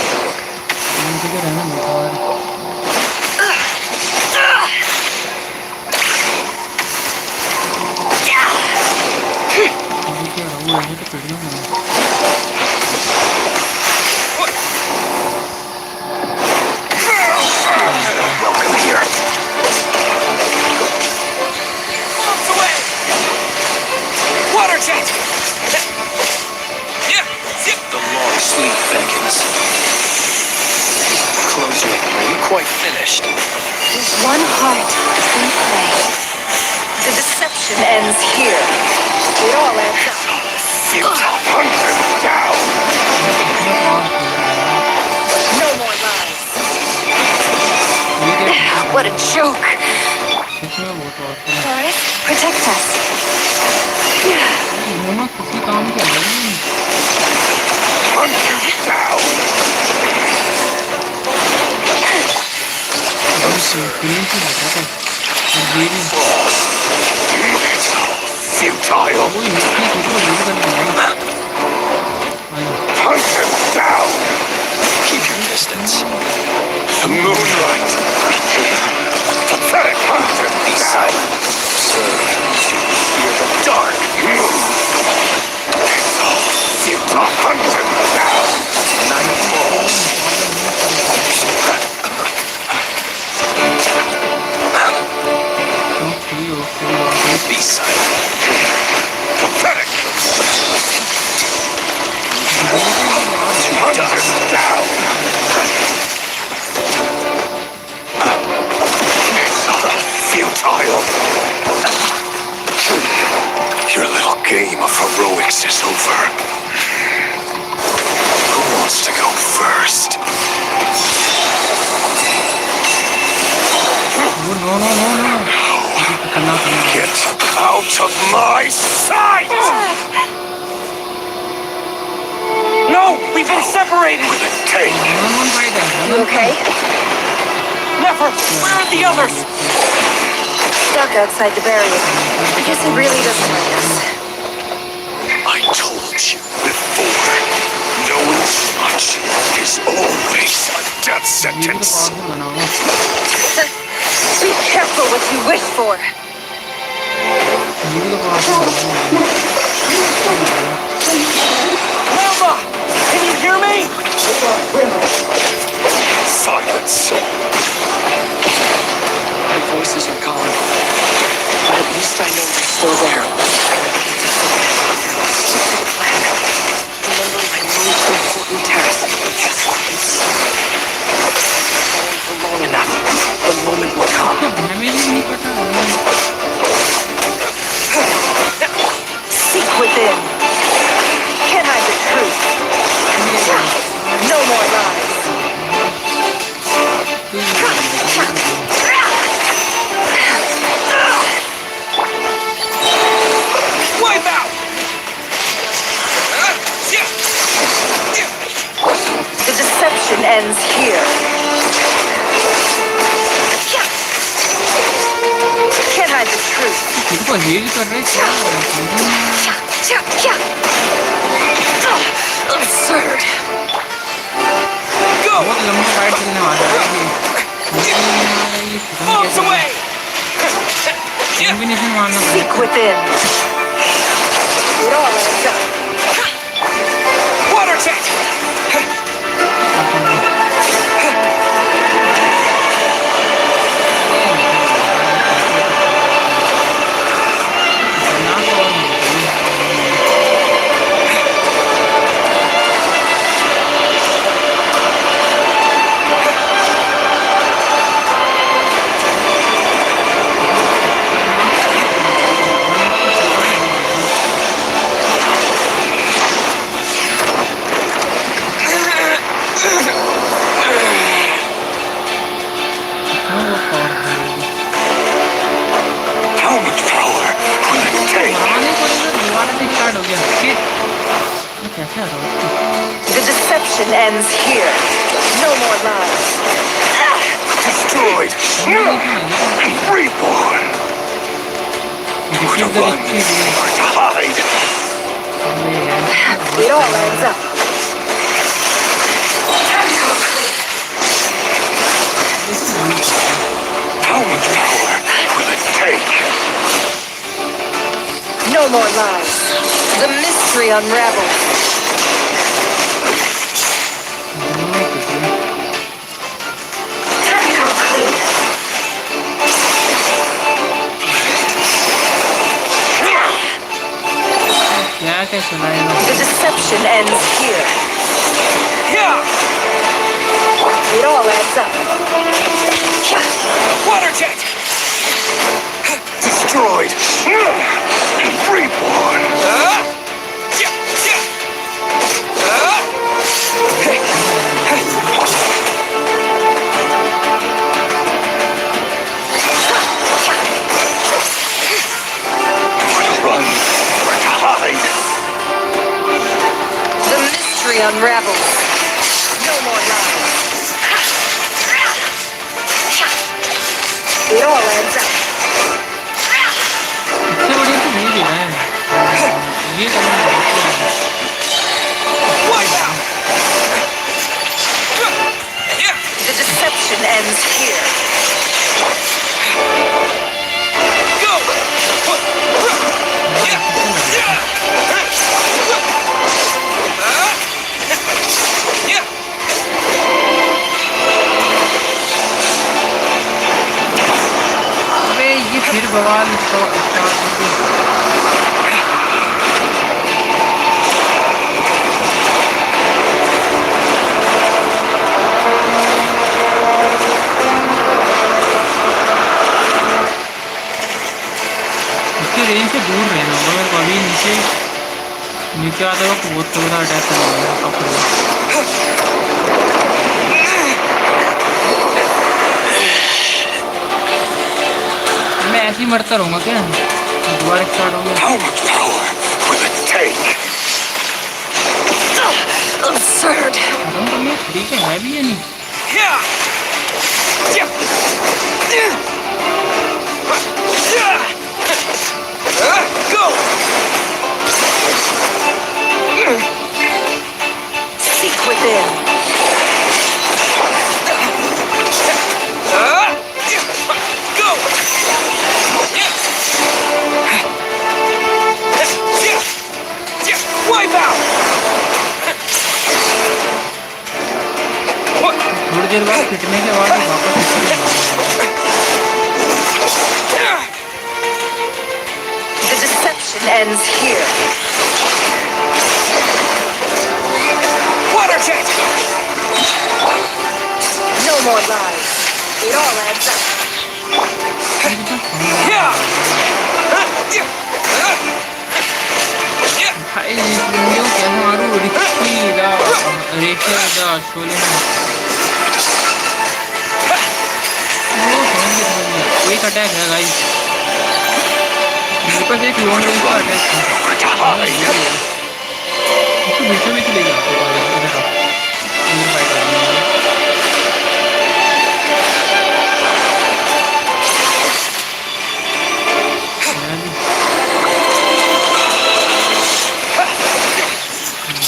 मुझे रहना बेकार मुझे क्या रहूँ ऐसे तो पिटना नहीं Welcome here. Moves away. Water jet. Yeah. Zip. The long sleep beckons. Close your eyes. You're quite finished. One heart in play. The deception ends here. It all adds up. Futile. Hunt him down. No more lies. What a joke. इसमें बहुत awesome है Forest, protect us. दोनों किसी काम के नहीं Hunt him down. Feeling से लगा था और ये भी Futile. futile! Hunt him down! Keep your distance. The moonlight! Pathetic! Hunt him Be silent. Observe. Hear the dark. To hunt him down! Night falls. Be silent. Pathetic! Hunt him down! Futile! Your little game of heroics is over. Who wants to go first? No. Get out of my sight! No! We've been separated! Take! You okay? Never! Where are the others? Stuck outside the barrier. I guess it really doesn't like us. I told you before. Knowing too much is always a death sentence. Be careful what you wish for. Wilma! Can you hear me? Silence. My voices are gone. But at least I know they're still there. Remember my most important task. For long enough, the moment will come. Seek within. Can't hide the truth. No more lies. Wipe out! The deception ends here. Can't hide the truth. Absurd. Go! Bombs away! Seek within. It all adds up. Water jet! How much power will it take? The deception ends here. No more lies. Destroyed! Reborn! To run or to hide? It all adds up. How much power will it take? No more lies. The mystery unravels. The deception ends here. It all adds up. Water jet! Destroyed! Reborn! Run or to hide? The mystery unravels. No more lies. It all adds up. deception ends here. अबे ये फिर बवाल start हो गया। इसके range से दूर रहना होगा मेरे को। अभी नीचे आते वक्त बहुत बड़ा अटैक करना मैं ऐसे ही मरता रहूँगा क्या? दोबारा स्टार्ट हो गया। Absurd. ठीक है भी या नहीं? Seek within. Wipe out! थोड़ी देर बाद पिटने के बाद वापस The deception ends here. Water jet! No more lies. It all adds up. भाई वीडियो क्या मारू रिक्की दा रेचल दा शोले में एक अटैक है गाइस। मेरे पास एक लॉन्ग रेंज का अटैक है। इसको बीचों बीच ले जाओ। इधर आओ, इधर फाइट करनी है।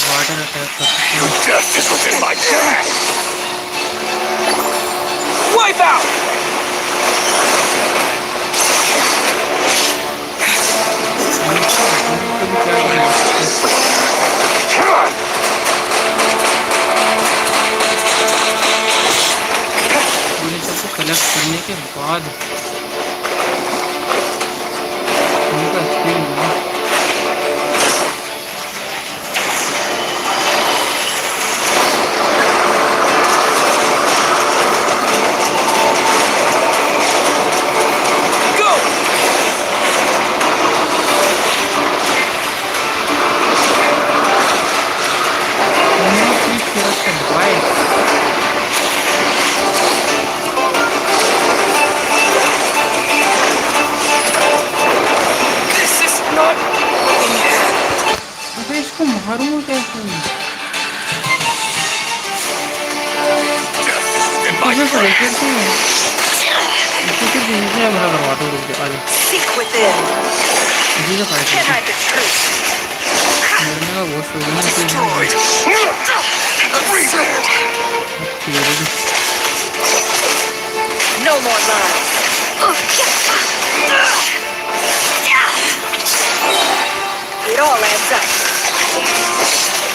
वाटर अटैक करते Your death is within my grasp. Wipe out! Collect करने के बाद उनका स्क्रीन इसको मारूंगा कैसे? Seek within. Can I the truth? Destroyed. Absurd. No more lies. It all adds up.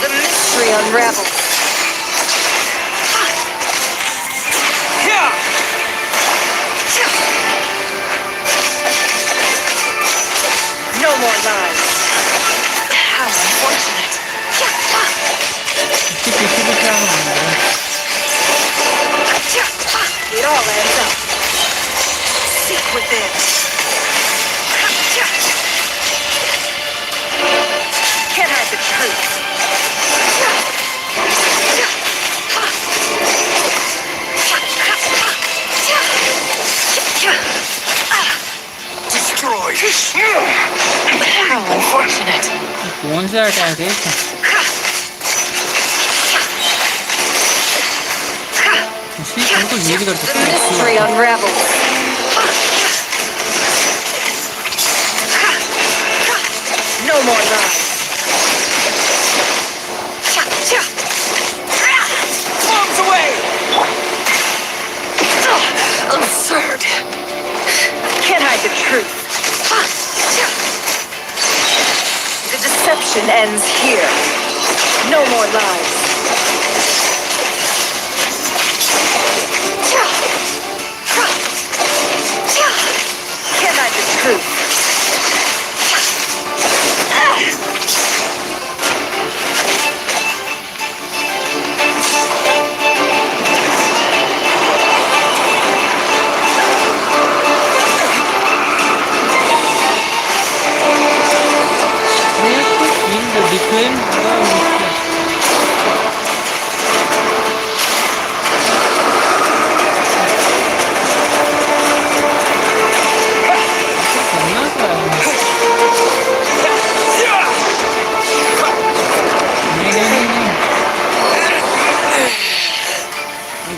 The mystery unravels. No more lies. How unfortunate. It all adds up. Seek within. Can't hide the truth. Destroyed. How unfortunate. कौन सा attack है? उनको ये भी कर सकते हैं। Mystery unravels. No more lies. Bombs away! truth. The deception ends here. No more lies. Can I the truth?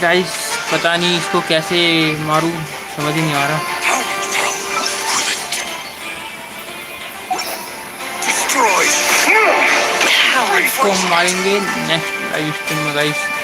Guys पता नहीं इसको कैसे मारूं, समझ ही नहीं आ रहा। इसको हम मारेंगे नेक्स्ट लाइव स्ट्रीम में गाइस।